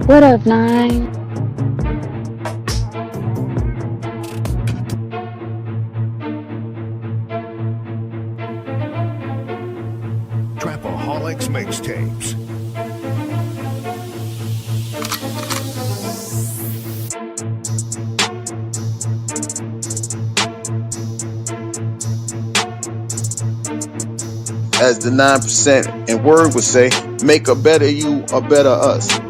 What up, Nine? Alex Mixtapes. As the 9% and word would say, make a better you, a better us.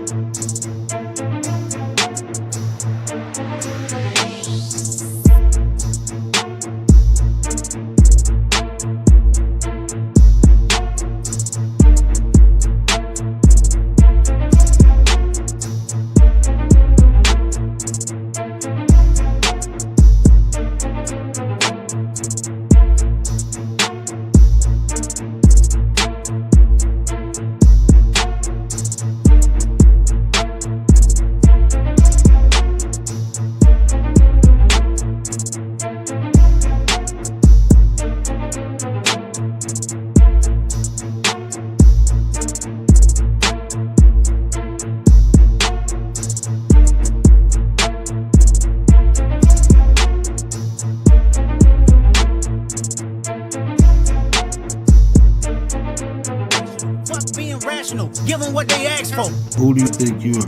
Fuck being rational. Give them what they ask for. Who do you think you are?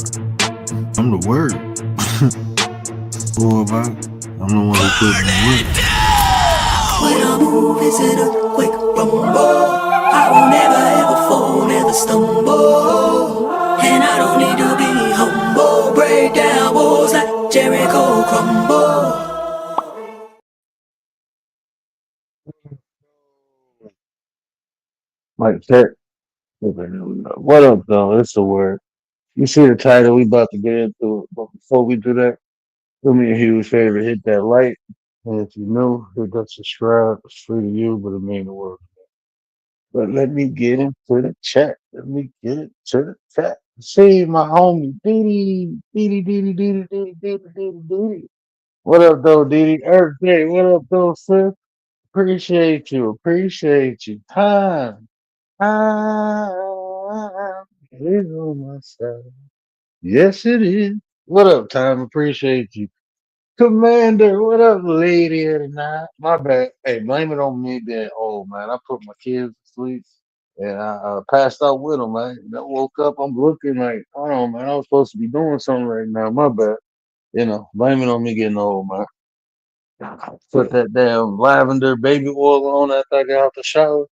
I'm the word. Boy, man. I'm the one who put in the work. When I move, it's in a quick rumble. I will never ever fall, never stumble. And I don't need to be humble. Break down walls like Jericho crumble. Like that. What up, though? It's the word. You see the title we about to get into, but before we do that, do me a huge favor, hit that like. And if you new, hit that subscribe. It's free to you, but it mean the world. But let me get into the chat. Let me get into the chat. See my homie, Didi, Didi, Didi, Didi, Didi, Didi, Didi, Didi. What up, though, Didi? Earth Day, what up, though, sis? Appreciate you, appreciate you. Time is on my side. Yes, it is. What up, Time? Appreciate you. Commander, what up, lady of the night? My bad. Hey, blame it on me being old, man. I put my kids to sleep and I passed out with them, man. And I woke up, I'm looking like, oh, man, I was supposed to be doing something right now. My bad. Blame it on me getting old, man. Put that damn lavender baby oil on after I got out the shower.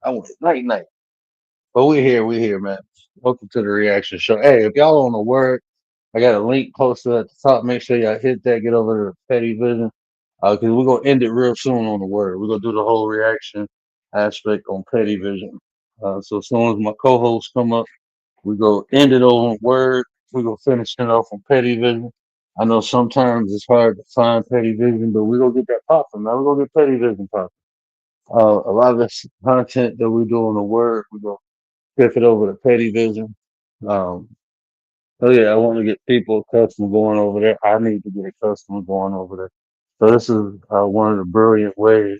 I went night night. But we're here, man. Welcome to the reaction show. Hey, if y'all on the word, I got a link posted at the top. Make sure y'all hit that. Get over to Petty Vision. Because we're gonna end it real soon on the word. We're gonna do the whole reaction aspect on Petty Vision. So as soon as my co-hosts come up, we go end it on word. We go finish it off on Petty Vision. I know sometimes it's hard to find Petty Vision, but we gonna get that popping, man. We're gonna get Petty Vision popping. A lot of this content that we do on the word, we go flip it over to Petty Vision. Um, so yeah, I want to get people accustomed going over there. I need to get accustomed going over there. So this is one of the brilliant ways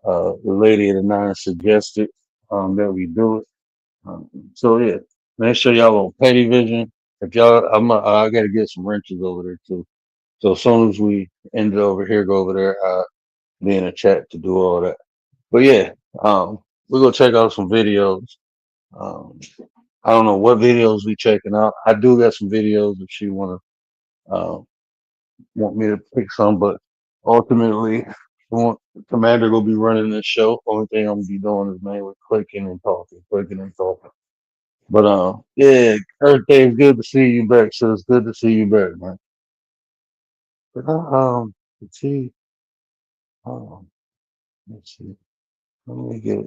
the lady of the nine suggested that we do it. So yeah, make sure y'all on Petty Vision. If y'all, I got to get some wrenches over there too. So as soon as we end it over here, go over there, be in a chat to do all that. But yeah, we're gonna check out some videos. Um, I don't know what videos we checking out. I do got some videos if she want me to pick some, but ultimately, I want Commander gonna be running this show. Only thing I'm gonna be doing is mainly clicking and talking, clicking and talking. But yeah, Earth Day, it's good to see you back. So it's good to see you back, man. But let's see, um, let's see. Let me get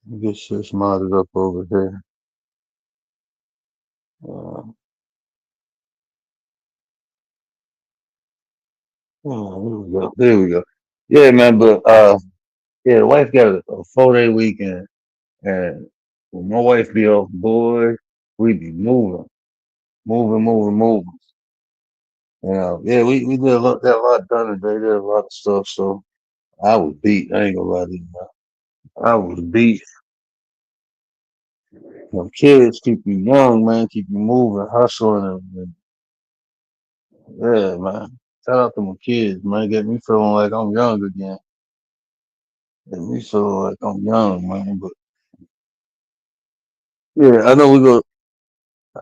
this modded up over here. Uh, oh, here we go. There we go. Yeah, man. But yeah, the wife got a 4 day weekend, and when my wife be off, boy, we be moving, moving, moving, moving. Yeah, we did got a lot done today. Did a lot of stuff. So I was beat. I ain't gonna lie to you, man. I was beat. Them kids keep you young, man. Keep you moving, hustling, and yeah, man. Shout out to my kids, man. Get me feeling like I'm young again. And me feel like I'm young, man. But yeah, I know we go.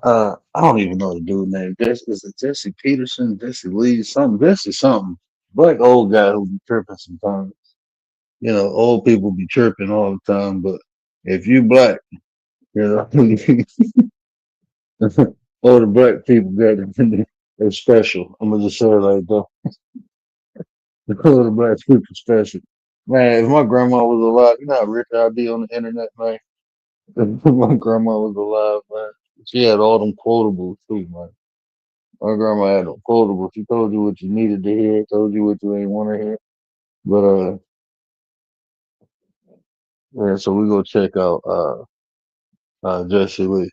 I don't even know the dude name. Is it Jesse Peterson, Jesse Lee, something? Jesse something. Black old guy who be tripping sometimes. You know, old people be chirping all the time, but if you black, you know, all the black people got it. They're special. I'm gonna just say it like that. All the black people special. Man, if my grandma was alive, you know how rich I'd be on the internet, man. If my grandma was alive, man. She had all them quotables too, man. My grandma had them quotables. She told you what you needed to hear, told you what you ain't want to hear. But yeah, so we go check out Jesse Lee.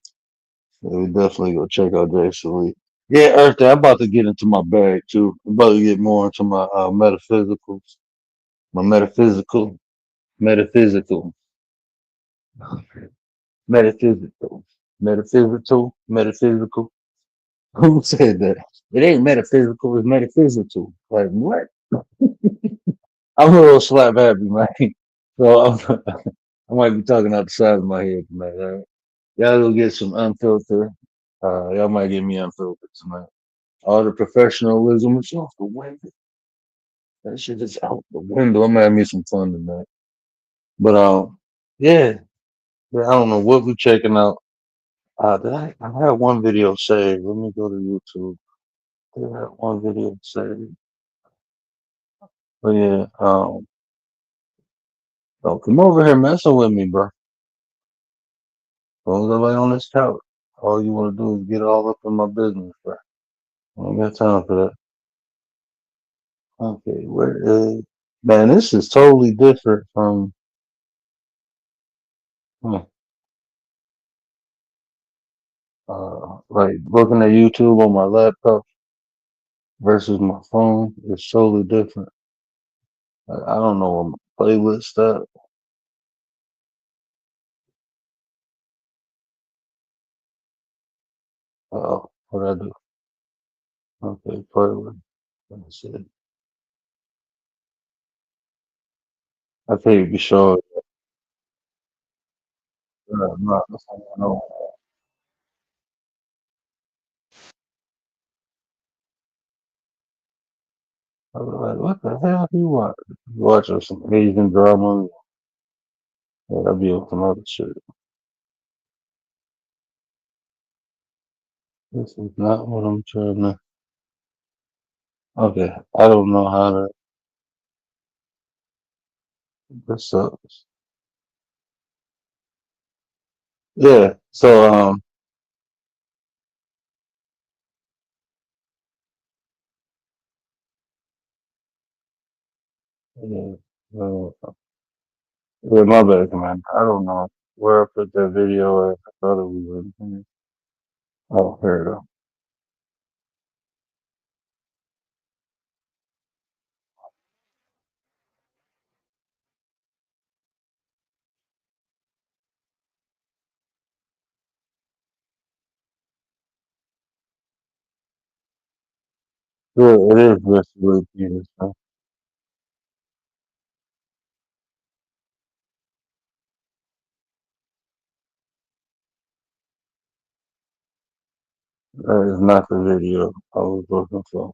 Yeah, we definitely go check out Jesse Lee. Yeah, Earth Day. I'm about to get into my bag too. I'm about to get more into my metaphysicals. My metaphysical, metaphysical, metaphysical. Who said that? It ain't metaphysical. It's metaphysical. Like what? I'm a little slap happy, man. So I might be talking out the side of my head tonight. All right? Y'all go get some unfiltered. Y'all might get me unfiltered tonight. All the professionalism is off the window. That shit is out the window. I'm gonna have me some fun tonight. But yeah, yeah, I don't know what we checking out. I had one video saved. Let me go to YouTube. I had one video saved. But yeah, don't come over here messing with me, bro. Don't go lay on this couch. All you want to do is get all up in my business, bro. I don't got time for that. Okay, where is man? This is totally different from hmm, like looking at YouTube on my laptop versus my phone. It's totally different. I don't know what my playlist at. What I do? Okay, playlist. Let me see. I can't be sure. Not the phone. No. I was like, what the hell you watch? You watching some Asian drama? Yeah, I'll be on some other shit. This is not what I'm trying to. Okay, I don't know how to. This sucks. Yeah. So yeah, yeah, my bad, man. I don't know where I put that video at. I thought it was in here. Oh, here it go. Yeah, it is just really Peters. Huh? That is not the video I was looking for.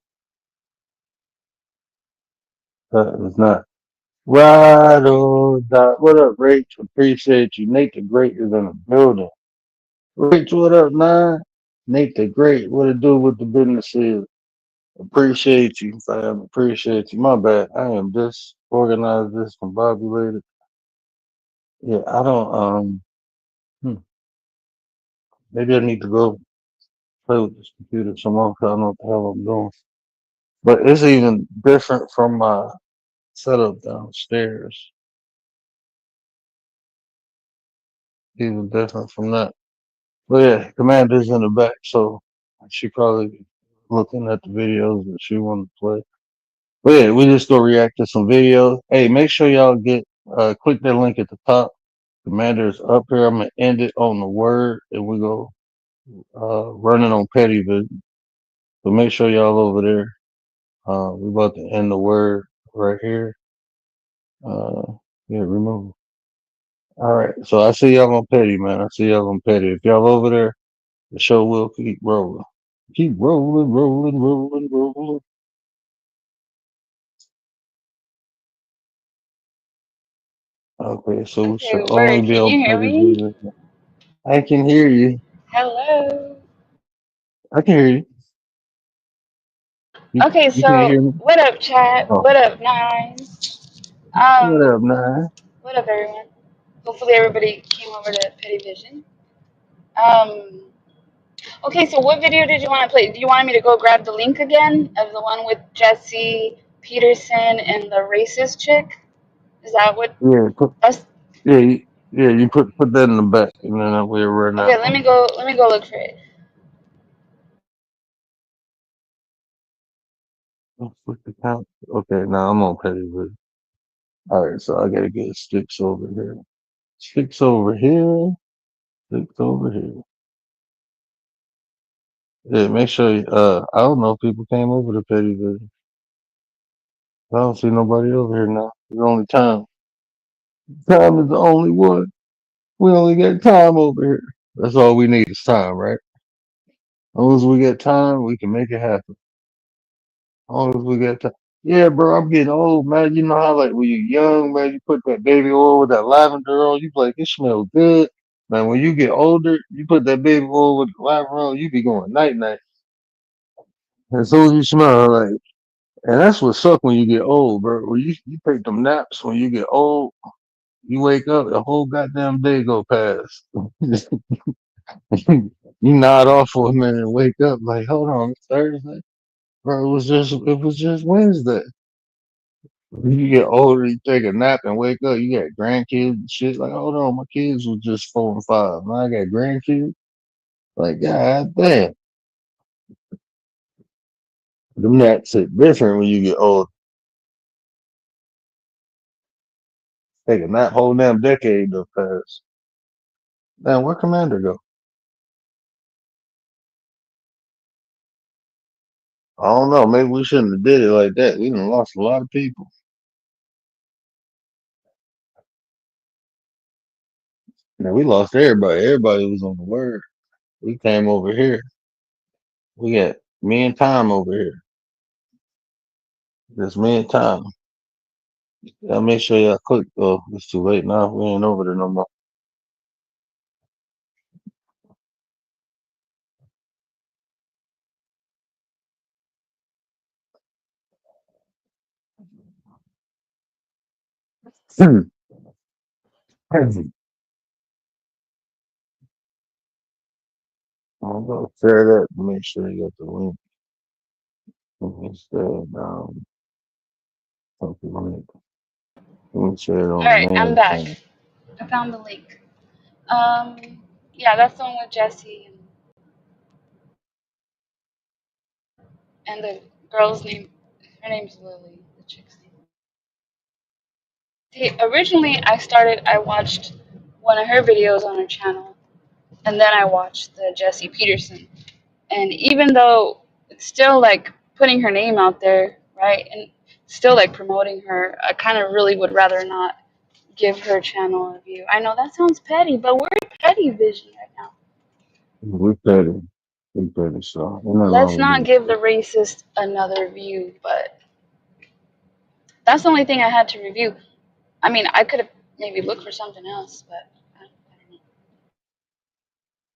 That is not. Right on. What up, Rach? Appreciate you. Nate the Great is in the building. Rach, what up, man? Nate the Great. What it do with the business is? Appreciate you, fam. Appreciate you. My bad. I am disorganized, discombobulated. Yeah, I don't. Hmm, maybe I need to go play with this computer some more 'cause I don't know what the hell I'm doing. But it's even different from my setup downstairs. Even different from that. But yeah, Commander's in the back, so she probably be looking at the videos that she wanted to play. But yeah, we just go react to some videos. Hey, make sure y'all get click that link at the top. Commander's up here. I'm gonna end it on the word, and we go running on Petty Vision. So make sure y'all over there. We about to end the word right here. Uh, Yeah, remove. All right. So I see y'all on Petty, man. I see y'all on Petty. If y'all over there, the show will keep rolling. Keep rolling, rolling, rolling, rolling. Okay, so we Okay, should only word. be Can on you hear Petty me? Vision. I can hear you. Hello. I can hear you. Okay, You can't so hear me? what up, chat? Oh, What up, nines? what Um, up, nine? what up, everyone? Hopefully, everybody came over to Petty Vision. Um, okay, so what video did you want to play? Do you want me to go grab the link again of the one with Jesse Peterson and the racist chick? Is that what? Yeah, That's yeah, yeah. You put that in the back, and then we'll run that okay. Let one. me go. Let me go look for it. Oh, what's the count? Okay, now I'm on Petty Vision. All right, so I gotta get sticks over here. Sticks over here. Sticks over here. Yeah, make sure. I don't know if people came over to Petty Vision. I don't see nobody over here now. It's only time. Time is the only one. We only got time over here. That's all we need is time, right? As long as we get time, we can make it happen. As long as we get time. Yeah, bro, I'm getting old, man. You know how like when you're young, man, you put that baby oil with that lavender on, you be like, it smells good. Man, when you get older, you put that baby oil with the lavender on, you be going night night. As soon as you smell like, and that's what suck when you get old, bro. When you take them naps when you get old, you wake up, the whole goddamn day go past. You nod off for a minute and wake up like, hold on, it's Thursday. Bro, it was just Wednesday. You get older, you take a nap and wake up, you got grandkids and shit. Like, hold on, my kids was just 4 and 5. Now I got grandkids. Like, god damn. Them naps hit different when you get old. Take a nap, whole damn decade to pass. Damn, where Commander go? I don't know. Maybe we shouldn't have did it like that. We done lost a lot of people. Now we lost everybody. Everybody was on the word. We came over here. We got me and Tom over here. Just me and Tom. Y'all make sure y'all click. Oh, it's too late now. We ain't over there no more. I'm gonna share that. Make sure you got the link. Instead, something link. Let me share it All on the right, I'm main back. thing. I found the link. Yeah, that's the one with Jesse and the girl's name. Her name's Lily. The chick's name. See, originally I watched one of her videos on her channel, and then I watched the Jesse Peterson. And even though it's still like putting her name out there, right, and still like promoting her, I kind of really would rather not give her channel a view. I know that sounds petty, but we're petty vision right now. We petty. We petty. So ain't nothing Let's wrong with not being give the petty. racist another view, but that's the only thing I had to review. I mean, I could have maybe looked for something else, but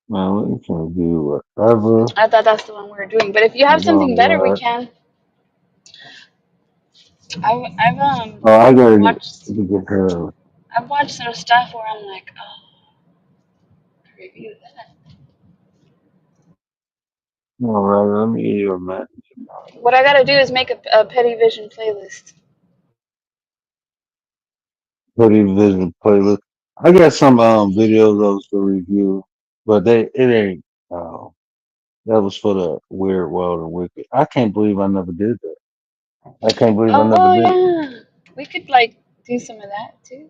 Man, we can do whatever. I thought that's the one we were doing. But if you have You know, something better, we right? can. I've Oh, I gotta watched get her. I've watched some stuff where I'm like, oh, review that. All right, let me get you a man. What I gotta do is make a Petty Vision playlist. Petty Vision playlist. I got some videos of us to review, but it ain't. That was for the Weird World and Wicked. I can't believe I never did that. I can't believe I never Oh did it. yeah, we could like do some of that too.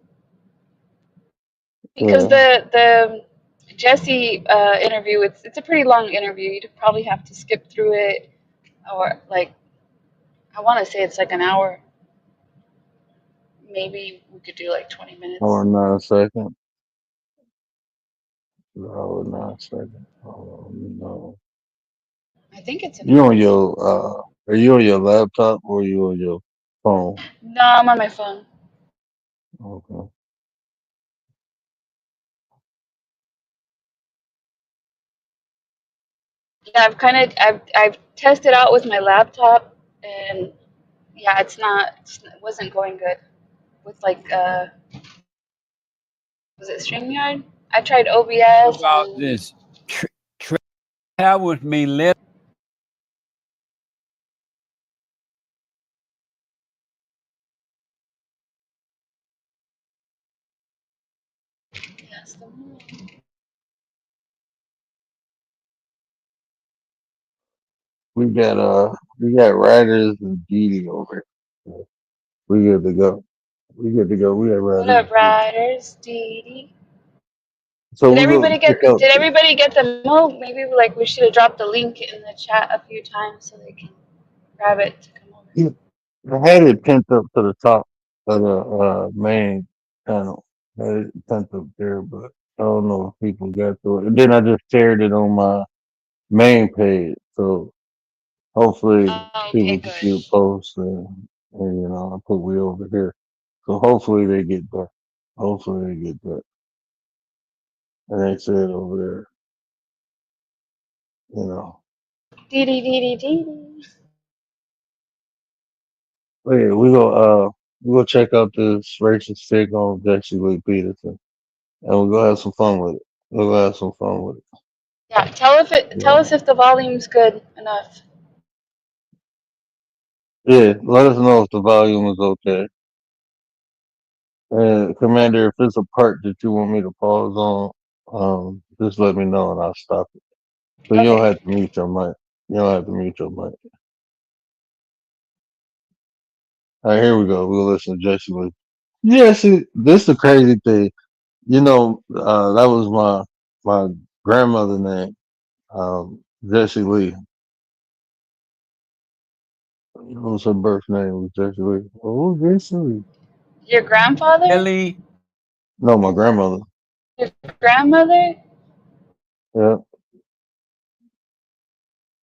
Because Yeah. the Jesse interview, it's a pretty long interview. You'd probably have to skip through it, or like I want to say it's like an hour, maybe we could do like 20 Or minutes. 9 seconds. Oh, 9 seconds. Oh no. I think it's You enough. on your are you on your laptop or you on your phone? No, I'm on my phone. Okay. Yeah, I've tested out with my laptop, and yeah, it wasn't going good with like was it StreamYard? I tried OBS About and this. Have with me. Let yes, We got Riders and Didi over here. We good to go. We good to go. We got what Riders up, and Didi. riders? Dee. So Did we go everybody check get out. Did everybody get the memo? Maybe like we should have dropped the link in the chat a few times so they can grab it to come over. Yeah, I had it pinned up to the top of the main channel. I had it pinned up there, but I don't know if people got to it. And then I just shared it on my main page. So hopefully Oh, okay, people can good. see the post and I put we over here. So hopefully they get that. Hopefully they get that. And they said over there, you know. Dee. But yeah, we go check out this racist take on Jesse Lee Peterson. And we're gonna have some fun with it. We're gonna have some fun with it. Yeah, tell us So if the volume's good enough. yeah, let us know if the volume is okay. And Commander, if it's a part that you want me to pause on, just let me know and I'll stop it. So you don't Okay. have to mute your mic. You don't have to mute your mic. All right, here we go. We'll listen to Jesse Lee. Yeah, see, this is the crazy thing. That was my grandmother name, Jesse Lee. What was her birth name? Was Jesse Lee. Oh, Jesse Lee. Your grandfather? Ellie. No, my grandmother. Your grandmother? Yeah,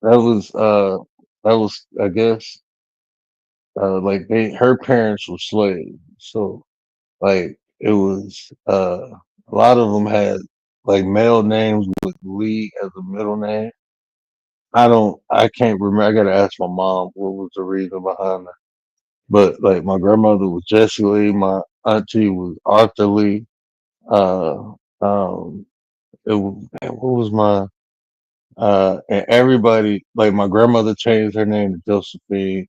that was I guess like her parents were slaves, so like it was a lot of them had like male names with Lee as a middle name. I can't remember. I gotta ask my mom what was the reason behind that. But like my grandmother was Jessie Lee, my auntie was Arthur Lee. Uh, um, it was man, what was my and everybody like my grandmother changed her name to Josephine.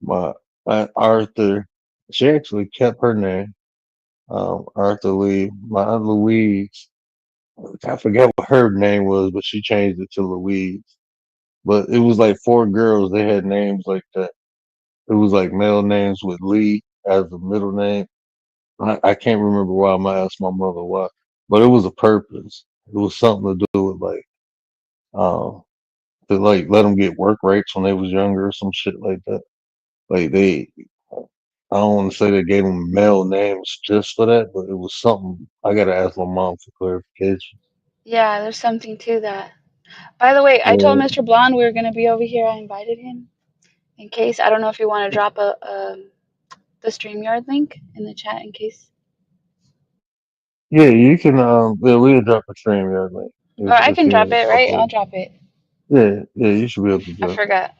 My aunt Arthur, she actually kept her name, Arthur Lee. My aunt Louise, I forget what her name was, but she changed it to Louise. But it was like four girls. They had names like that. It was like male names with Lee as the middle name. I can't remember why. I might ask my mother why, but it was a purpose. It was something to do with like, um, to like let them get work rights when they was younger or some shit like that. Like I don't want to say they gave them male names just for that, but it was something. I gotta ask my mom for clarification. Yeah, there's something to that. By the way, I told Yeah, Mr. Blonde we were gonna be over here. I invited him in case. I don't know if you want to drop the StreamYard link in the chat in case. yeah, you can. Yeah, we'll drop a stream the link Or I if can drop you it, right? I'll upload. drop it. Yeah, you should be able to I drop. forgot.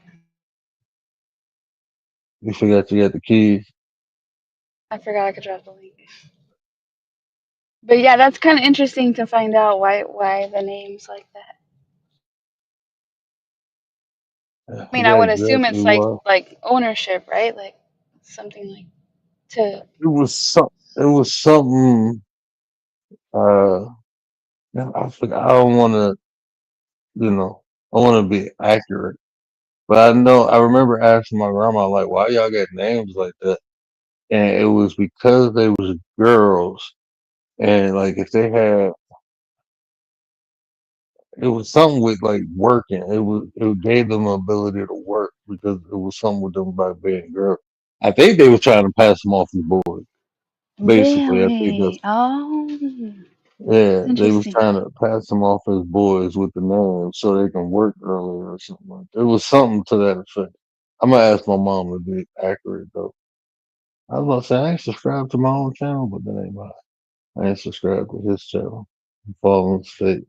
You forgot you got the keys. I forgot I could drop the link. But yeah, that's kind of interesting to find out why the name's like that. I I mean, I forgot would assume exactly it's like why. ownership, right? Like something like to. It was some. It was something. Uh, man, I forgot. I don't want to. I want to be accurate, but I know. I remember asking my grandma like, "Why y'all got names like that?" And it was because they was girls, and like if they had, it was something with like working. It gave them the ability to work because it was something with them by being girls. I think they were trying to pass them off as boys. Basically, I think that's Really? Oh, yeah. that's They was interesting. trying to pass them off as boys with the name so they can work earlier or something like that. It was something to that effect. I'm gonna ask my mom to be accurate though. I was about to say I ain't subscribed to my own channel, but that ain't mine. I ain't subscribed to his channel. Following state.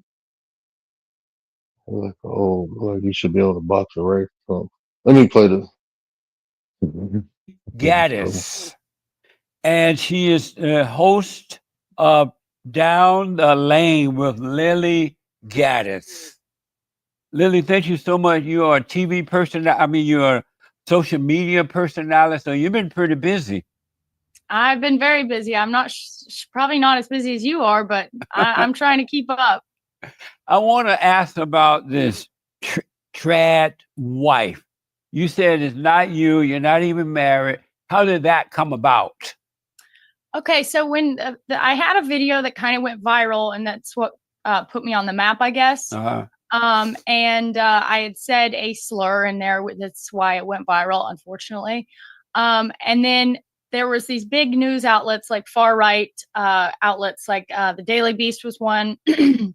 Like, oh, like you should be able to box a race. So let me play the. Gaddis, and she is the host of Down the Lane with Lily Gaddis. Lily, thank you so much. You are a TV person. I mean, you're a social media personality, so you've been pretty busy. I've been very busy. I'm not probably not as busy as you are, but I'm trying to keep up. I want to ask about this trad wife. You said it's not you. You're not even married. How did that come about? Okay, so when I had a video that kind of went viral, and that's what put me on the map, I guess. Uh-huh. And I had said a slur in there. That's why it went viral, unfortunately. And then there was these big news outlets, like far right outlets, like the Daily Beast was one,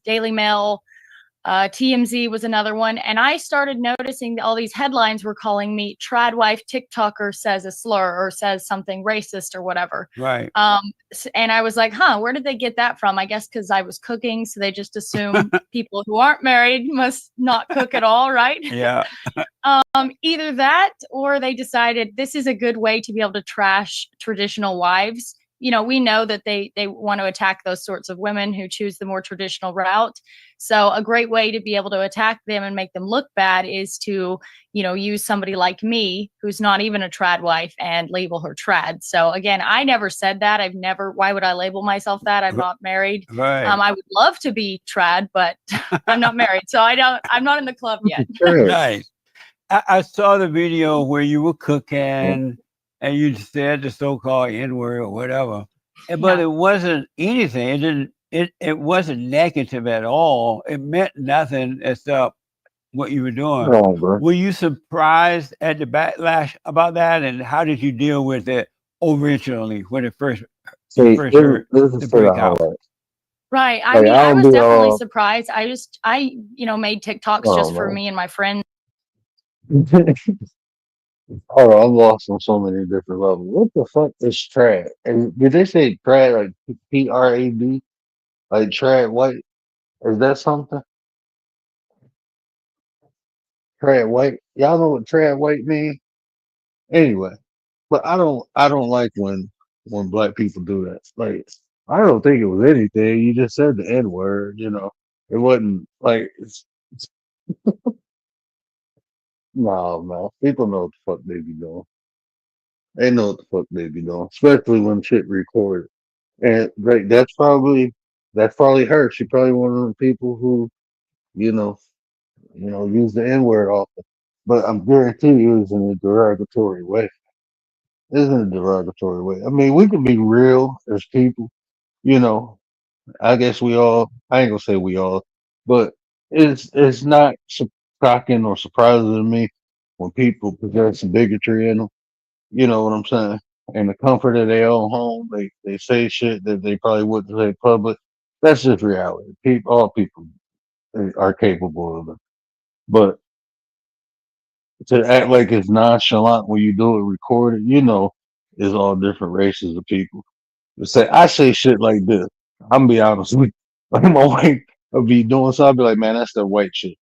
Daily Mail, TMZ was another one. And I started noticing that all these headlines were calling me trad wife TikToker says a slur or says something racist or whatever. Right. And I was like, where did they get that from? I guess because I was cooking. So they just assume people who aren't married must not cook at all, right? Yeah. Either that or they decided this is a good way to be able to trash traditional wives. You know, we know that they want to attack those sorts of women who choose the more traditional route. So a great way to be able to attack them and make them look bad is to, use somebody like me who's not even a trad wife and label her trad. So again, I never said that. Why would I label myself that? I'm not married. Right. I would love to be trad, but I'm not married. So I'm not in the club yet. Nice. I saw the video where you were cooking and you said the so-called N-word or whatever, but it wasn't anything. It didn't. It wasn't negative at all. It meant nothing except what you were doing. No, bro. Were you surprised at the backlash about that, and how did you deal with it originally when it first See, you first heard this is the to the breakout? highlight. Right. I Like mean, I I don't was be definitely surprised. I made TikToks oh just for man. me and my friends. Hold on, I'm lost on so many different levels. What the fuck is trad? And did they say trad like PRAD? Like trad white? Is that something? Trad white? Y'all know what trad white mean? Anyway, but I don't like when black people do that. Like I don't think it was anything. You just said the N word, It wasn't like no man. People know what the fuck they be doing. They know what the fuck they be doing. Especially when shit recorded. And like that's probably her. She probably one of the people who, you know, use the N word often. But I'm guarantee you it's in a derogatory way. It's in a derogatory way. I mean, we can be real as people, you know. I guess we all I ain't gonna say we all, but it's not shocking or surprising to me when people possess bigotry in them. You know what I'm saying? In the comfort of their own home, they say shit that they probably wouldn't say public. That's just reality. All people are capable of it. But to act like it's nonchalant when you do it recorded, is all different races of people. To say I say shit like this. I'm gonna be honest with you. Like my wife will be doing so, I'll be like, man, that's that white shit.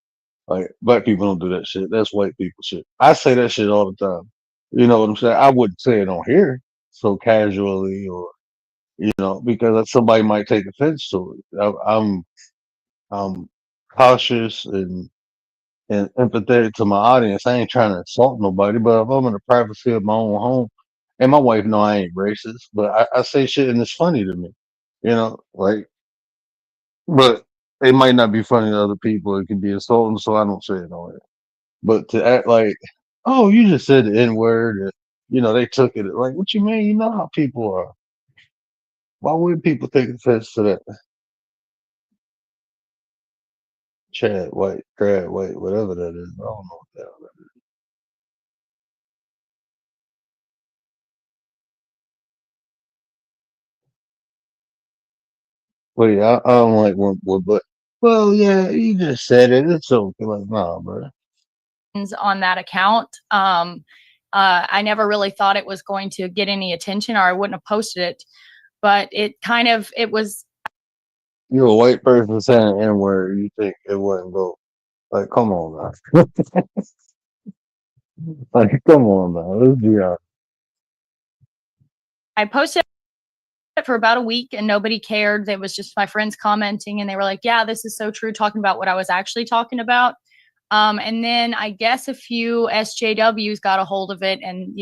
Like black people don't do that shit. That's white people shit. I say that shit all the time. You know what I'm saying? I wouldn't say it on here so casually or because somebody might take offense to it. I'm cautious and empathetic to my audience. I ain't trying to insult nobody, but if I'm in the privacy of my own home, and my wife know I ain't racist, but I say shit and it's funny to me, like, but it might not be funny to other people. It can be insulting, so I don't say it on it. But to act like, oh, you just said the N word, they took it like, what you mean? You know how people are. Why would people take offense to that? Chad White, Brad White, whatever that is. I don't know what the hell that Wait, I don't like but well, yeah, you just said it. It's okay. Like, nah, bro. On that account. I never really thought it was going to get any attention, or I wouldn't have posted it. But it was. You're a white person saying N word. You think it wouldn't go? Like, come on, man. Like, come on, man. Let's be honest. I posted it for about a week and nobody cared. It was just my friends commenting, and they were like, "Yeah, this is so true," talking about what I was actually talking about. And then I guess a few SJWs got a hold of it, and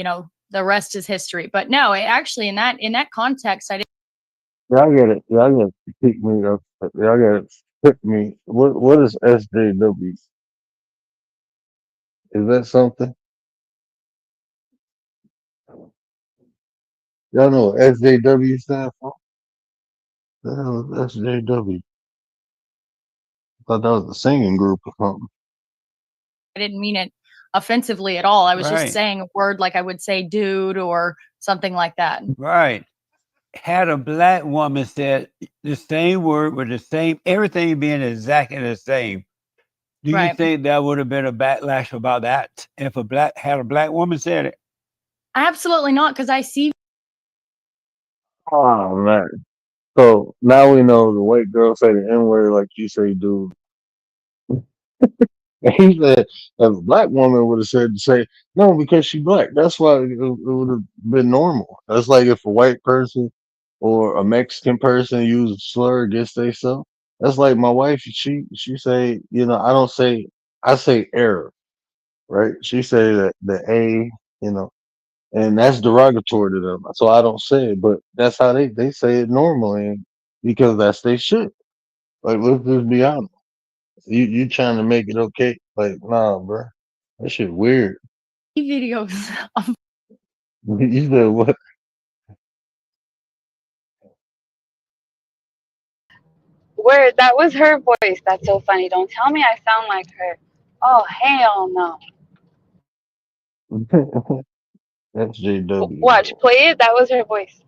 the rest is history. But no, it actually in that context, I didn't. Y'all get it. Y'all get to pick me up. Y'all get to pick me. What is SJW? Is that something? Y'all know what SJW stand for? The hell is SJW? Thought that was a singing group or something. I didn't mean it offensively at all. I was just Right. saying a word like I would say dude or something like that. Right. Had a black woman said the same word with the same everything being exactly the same, do you Right. think that would have been a backlash about that if a black woman said it? Absolutely not, because I see Oh man. So now we know the white girl say the N word like you say, dude. And he said, if a black woman would have said to say, no, because she black. That's why it would have been normal. That's like if a white person or a Mexican person use a slur against themselves. That's like my wife. She say, I don't say, I say error, right? She say that the A, you know, and that's derogatory to them. So I don't say it, but that's how they say it normally because that's they shit. Like let's just be honest. You trying to make it okay? Like nah, bro. That shit weird. videos of You said what? Where that was her voice. That's so funny. Don't tell me I sound like her. Oh hell no. That's JW Watch, though. play it. That was her voice.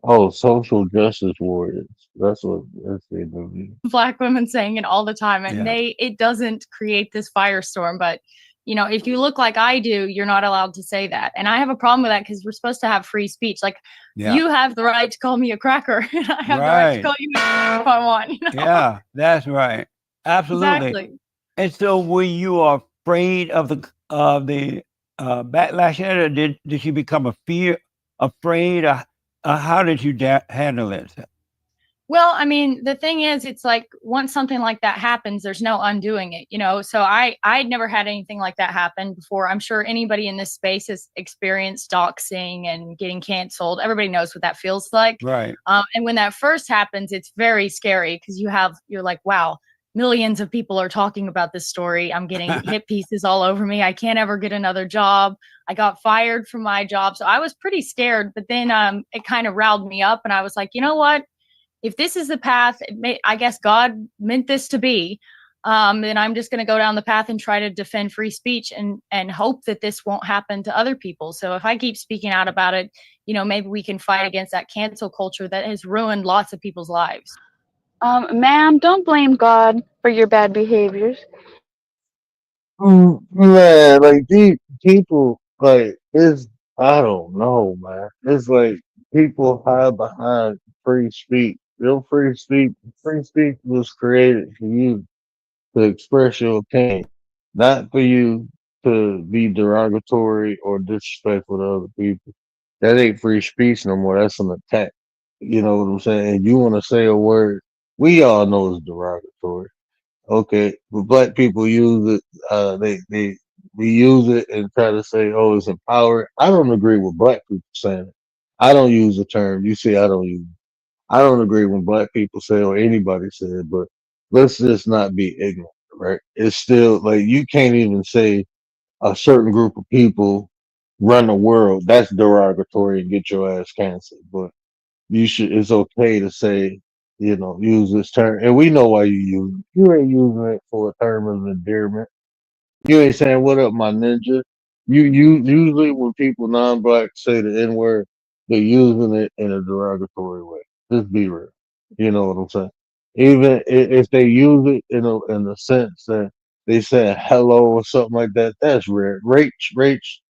Oh, social justice warriors. That's what that's JW. black women saying it all the time, and Yeah. it doesn't create this firestorm. But if you look like I do, you're not allowed to say that, and I have a problem with that because we're supposed to have free speech. Like, Yeah. you have the right to call me a cracker, and I have the right to Right. call you if I want. Yeah, that's right. Absolutely. Exactly. And so were you afraid of the backlash at it, or did you become afraid? How did you handle it? Well, I mean, the thing is, it's like once something like that happens, there's no undoing it. So I'd never had anything like that happen before. I'm sure anybody in this space has experienced doxing and getting canceled. Everybody knows what that feels like. Right. And when that first happens, it's very scary because you're like, wow, millions of people are talking about this story. I'm getting hit pieces all over me. I can't ever get another job. I got fired from my job. So I was pretty scared, but then it kind of riled me up, and I was like, you know what? If this is the path, I guess God meant this to be. Then I'm just going to go down the path and try to defend free speech and hope that this won't happen to other people. So if I keep speaking out about it, maybe we can fight against that cancel culture that has ruined lots of people's lives. Ma'am, don't blame God for your bad behaviors. Man, like these people, like it's I don't know, man. It's like people hide behind free speech. Your free speech was created for you to express your opinion, not for you to be derogatory or disrespectful to other people. That ain't free speech no more. That's an attack. You know what I'm saying? And you want to say a word, we all know it's derogatory. Okay, but black people use it. They we use it and try to say, "Oh, it's empowering." I don't agree with black people saying it. I don't use the term. You see, I don't use. I don't agree when black people say or anybody say it. But let's just not be ignorant, right? It's still like you can't even say a certain group of people run the world. That's derogatory and get your ass canceled. But you should. It's okay to say, use this term, and we know why you use it. You ain't using it for a term of endearment. You ain't saying "What up, my ninja." You usually when people non-black say the N word, they're using it in a derogatory way. Just be real. You know what I'm saying? Even if they use it in the sense that they said hello or something like that, that's rare. Rach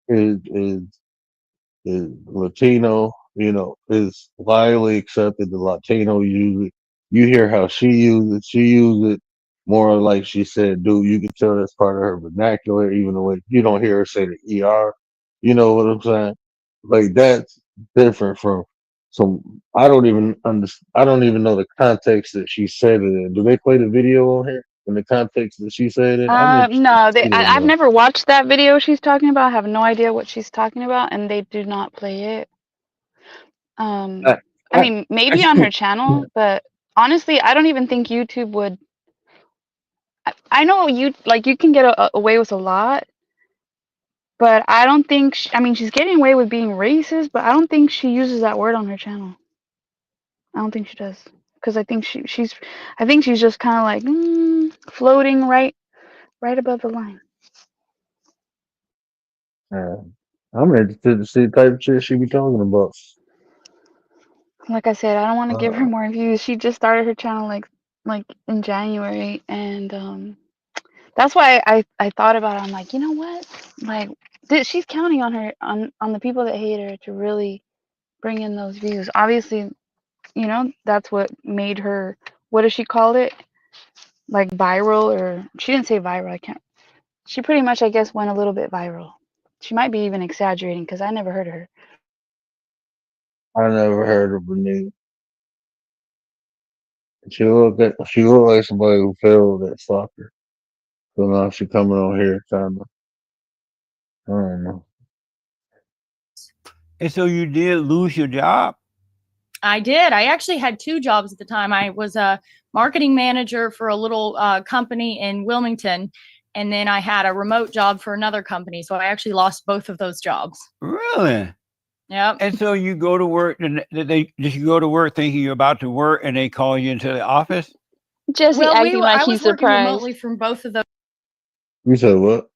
is Latino, is widely accepted. The Latino use it. You hear how she uses it. She uses it more like she said, dude, you can tell that's part of her vernacular, even though you don't hear her say the ER. You know what I'm saying? Like that's different from some I don't even know the context that she said it in. Do they play the video on here in the context that she said it? I'm interested No, to see it, I've man. never watched that video she's talking about. I have no idea what she's talking about, and they do not play it. I, I I, mean, maybe on her channel, but honestly, I don't even think YouTube would. I know you can get away with a lot, but I don't think. I mean, she's getting away with being racist, but I don't think she uses that word on her channel. I don't think she does, because I think I think she's just kind of like floating right above the line. uh, I'm interested to see the type of shit she be talking about. Like I said, I don't want to give her Uh, more views. She just started her channel like in January, and that's why I thought about it. I'm like, you know what? Like, she's counting on on the people that hate her to really bring in those views. Obviously, that's what made her. What does she call it? Like viral, or she didn't say viral. I can't. She pretty much, I guess, went a little bit viral. She might be even exaggerating because I never heard of her. I never heard of her name. She looked like somebody who failed at soccer. So now she coming on here trying to, I don't know. And so you did lose your job? I did. I actually had two jobs at the time. I was a marketing manager for a little company in Wilmington, and then I had a remote job for another company. So I actually lost both of those jobs. Really? Yep. And so you go to work, and did you go to work thinking you're about to work, and they call you into the office? Jesse Well, acting like I he's was working surprised. remotely from both of those. You said what?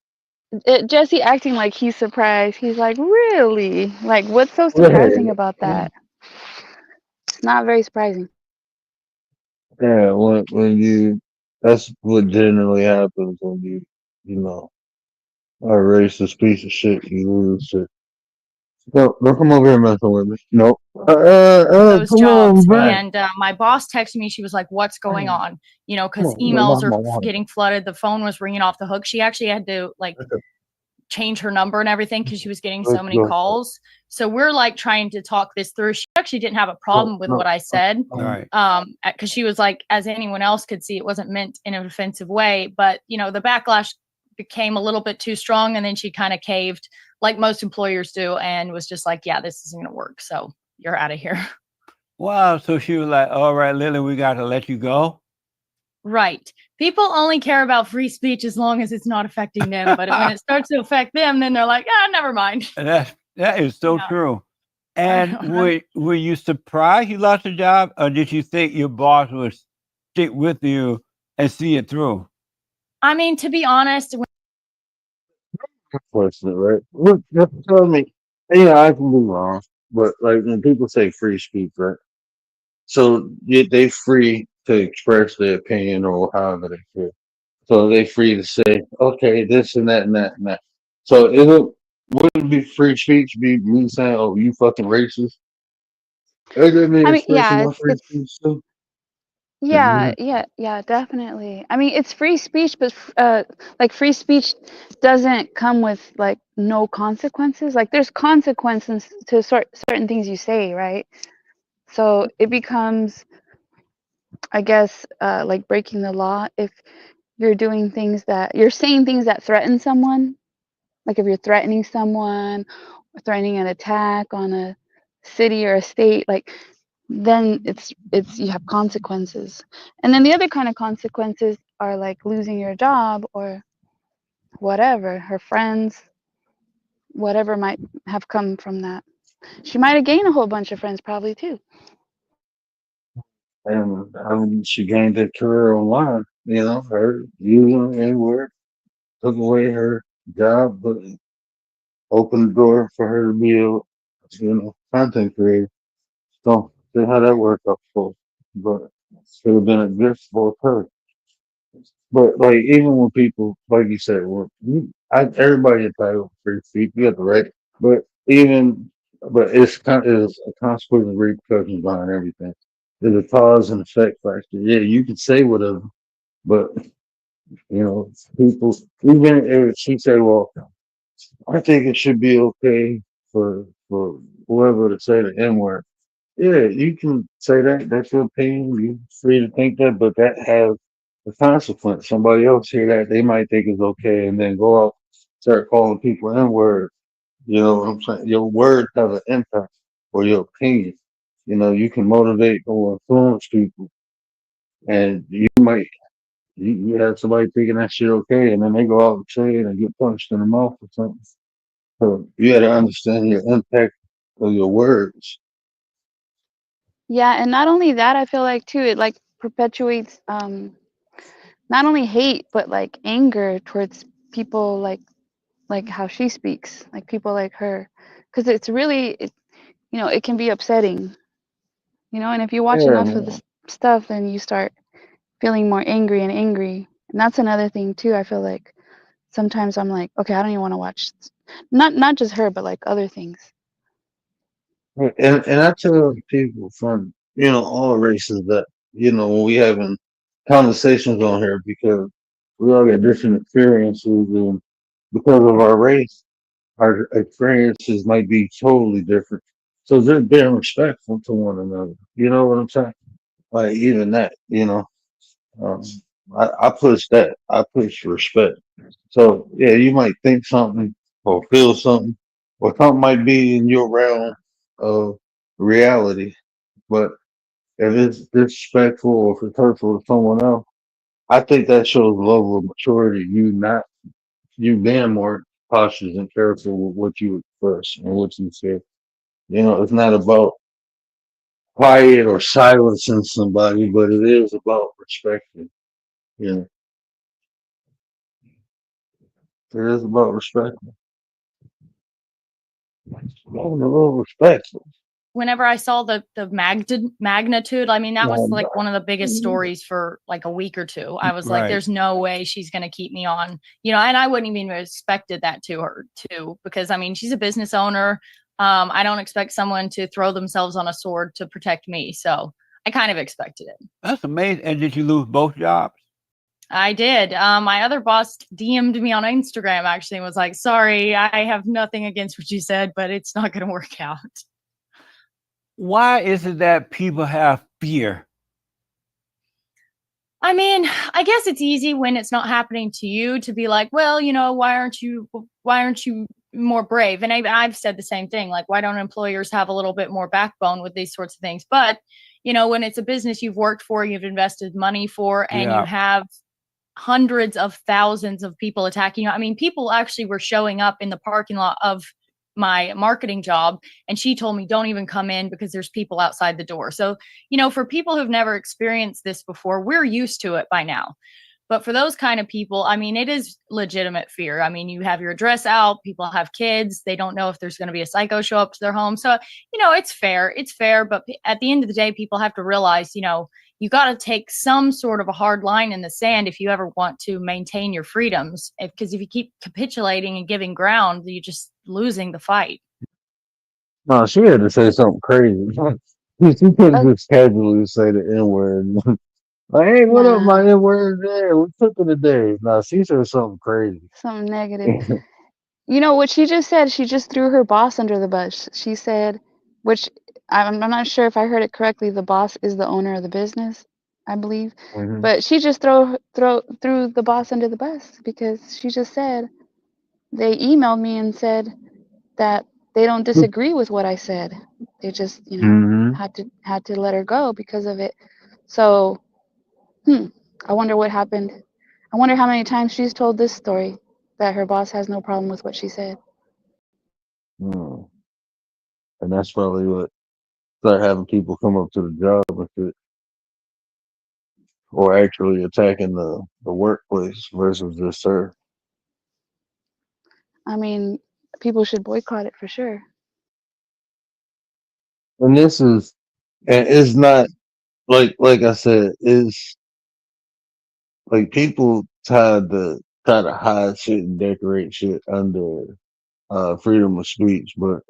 Jesse acting like he's surprised. He's like, really? Like, what's so surprising Yeah, about that? It's not very surprising. yeah, when you, that's what generally happens when you know, a racist piece of shit, you lose it. No, don't come over here messing with me. No. Those Come on, jobs. back. Right. And my boss texted me. She was like, "What's going on?" Come Because on, emails are my water. getting flooded. The phone was ringing off the hook. She actually had to like change her number and everything because she was getting so Let's many go. calls. So we're like trying to talk this through. She actually didn't have a problem with No, what I said. Right. Because she was like, as anyone else could see, it wasn't meant in an offensive way. But the backlash became a little bit too strong, and then she kind of caved, like most employers do, and was just like, "Yeah, this isn't going to work. So you're out of here." Wow. So she was like, "All right, Lily, we got to let you go." Right. People only care about free speech as long as it's not affecting them. But when it starts to affect them, then they're like, never mind. And that is so Yeah. true. I And know, right? were you surprised you lost your job, or did you think your boss would stick with you and see it through? I mean, to be honest, question, right? Look, tell me. Yeah, I can be wrong, but like when people say free speech, right? So they free to express their opinion or however they feel. So they free to say, okay, this and that and that and that. So wouldn't be free speech be me saying, oh, you fucking racist? Isn't me I mean, expressing yeah, my it's free it's speech too? yeah, yeah, definitely. I mean, it's free speech, but like free speech doesn't come with like no consequences. Like there's consequences to certain things you say, right? So it becomes, I guess, like breaking the law if you're saying things that threaten someone. Like if you're threatening someone or threatening an attack on a city or a state, like then it's you have consequences. And then the other kind of consequences are like losing your job or whatever, her friends, whatever might have come from that. She might have gained a whole bunch of friends probably too. And she gained a career online, her using a word took away her job, but opened the door for her to be a, content creator. So see how that worked out for. But it would have been a good for her. But like even when people, like you said, everybody entitled to free speech. You got the right. But even, but it's a consequence of repercussions behind everything. There's a cause and effect factor. Yeah, you can say whatever, but people. Even if she said, "Well, I think it should be okay for whoever to say the N word." Yeah, you can say that. That's your opinion. You're free to think that, but that has a consequence. Somebody else hear that, they might think it's okay, and then go out start calling people N word. You know what I'm saying? Your words have an impact, or your opinion. You can motivate or influence people, and you have somebody thinking that shit okay, and then they go out and say it and get punched in the mouth or something. So you got to understand your impact of your words. Yeah, and not only that, I feel like too, it like perpetuates not only hate but like anger towards people like how she speaks, like people like her, because it's really it can be upsetting, and if you watch Yeah, enough of man. this stuff, then you start feeling more angry and angry. And that's another thing too. I feel like sometimes I'm like, okay, I don't even want to watch not just her, but like other things. And I tell people from all races that when we having conversations on here because we all get different experiences and because of our race, our experiences might be totally different. So just being respectful to one another. You know what I'm saying? Like even that, um, I push that. I push respect. So yeah, you might think something or feel something, or something might be in your realm of reality. But if it's disrespectful or if it's hurtful to someone else, I think that shows a level of maturity. You being more cautious and careful with what you express and what you say. It's not about quiet or silencing somebody, but it is about respecting. You know, it is about respecting. A little respect. Whenever I saw the magnitude, I mean, that was like one of the biggest stories for like a week or two. I was like, Right. there's no way she's going to keep me on, and I wouldn't even expected that to her too, because I mean, she's a business owner. I don't expect someone to throw themselves on a sword to protect me. So I kind of expected it. That's amazing. And did you lose both jobs? I did. My other boss DM'd me on Instagram actually and was like, sorry, I have nothing against what you said, but it's not going to work out. Why is it that people have fear? I mean, I guess it's easy when it's not happening to you to be like, well, why aren't you more brave? And I've said the same thing. Like, why don't employers have a little bit more backbone with these sorts of things? But, when it's a business you've worked for, you've invested money for, and you Yeah. have hundreds of thousands of people attacking you. I mean, people actually were showing up in the parking lot of my marketing job, and she told me, don't even come in because there's people outside the door. So, for people who've never experienced this before, we're used to it by now. But for those kind of people, I mean, it is legitimate fear. I mean, you have your address out, people have kids, they don't know if there's going to be a psycho show up to their home. So, it's fair. It's fair. But at the end of the day, people have to realize, you got to take some sort of a hard line in the sand if you ever want to maintain your freedoms. Because if you keep capitulating and giving ground, you're just losing the fight. No, she had to say something crazy. She couldn't Uh, just casually say the N word. Like, hey, what up, my nah, N word? There, we cooking today. No, she said something crazy. something negative. What she just said, she just threw her boss under the bus. She said, which I'm not sure if I heard it correctly, the boss is the owner of the business, I believe. Hmm. But she just threw the boss under the bus because she just said they emailed me and said that they don't disagree with what I said. They just, Hmm. had to let her go because of it. So, I wonder what happened. I wonder how many times she's told this story that her boss has no problem with what she said. Mm. And that's probably what start having people come up to the job with it, or actually attacking the workplace versus just her. I mean, people should boycott it for sure. And this is And it's not like I said, is like people try to hide shit and decorate shit under freedom of speech, but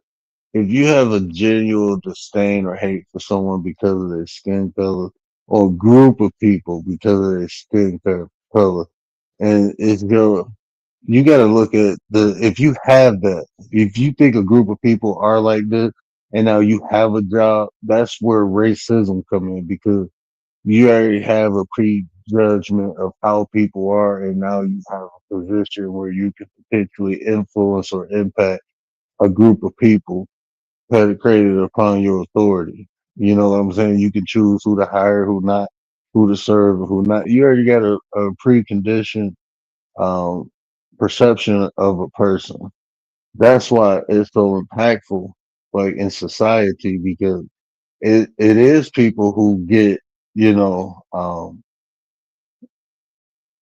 if you have a genuine disdain or hate for someone because of their skin color, or group of people because of their color, and it's your, you got to look at the, if you have that, if you think a group of people are like this, and now you have a job, that's where racism come in, because you already have a prejudgment of how people are, and now you have a position where you can potentially influence or impact a group of people created upon your authority. You know what I'm saying? You can choose who to hire, who not, who to serve, and who not. You already got a preconditioned um, perception of a person. That's why it's so impactful, like in society, because it is people who get, you know,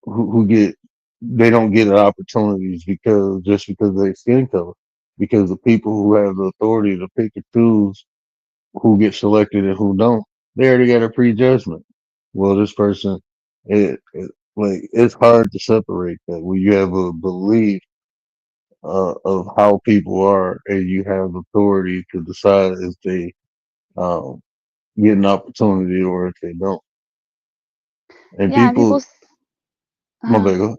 who get, they don't get opportunities because just because of their skin color, because the people who have the authority to pick and choose who gets selected and who don't, they already got a prejudgment. Well, this person, like it's hard to separate that when you have a belief of how people are, and you have authority to decide if they um, get an opportunity or if they don't. And Yeah, and people, my bad, go ahead.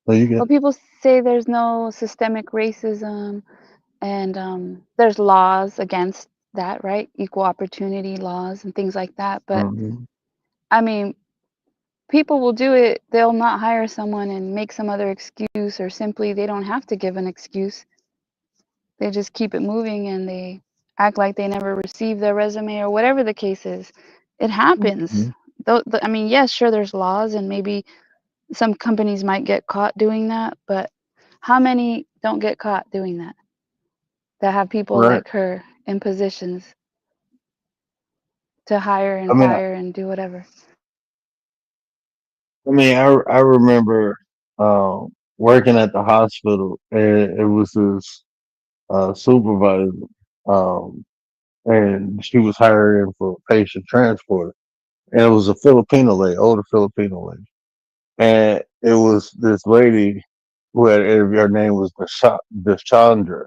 No, you get. well, people say there's no systemic racism, and there's laws against that, right? Equal opportunity laws and things like that. But Mhm. I mean, people will do it. They'll not hire someone and make some other excuse, or simply they don't have to give an excuse. They just keep it moving and they act like they never received their resume or whatever the case is. It happens. Mhm. Though, I mean, yes, sure, there's laws, and maybe some companies might get caught doing that, but how many don't get caught doing that? That have people Right. like her in positions to hire I and mean, fire and do whatever. I remember working at the hospital, and it was this supervisor, um, and she was hiring for patient transport, and it was a Filipino lady, older Filipino lady, and it was this lady who had her name was Chandra,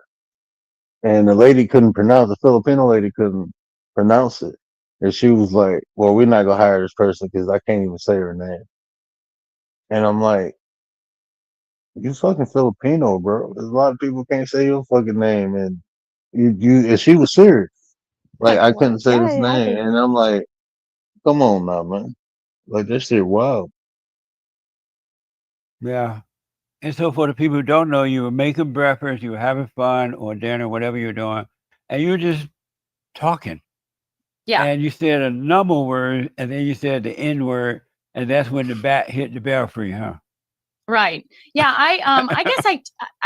and the lady couldn't pronounce, the Filipino lady couldn't pronounce it, and she was like, "Well, we're not gonna hire this person because I can't even say her name," and I'm like, "You fucking Filipino, bro. There's a lot of people can't say your fucking name, and and she was serious. Like Like I what? couldn't say Yeah, this it name, happens. and I'm like, come on now, man. Like that shit, wow. Yeah. And so for the people who don't know, you were making breakfast, you were having fun or dinner, whatever you're doing, and you were just talking. Yeah. And you said a number word, and then you said the N word, and that's when the bat hit the belfry, huh? Right. Yeah, I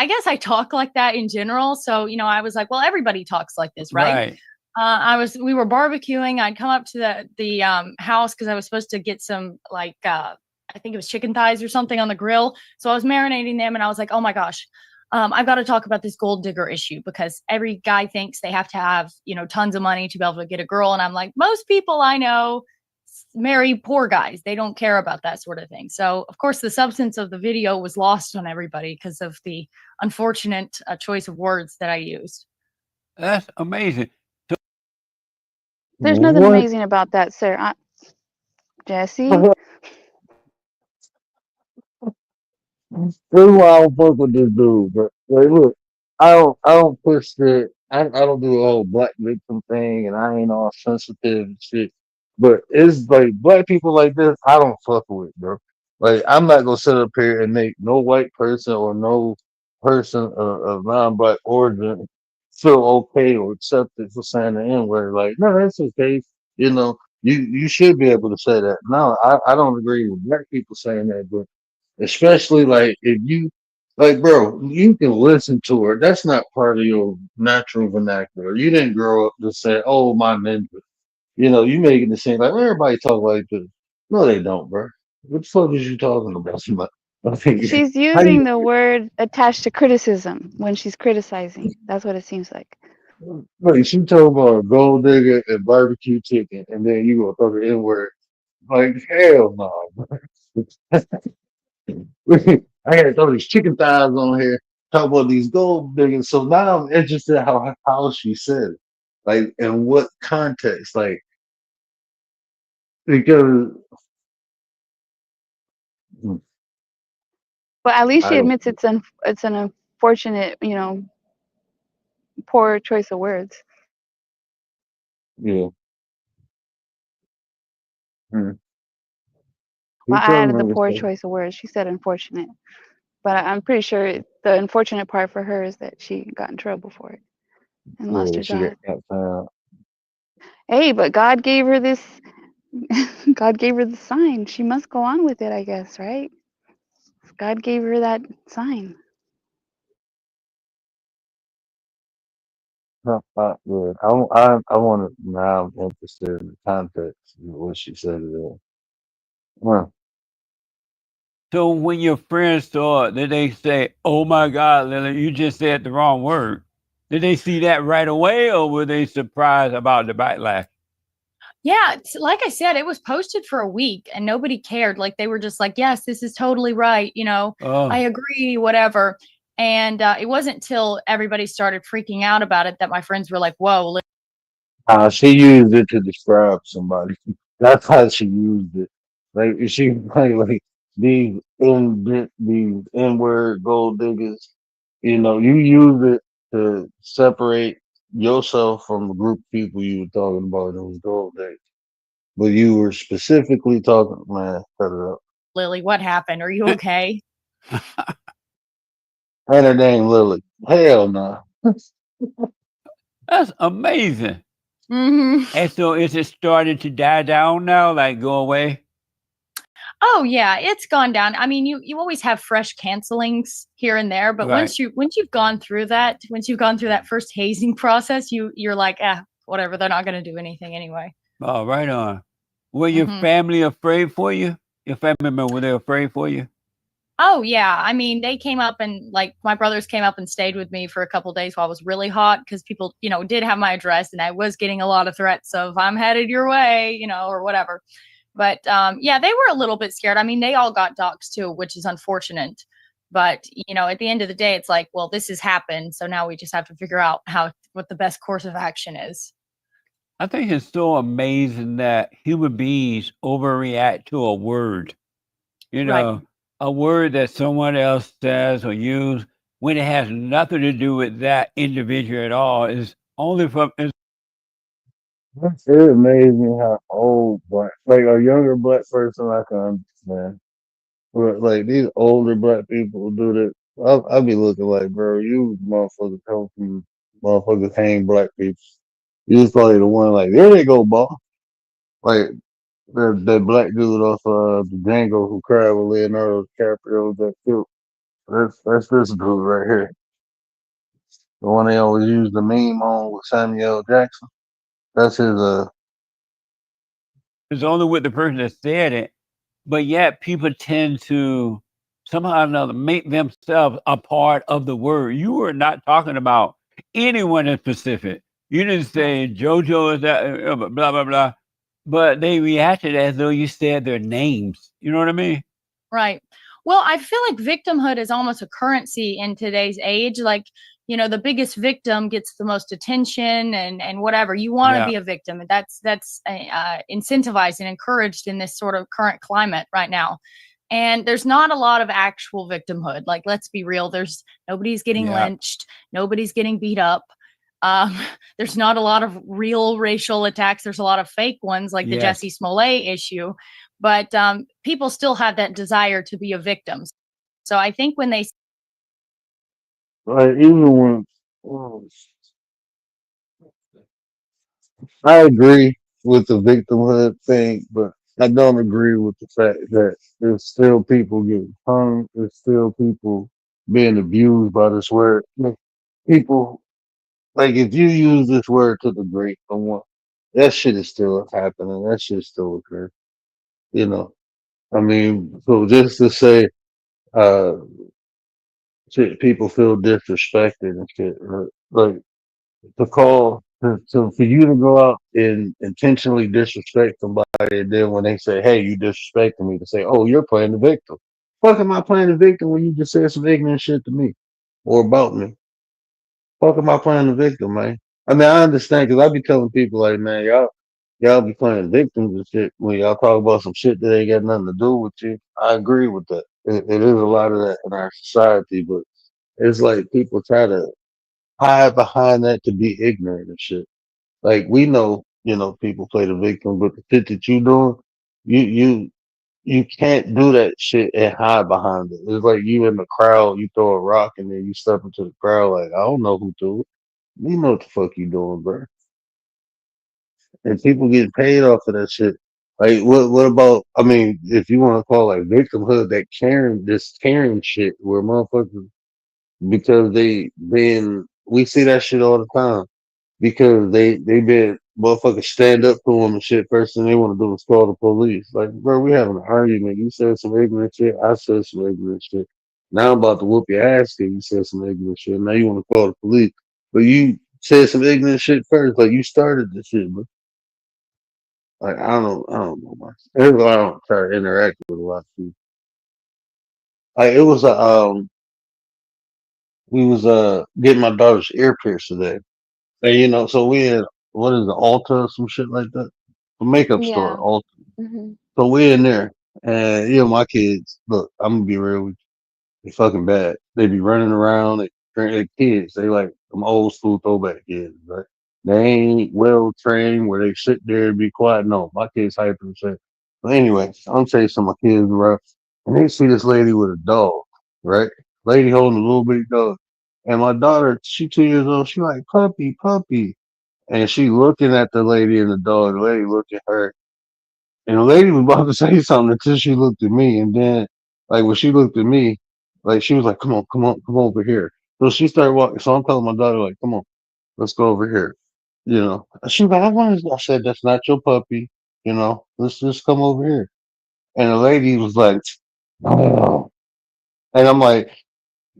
guess I talk like that in general. So, I was like, well, everybody talks like this, right? Right. We were barbecuing. I'd come up to the house because I was supposed to get some like I think it was chicken thighs or something on the grill. So I was marinating them and I was like, oh my gosh, I've got to talk about this gold digger issue because every guy thinks they have to have, tons of money to be able to get a girl. And I'm like, most people I know marry poor guys. They don't care about that sort of thing. So, of course, the substance of the video was lost on everybody because of the unfortunate choice of words that I used. That's amazing. There's nothing What? amazing about that, sir. Jesse, This is why I don't fuck with this dude. But like, look, I don't push the, I don't do the whole black victim thing, and I ain't all sensitive and shit. But it's like black people like this, I don't fuck with, bro. Like I'm not gonna sit up here and make no white person or no person of non-black origin feel okay or accepted for saying the N word. Like, no, that's okay. You should be able to say that. No, I don't agree with black people saying that, but especially like if you like, bro, you can listen to her. That's not part of your natural vernacular. You didn't grow up to say, "Oh, my ninja." You making it seem like everybody talk like this. No, they don't, bro. What the fuck is you talking about? I think she's how you using the word attached to criticism when she's criticizing. That's what it seems like. Like she told about a gold digger and barbecue chicken, and then you gonna throw the N word. Like hell no. I gotta throw these chicken thighs on here. Talk about these gold diggers. So now I'm interested how she said it, like in what context, like because hmm, But at least I she don't. admits it's an unfortunate, poor choice of words. Yeah. Hmm. Well, Keep I telling added the her poor stuff. choice of words. She said unfortunate, but I'm pretty sure the unfortunate part for her is that she got in trouble for it and lost Yeah, her she got job. that time. Hey, but God gave her this. God gave her the sign. She must go on with it, I guess, right? God gave her that sign. Yeah. I want to now. I'm interested in the context of what she said it. Well, So when your friends saw it, did they say, "Oh my God, Lily, you just said the wrong word"? Did they see that right away, or were they surprised about the backlash? Yeah, like I said, it was posted for a week and nobody cared. Like they were just like, "Yes, this is totally right. I Oh, agree, whatever." And it wasn't till everybody started freaking out about it that my friends were like, "Whoa, she used it to describe somebody. That's how she used it. Like she like these N word gold diggers. You use it to separate yourself from the group of people you were talking about. It was gold diggers, but you were specifically talking. Man, cut it up. Lily, what happened? Are you okay?" And her name Lily. Hell no. that's amazing. Hmm. And so is it starting to die down now, like go away? Oh yeah, it's gone down. I mean, you always have fresh cancelings here and there, but Right. once you've gone through that first hazing process, you're like, whatever. They're not going to do anything anyway. Oh, right on. Were your Hmm. family afraid for you? Your family member, were they afraid for you? Oh yeah, I mean, they came up and like my brothers came up and stayed with me for a couple days while it was really hot because people, did have my address and I was getting a lot of threats of I'm headed your way, or whatever. But yeah, they were a little bit scared. I mean, they all got doxxed too, which is unfortunate. But at the end of the day, it's like, well, this has happened, so now we just have to figure out what the best course of action is. I think it's so amazing that human beings overreact to a word. You Right. know, a word that someone else says or use when it has nothing to do with that individual at all is only from it's It amazes me how old like a younger black person I can understand. But like these older black people who do that. I'll be looking like, bro, you motherfuckers come from motherfuckers hang black people. You was probably the one like, there they go, boss. Like that black dude off the Django who cried with Leonardo DiCaprio that killed. That's this dude right here. The one they always use the meme on with Samuel L. Jackson. That's his only with the person that said it, but yet people tend to somehow or another make themselves a part of the word. You were not talking about anyone in specific. You didn't Right. say JoJo is that blah blah blah, but they reacted as though you said their names. You know what I mean? Right. Well, I feel like victimhood is almost a currency in today's age. Like, the biggest victim gets the most attention and whatever. You want to Yeah. be a victim, and that's incentivized and encouraged in this sort of current climate right now. And there's not a lot of actual victimhood. Like, let's be real. Nobody's getting Yeah. lynched. Nobody's getting beat up. Um, there's not a lot of real racial attacks. There's a lot of fake ones, like the Yes. Jesse Smollett issue, but people still have that desire to be a victim. So I think when they like even when well, I agree with the victimhood thing, but I don't agree with the fact that there's still people getting hung. There's still people being abused by this word. Like, people, like if you use this word to degrade someone, that shit is still happening. That shit still occurs. You know, I mean, so just to say, uh, shit, people feel disrespected and shit, right? Like to call for you to go out and intentionally disrespect somebody, and then when they say, "Hey, you disrespecting me," to say, "Oh, you're playing the victim." Fuck, am I playing the victim when you just said some ignorant shit to me or about me? Fuck, am I playing the victim, man? I mean, I understand because I be telling people like, man, y'all be playing victims and shit when y'all talk about some shit that ain't got nothing to do with you. I agree with that. It is a lot of that in our society, but it's like people try to hide behind that to be ignorant and shit. Like we know, people play the victim, but the shit that you doing, you you you can't do that shit and hide behind it. It's like you in the crowd, you throw a rock and then you step into the crowd like, I don't know who threw it. You know what the fuck you doing, bro. And people get paid off of that shit. Like what about I mean, if you want to call like victimhood, that Karen shit where motherfuckers because we see that shit all the time because they been motherfuckers stand up to them and shit. First thing they want to do is call the police. Like, bro, we having an argument. You said some ignorant shit. I said some ignorant shit. Now I'm about to whoop your ass because you said some ignorant shit. Now you want to call the police, but you said some ignorant shit first. Like you started the shit, bro. Like I don't know, man. Here's why I don't try to interact with a lot of people. Like it was we was getting my daughter's ear pierced today. And so we had what is the Ulta or some shit like that? A makeup store, Yeah. Ulta. Hmm. So we in there, and my kids. Look, I'm gonna be real with you. They fucking bad. They be running around. They kids. They like them old school throwback kids, right? They ain't well trained where they sit there and be quiet. No, my kids hyper and shit. But anyway, I'm saying some of my kids were, and they see this lady with a dog, right? Lady holding a little bitty dog. And my daughter, she 2 years old, she like, puppy, puppy. And she looking at the lady and the dog. The lady looked at her. And the lady was about to say something until she looked at me. And then, like, when she looked at me, like, she was like, come on, come on, come over here. So she started walking. So I'm telling my daughter, like, come on, let's go over here. And she was like, I said, that's not your puppy. Let's just come over here. And the lady was like, oh. And I'm like,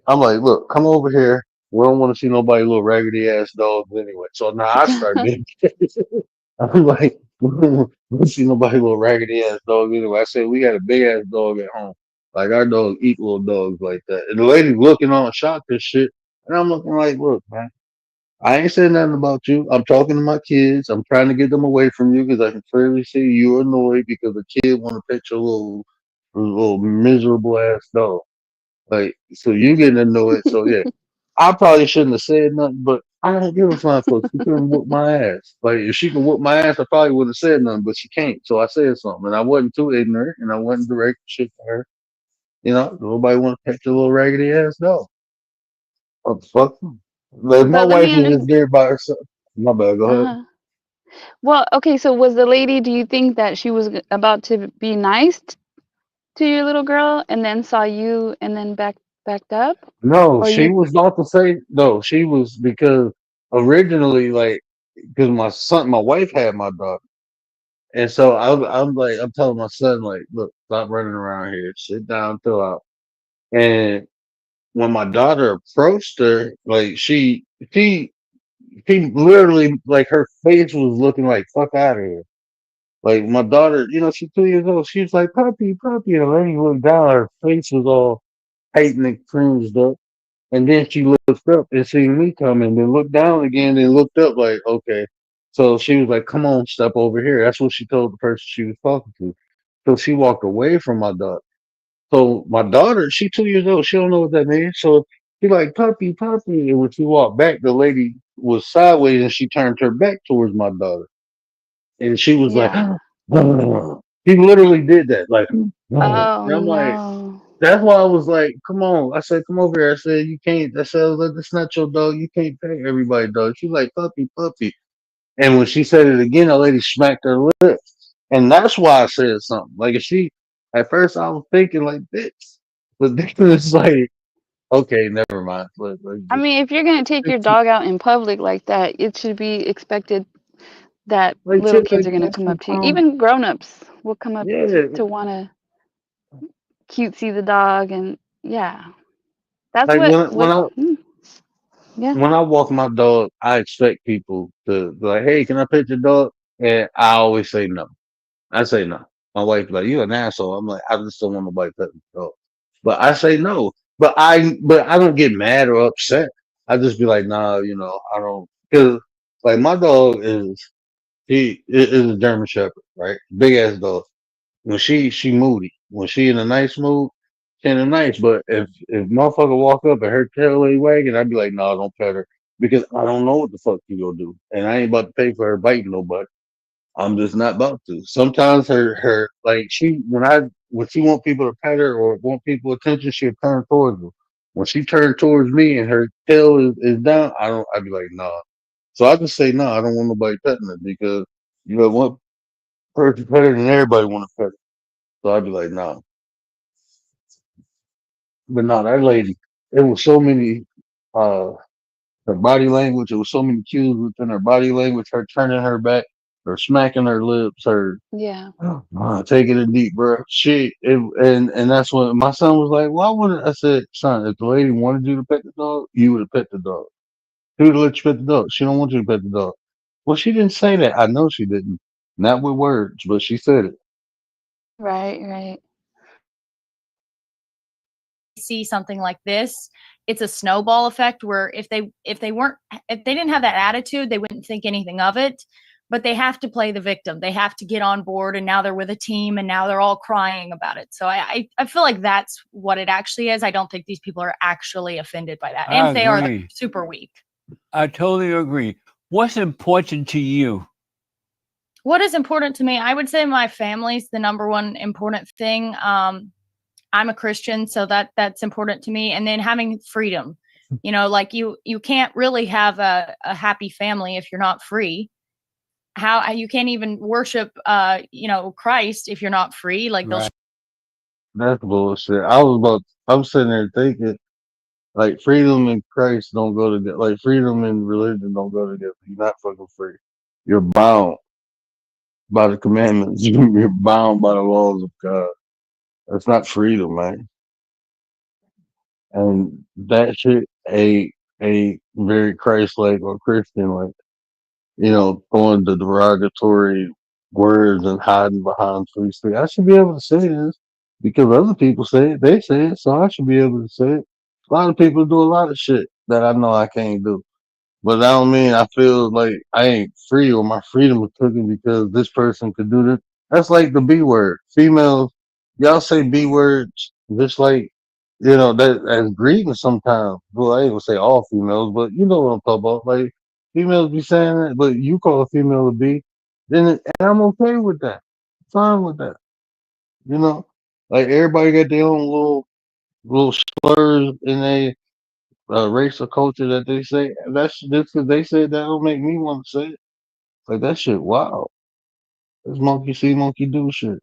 look, come over here. We don't want to see nobody little raggedy ass dogs anyway. So now I start being I'm like, we don't see nobody little raggedy ass dog anyway. I said we got a big ass dog at home. Like our dog eat little dogs like that. And the lady looking on shocked and shit. And I'm looking like, look, man, I ain't saying nothing about you. I'm talking to my kids. I'm trying to get them away from you because I can clearly see you're annoyed because a kid want to pet your little miserable ass dog. Like, so you getting annoyed. So yeah, I probably shouldn't have said nothing, but I don't give a fuck. She couldn't whoop my ass. Like, if she could whoop my ass, I probably would have said nothing, but she can't. So I said something, and I wasn't too ignorant, and I wasn't direct shit to her. Nobody want to pet your little raggedy ass dog. What the fuck? Like, my But let wife me was just understand. there by herself. My bad. Go ahead. Uh-huh. Well, okay, so was the lady, do you think that she was about to be nice to your little girl and then saw you and then backed up? No, Or she you was about to say no. She was because originally, like, because my wife had my daughter. And so I'm like, I'm telling my son, like, look, stop running around here, sit down, chill out. And when my daughter approached her, like, she literally, like, her face was looking like, fuck out of here. Like, my daughter, she's 2 years old. She was like, puppy, puppy. And then he looked down, her face was all tight and cringed up. And then she looked up and seen me coming, then looked down again and looked up like, okay. So she was like, come on, step over here. That's what she told the person she was talking to. So she walked away from my daughter. So my daughter, she 2 years old. She don't know what that means. So she like, puppy, puppy. And when she walked back, the lady was sideways and she turned her back towards my daughter. And she was like, yeah. he literally did that. Like, Oh and I'm like, no. that's why I was like, come on. I said, come over here. I said, you can't. I said, look, that's not your dog. You can't pay everybody dog. She's like, puppy, puppy. And when she said it again, the lady smacked her lips. And that's why I said something. Like, if she, at first I was thinking like this. But then it's like, okay, never mind. I mean, if you're gonna take your dog out in public like that, it should be expected that like, little shit kids like are gonna this come is up to you. Even grown-ups will come up yeah. to wanna cutesy the dog, and yeah, that's Like, what when what. I, Hmm. Yeah. when I walk my dog, I expect people to be like, "Hey, can I pet your dog?" And I always say no. I say no. My wife be like, "You an asshole." I'm like, I just don't want nobody petting the dog. But I say no. But I don't get mad or upset. I just be like, nah, I don't, because like my dog is a German Shepherd, right? Big ass dog. When she moody. When she in a nice mood, she in a nice. But if motherfucker walk up and her tail ain't wagging, I'd be like, no, don't pet her because I don't know what the fuck you gonna do, and I ain't about to pay for her biting nobody. I'm just not about to. Sometimes her like when she want people to pet her or want people attention, she'll turn towards them. When she turns towards me and her tail is down, I'd be like, nah. So I just say no, I don't want nobody petting her because one person pet her and everybody want to pet her. So I'd be like, nah. But no, that lady, it was so many uh her body language, it was so many cues within her body language, her turning her back, her smacking her lips, her Yeah. taking a deep breath. And that's when my son was like, "Why wouldn't I said, son, if the lady wanted you to pet the dog, you would have pet the dog. Who would have let you pet the dog? She don't want you to pet the dog." Well, she didn't say that. I know she didn't. Not with words, but she said it. Right. Right. See something like this, it's a snowball effect where if they didn't have that attitude, they wouldn't think anything of it. But they have to play the victim. They have to get on board, and now they're with a team, and now they're all crying about it. So I feel like that's what it actually is. I don't think these people are actually offended by that. And I if they are, they're agree. super weak. I totally agree. What's important to you? What is important to me? I would say my family's the number one important thing. I'm a Christian, so that's important to me. And then having freedom. Like you can't really have a happy family if you're not free. How you can't even worship Christ if you're not free. Like they'll Right. That's bullshit. I'm sitting there thinking, like, freedom and Christ don't go together. Like, freedom and religion don't go together. You're not fucking free. You're bound by the commandments. You're bound by the laws of God. That's not freedom, man. And that shit a very Christ like or Christian like, throwing the derogatory words and hiding behind free speech. I should be able to say this because other people say it. They say it, so I should be able to say it. A lot of people do a lot of shit that I know I can't do. But that don't mean I feel like I ain't free or my freedom is taken because this person could do this. That's like the B word. Females, y'all say B words just like, that as greeting sometimes. Well, I ain't gonna say all females, but you know what I'm talking about. Like females be saying that, but you call a female a B, and I'm okay with that. Fine with that. You know, like everybody got their own little slurs in a race or culture that they say. That's just because they said that don't make me want to say it. Like that shit, wow. This monkey see, monkey do shit.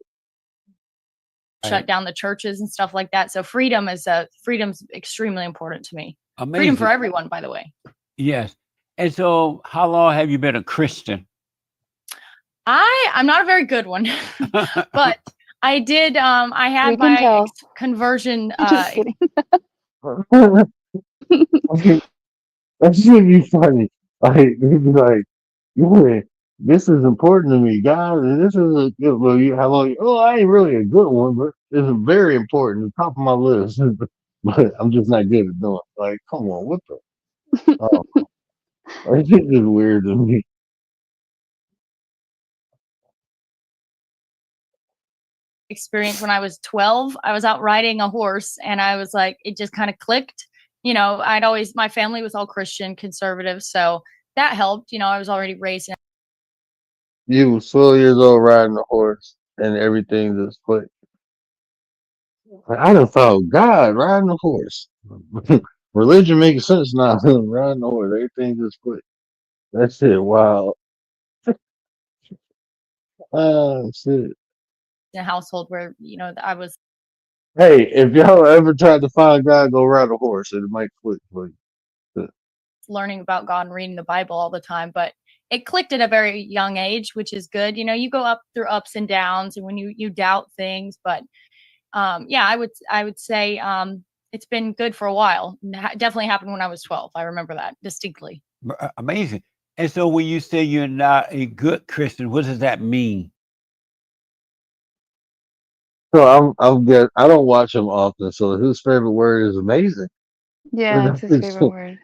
shut down the churches and stuff like that. So freedom's extremely important to me. Freedom for Amazing. everyone, by the way. Yes. And so, how long have you been a Christian? I'm not a very good one, but I did. I We had can my tell. conversion. Just kidding. That should be funny. Like he'd be like, yeah, this is important to me, guys, and this is a good. Well, how long? Oh, I ain't really a good one, but it's very important. It's top of my list, but I'm just not good at doing it. Like, come on, what the? Oh, it's just weird to me. experience when I was 12. I was out riding a horse, and I was like, it just kind of clicked. My family was all Christian conservative, so that helped. I was already raised in. You was 12 years old riding a horse, and everything just clicked. Like, I done found God riding a horse. Religion makes sense now. Riding a horse, everything just clicked. That shit, wow. Ah, shit. A household where I was Hey, if y'all ever tried to find God, go ride a horse. It might click for you. learning about God and reading the Bible all the time, but it clicked at a very young age, which is good. You go up through ups and downs, and when you doubt things, but yeah, I would say it's been good for a while. Definitely happened when I was 12. I remember that distinctly. Amazing. And so when you say you're not a good Christian, what does that mean? So I'm good. I don't watch him often. So his favorite word is amazing. Yeah, it's his favorite word.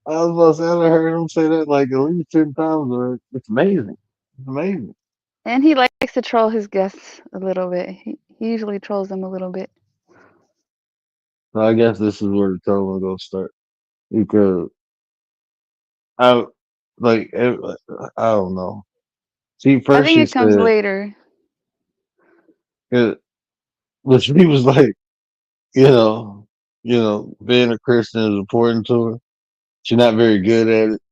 I was about to say, I heard him say that like at least 10 times already. It's amazing. It's amazing. And he likes to troll his guests a little bit. He usually trolls them a little bit. So I guess this is where the trouble gonna start because I like I don't know. See, I first think she it comes said, later. it, but she was like, you know, being a Christian is important to her. She's not very good at it,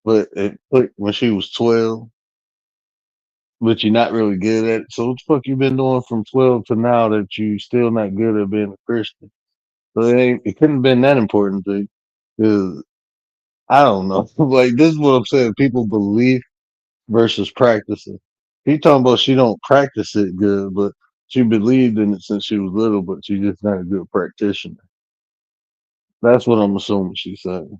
but it clicked when she was 12. But you're not really good at it. So what the fuck you been doing from 12 to now that you still not good at being a Christian? So it couldn't have been that important to you. 'Cause I don't know. Like this is what I'm saying. People believe versus practicing. He talking about she don't practice it good, but she believed in it since she was little, but she's just not a good practitioner. That's what I'm assuming she's saying.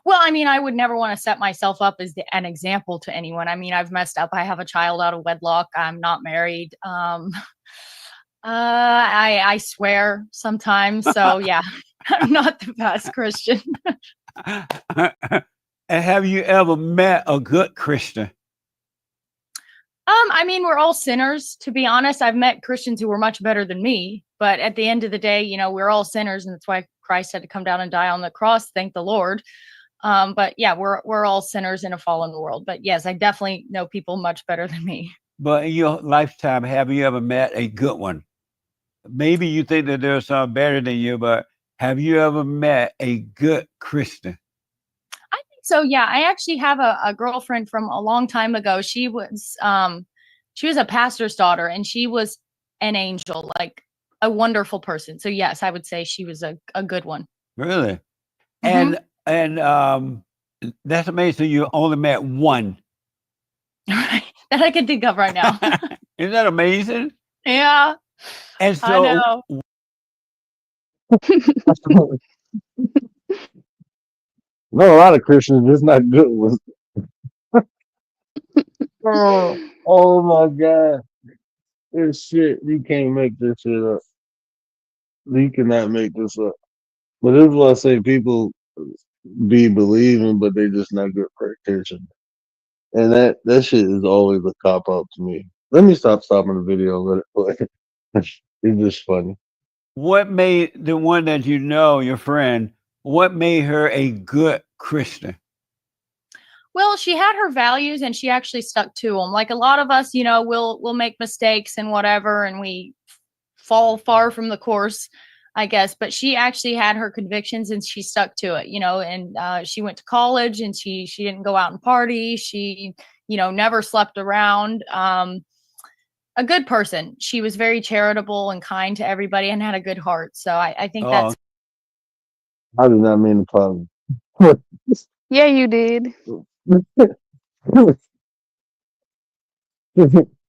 Well, I mean, I would never want to set myself up as an example to anyone. I mean, I've messed up. I have a child out of wedlock. I'm not married. I swear sometimes. So yeah, I'm not the best Christian. And have you ever met a good Christian? I mean, we're all sinners, to be honest. I've met Christians who were much better than me, but at the end of the day, you know, we're all sinners, and that's why Christ had to come down and die on the cross. Thank the Lord. But yeah, we're all sinners in a fallen world. But yes, I definitely know people much better than me. But in your lifetime, have you ever met a good one? Maybe you think that there's some better than you, but have you ever met a good Christian? I think so. Yeah, I actually have a girlfriend from a long time ago. She was a pastor's daughter, and she was an angel, like a wonderful person. So yes, I would say she was a good one. Really? Mhm. And that's amazing. You only met one. Right. That I can think of right now. Isn't that amazing? Yeah, And I so, know. No, a lot of Christians just not good ones. Oh my God. This shit, you can't make this shit up. You cannot make this up. But this is what I say people be believing, but they just not good practitioners. And that shit is always a cop out to me. Let me stopping the video and let it play. It's just funny. what made the one that you know, your friend, what made her a good Christian? Well, she had her values and she actually stuck to them. Like a lot of us, you know, we'll make mistakes and whatever, and we fall far from the course, I guess. But she actually had her convictions and she stuck to it, you know. And she went to college and she didn't go out and party. She, you know, never slept around. A good person. She was very charitable and kind to everybody and had a good heart. So I think that's. I did not mean to pause. Yeah, you did. He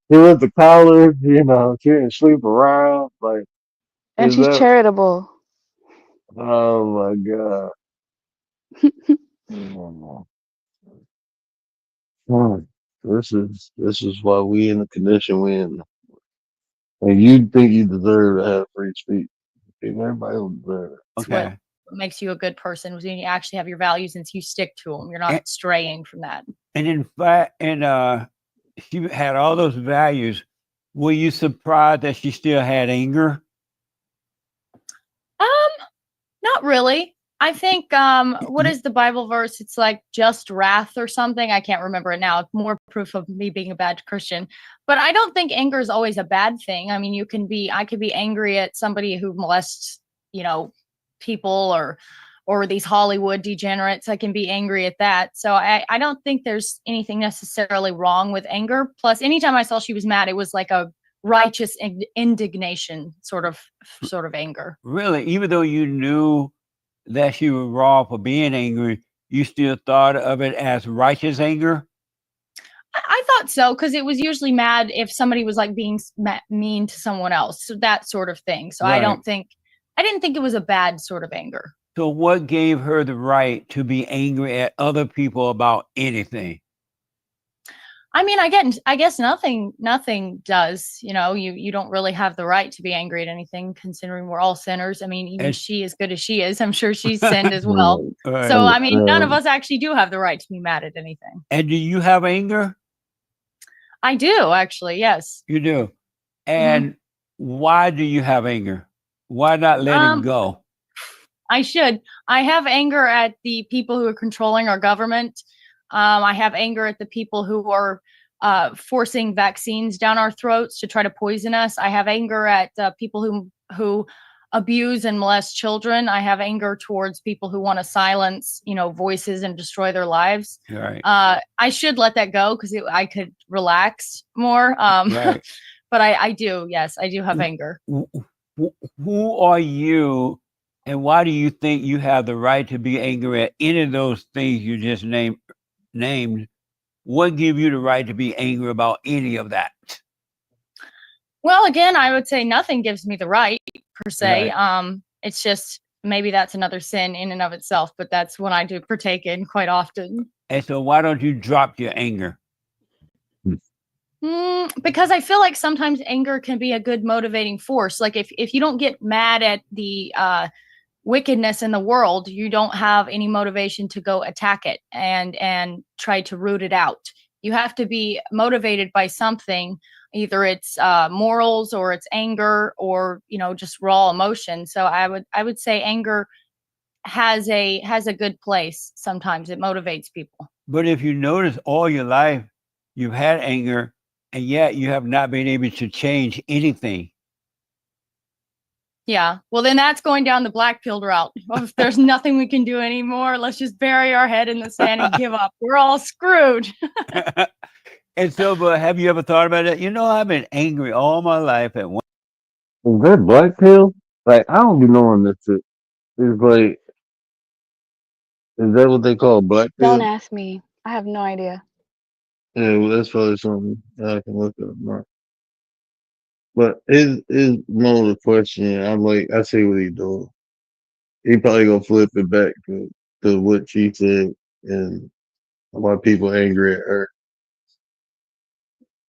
went to college, she didn't sleep around. Like, And is she's that, charitable. oh my God. Hmm. This is why we in the condition we in. And you think you deserve to have free speech. Everybody don't deserve it. What makes you a good person was when you actually have your values and you stick to them. You're not straying from that. And in fact, she had all those values. Were you surprised that she still had anger? Not really. I think what is the Bible verse? It's like just wrath or something. I can't remember it now. More proof of me being a bad Christian. But I don't think anger is always a bad thing. I mean, I could be angry at somebody who molests, you know, people or these Hollywood degenerates. I can be angry at that. So I don't think there's anything necessarily wrong with anger. Plus, anytime I saw she was mad, it was like a righteous indignation sort of anger. Really? Even though you knew that she was wrong for being angry, you still thought of it as righteous anger? I thought thought so, because it was usually mad if somebody was like being mean to someone else, so that sort of thing. So I Right. didn't think it was a bad sort of anger. So what gave her the right to be angry at other people about anything? I mean, I guess nothing does. You don't really have the right to be angry at anything, considering we're all sinners. I mean, even And she, as good as she is, I'm sure she's sinned as well. right. So I mean, none of us actually do have the right to be mad at anything. And do you have anger? I do, actually, yes. You do. Mhm. And why do you have anger? Why not let it go? I should. I have anger at the people who are controlling our government. I have anger at the people who are forcing vaccines down our throats to try to poison us. I have anger at people who abuse and molest children. I have anger towards people who want to silence, voices and destroy their lives. Right. I should let that go because I could relax more. Right. But I do. Yes, I do have anger. Who are you, and why do you think you have the right to be angry at any of those things you just named? What give you the right to be angry about any of that? Well, again, I would say nothing gives me the right per se. Right. It's just maybe that's another sin in and of itself, but that's one I do partake in quite often. And so why don't you drop your anger? Because I feel like sometimes anger can be a good motivating force. Like if you don't get mad at the wickedness in the world, you don't have any motivation to go attack it and try to root it out. You have to be motivated by something. Either it's morals or it's anger or just raw emotion. So I would say anger has a good place. Sometimes it motivates people. But if you notice all your life, you've had anger, and yet you have not been able to change anything. Yeah. Well, then that's going down the black pilled route. Well, if there's nothing we can do anymore, let's just bury our head in the sand and give up. We're all screwed. And so, but have you ever thought about it? I've been angry all my life at one. Is that black pill? Like, I don't be knowing this shit. It's like, is that what they call black Don't pill? ask me. I have no idea. Yeah, well, that's probably something I can look up more. But is more the question. I'm like, I see what he doing. He probably gonna flip it back to what she said and why people angry at her.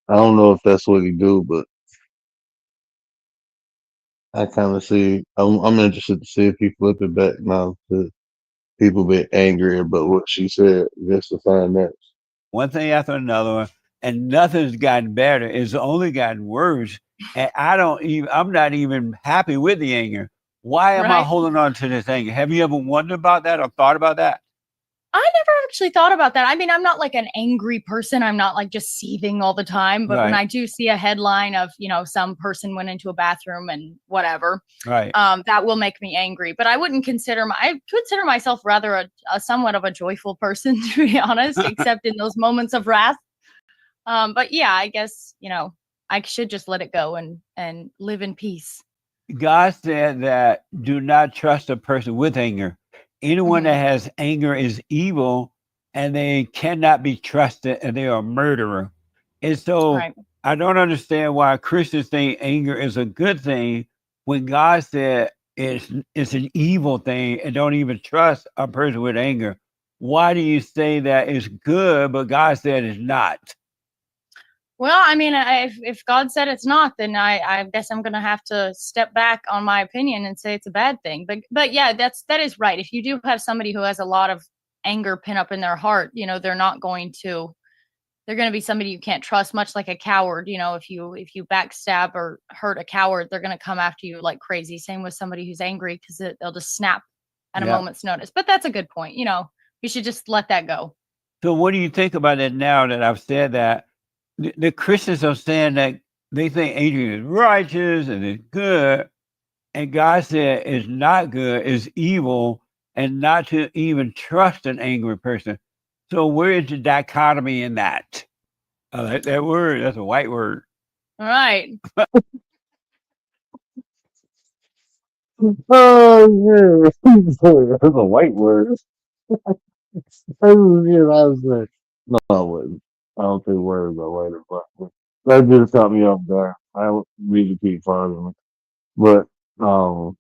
I don't know if that's what he do, but I kind of see. I'm interested to see if he flip it back now to people be angry about what she said, just to find that. One thing after another one, and nothing's gotten better. It's only gotten worse. And I'm not even happy with the anger. Why am I Right. holding on to this anger? Have you ever wondered about that or thought about that? I never actually thought about that. I mean, I'm not like an angry person. I'm not like just seething all the time. But when Right. I do see a headline of, some person went into a bathroom and whatever, Right. that will make me angry. But I I consider myself rather a somewhat of a joyful person, to be honest, except in those moments of wrath. But yeah, I guess, I should just let it go and live in peace. God said that do not trust a person with anger. Anyone Mhm. that has anger is evil and they cannot be trusted and they are a murderer. And so Right. I don't understand why Christians think anger is a good thing when God said it's an evil thing and don't even trust a person with anger. Why do you say that it's good, but God said it's not? Well, I mean, if God said it's not, then I guess I'm gonna have to step back on my opinion and say it's a bad thing. But yeah, that is right. If you do have somebody who has a lot of anger pent up in their heart, they're gonna be somebody you can't trust, much like a coward. If you backstab or hurt a coward, they're gonna come after you like crazy. Same with somebody who's angry because they'll just snap at a Yeah. moment's notice. But that's a good point. You should just let that go. So what do you think about it now that I've said that? The Christians are saying that they think Adrian is righteous and is good, and God said it's not good, it's evil, and not to even trust an angry person. So where is the dichotomy in that? I like that word. That's a white word. All right. Oh yeah, that's a white word. Oh yeah, I was like, no, I wasn't. I don't think words are later, but that just caught me off guard. I don't read the keep following it. But now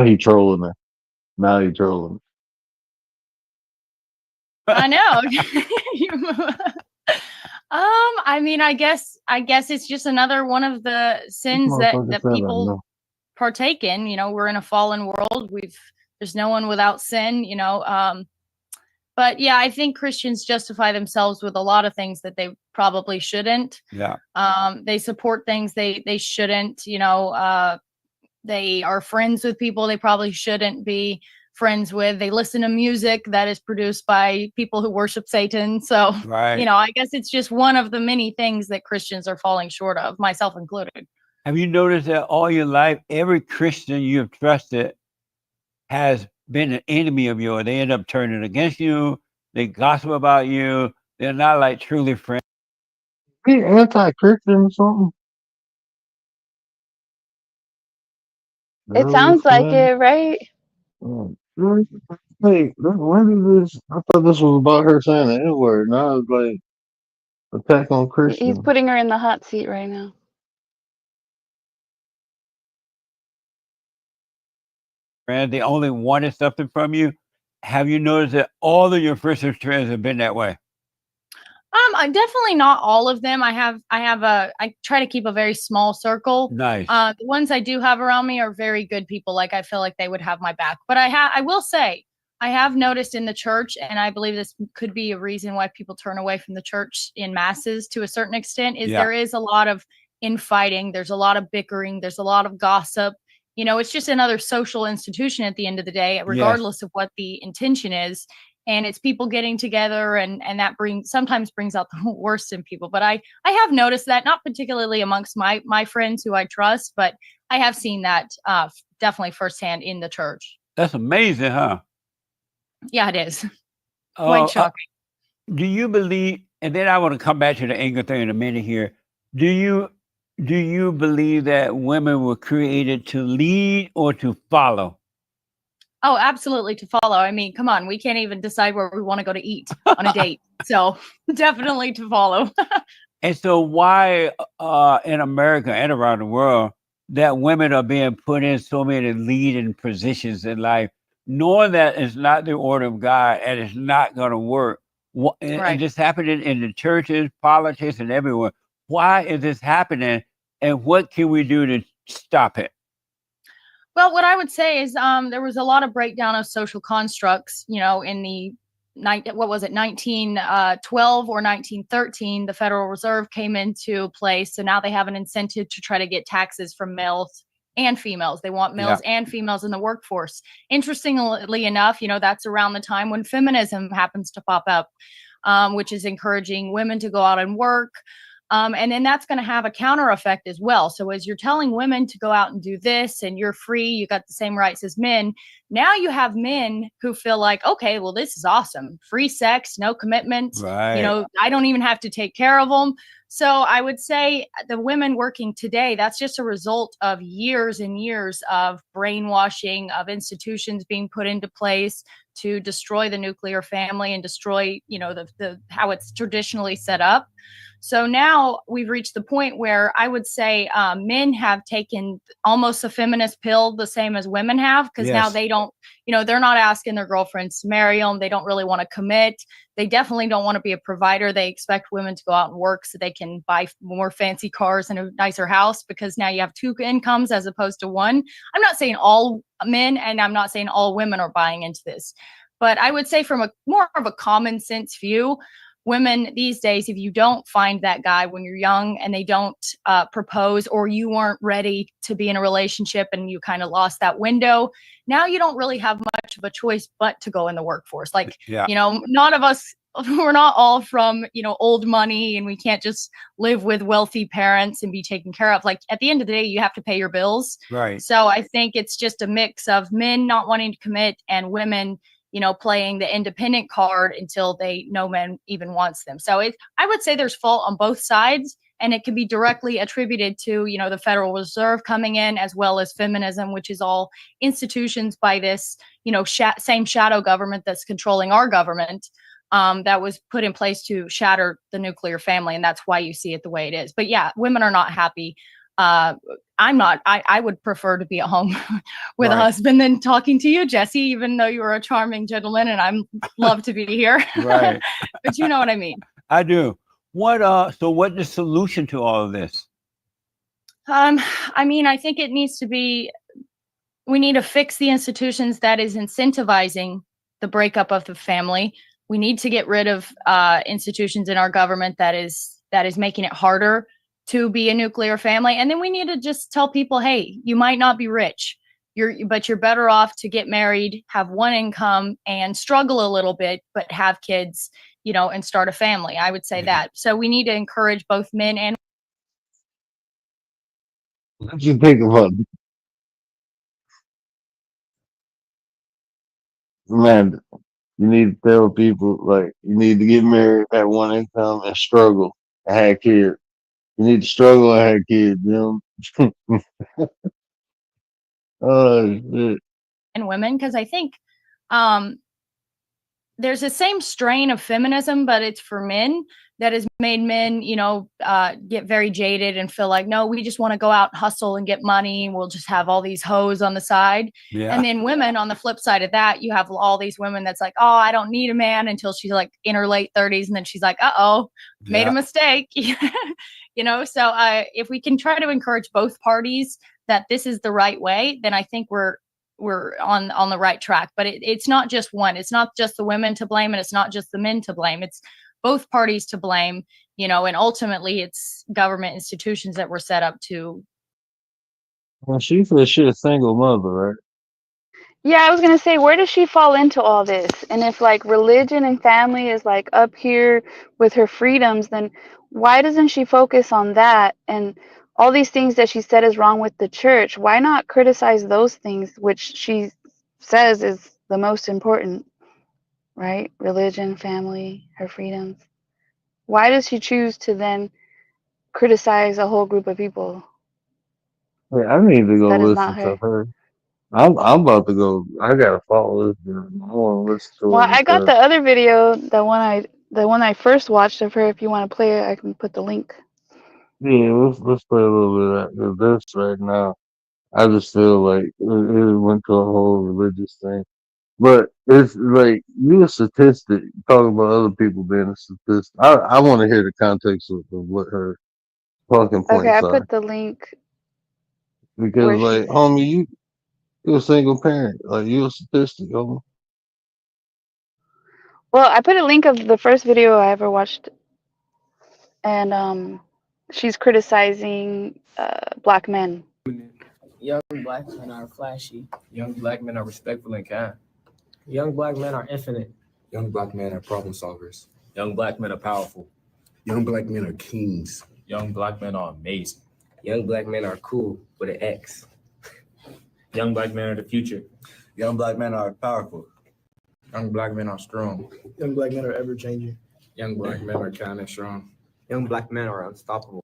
he trolling her. Now he trolling. I know. I mean, I guess it's just another one of the This sins that motherfucker said I people know. partake in. You know, we're in a fallen world. There's no one without sin, you know. But yeah, I think Christians justify themselves with a lot of things that they probably shouldn't. Yeah. They support things they shouldn't, you know. They are friends with people they probably shouldn't be friends with. They listen to music that is produced by people who worship Satan. So, Right. you know, I guess it's just one of the many things that Christians are falling short of, myself included. Have you noticed that all your life, every Christian you've trusted has been an enemy of yours? They end up turning against you. They gossip about you. They're not like truly friends. He anti-Christian or something? It Early sounds like Slim? it, right? Really? Hey, when did this? I thought this was about her saying the N word. Now it's like attack on He's Christians. putting her in the hot seat right now. They only wanted something from you. Have you noticed that all of your friends have been that way? I'm definitely not all of them. I try to keep a very small circle. Nice. The ones I do have around me are very good people. Like, I feel like they would have my back. But I will say, I have noticed in the church, and I believe this could be a reason why people turn away from the church in masses to a certain extent, is there is a lot of infighting. There's a lot of bickering. There's a lot of gossip. You know, it's just another social institution at the end of the day, regardless of what the intention is. And it's people getting together, and that sometimes brings out the worst in people. But I have noticed that, not particularly amongst my friends who I trust, but I have seen that definitely firsthand in the church. That's amazing, huh? Yeah, it is. Quite shocking. Do you believe, and then I want to come back to the anger thing in a minute here. Do you believe that women were created to lead or to follow? Oh, absolutely, to follow. I mean, come on, we can't even decide where we want to go to eat on a date. So definitely to follow. And so why in America and around the world that women are being put in so many leading positions in life, knowing that it's not the order of God and it's not going to work? And this happening in the churches, politics, and everywhere. Why is this happening, and what can we do to stop it? Well, what I would say is there was a lot of breakdown of social constructs, you know, in the 1912 or 1913, the Federal Reserve came into place. So now they have an incentive to try to get taxes from males and females. They want males and females in the workforce. Interestingly enough, you know, that's around the time when feminism happens to pop up, which is encouraging women to go out and work. And then that's going to have a counter effect as well. So as you're telling women to go out and do this and you're free, you got the same rights as men. Now you have men who feel like, okay, well, this is awesome. Free sex, no commitment. Right. You know, I don't even have to take care of them. So I would say the women working today, that's just a result of years and years of brainwashing, of institutions being put into place to destroy the nuclear family and destroy, you know, the how it's traditionally set up. So now we've reached the point where I would say men have taken almost a feminist pill the same as women have, because now they don't, you know, they're not asking their girlfriends to marry them. They don't really want to commit. They definitely don't want to be a provider. They expect women to go out and work so they can buy more fancy cars and a nicer house, because now you have two incomes as opposed to one. I'm not saying all men and I'm not saying all women are buying into this, but I would say from a more of a common sense view, women these days, if you don't find that guy when you're young and they don't propose, or you weren't ready to be in a relationship and you kind of lost that window, now you don't really have much of a choice but to go in the workforce. Like, you know, none of us, we're not all from, you know, old money, and we can't just live with wealthy parents and be taken care of. Like, at the end of the day, you have to pay your bills. Right. So I think it's just a mix of men not wanting to commit and women, you know, playing the independent card until no man even wants them. So I would say there's fault on both sides, and it can be directly attributed to, you know, the Federal Reserve coming in, as well as feminism, which is all institutions by this, you know, same shadow government that's controlling our government. that was put in place to shatter the nuclear family, and that's why you see it the way it is. But yeah, women are not happy. I'm not. I would prefer to be at home with a husband than talking to you, Jesse, even though you are a charming gentleman and I'm love to be here. Right. But you know what I mean. I do. What so what's the solution to all of this? I mean, I think it needs to be, we need to fix the institutions that is incentivizing the breakup of the family. We need to get rid of institutions in our government that is making it harder to be a nuclear family. And then we need to just tell people, hey, you might not be rich, but you're better off to get married, have one income, and struggle a little bit, but have kids, you know, and start a family. I would say that. So we need to encourage both men and. What you think about man? You need to tell people like you need to get married, have one income, and struggle and have kids. You need to struggle and have kids, you know. Oh shit. And women, because I think there's the same strain of feminism, but it's for men that has made men, you know, get very jaded and feel like, no, we just want to go out, hustle, and get money. We'll just have all these hoes on the side. Yeah. And then women, on the flip side of that, you have all these women that's like, oh, I don't need a man, until she's like in her late 30s. And then she's like, uh-oh, made a mistake. You know, so if we can try to encourage both parties that this is the right way, then I think we're on the right track. But it's not just one. It's not just the women to blame, and it's not just the men to blame. It's both parties to blame, you know, and ultimately it's government institutions that were set up to. Well, she said she a single mother, right? Yeah, I was gonna say, where does she fall into all this? And if like religion and family is like up here with her freedoms, then why doesn't she focus on that and all these things that she said is wrong with the church? Why not criticize those things which she says is the most important, right? Religion, family, her freedoms. Why does she choose to then criticize a whole group of people? Yeah, I need to go That is listen not to her. her. I'm about to go. I gotta follow this girl. I want to listen to Well, her I got because the other video, the one I first watched of her. If you want to play it, I can put the link. yeah, let's play a little bit of that. 'Cause this right now, I just feel like it went to a whole religious thing. But it's like you a statistic talking about other people being a statistic. I want to hear the context of what her talking Okay, I points are put the link because where like she's. homie, you a single parent, like you a statistic, homie. Well, I put a link of the first video I ever watched, and she's criticizing black men. Young black men are flashy. Young black men are respectful and kind. Young black men are infinite. Young black men are problem solvers. Young black men are powerful. Young black men are kings. Young black men are amazing. Young black men are cool with an X. Young black men are the future. Young black men are powerful. Young black men are strong. Young black men are ever changing. Young black men are kind and strong. Young black men are unstoppable.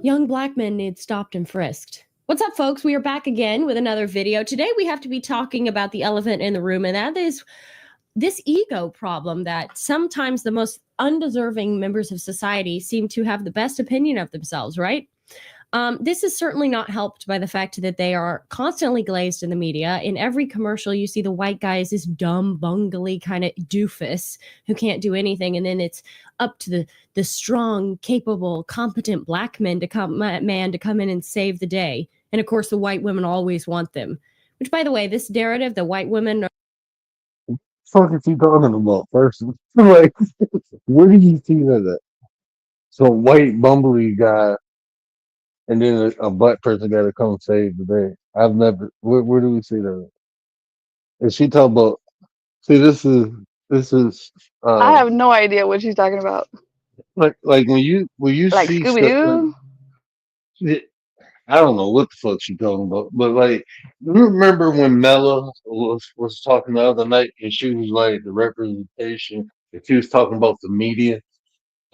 Young black men need stopped and frisked. What's up, folks? We are back again with another video. Today we have to be talking about the elephant in the room, and that is this ego problem that sometimes the most undeserving members of society seem to have the best opinion of themselves, right? This is certainly not helped by the fact that they are constantly glazed in the media. In every commercial, you see the white guy is this dumb, bungly kind of doofus who can't do anything, and then it's up to the strong, capable, competent black man to come in and save the day. And of course, the white women always want them. Which, by the way, this narrative, the white women are. What is he talking about, person? Like, where did you see that? Some white bumbly guy, and then a black person got to come save the day. I've never. Where do we see that? Is she talking about? See, this is. I have no idea what she's talking about. Like when you Like see Scooby stuff. Doo. I don't know what the fuck she talking about, but like, you remember when Mella was talking the other night, and she was like the representation, and she was talking about the media.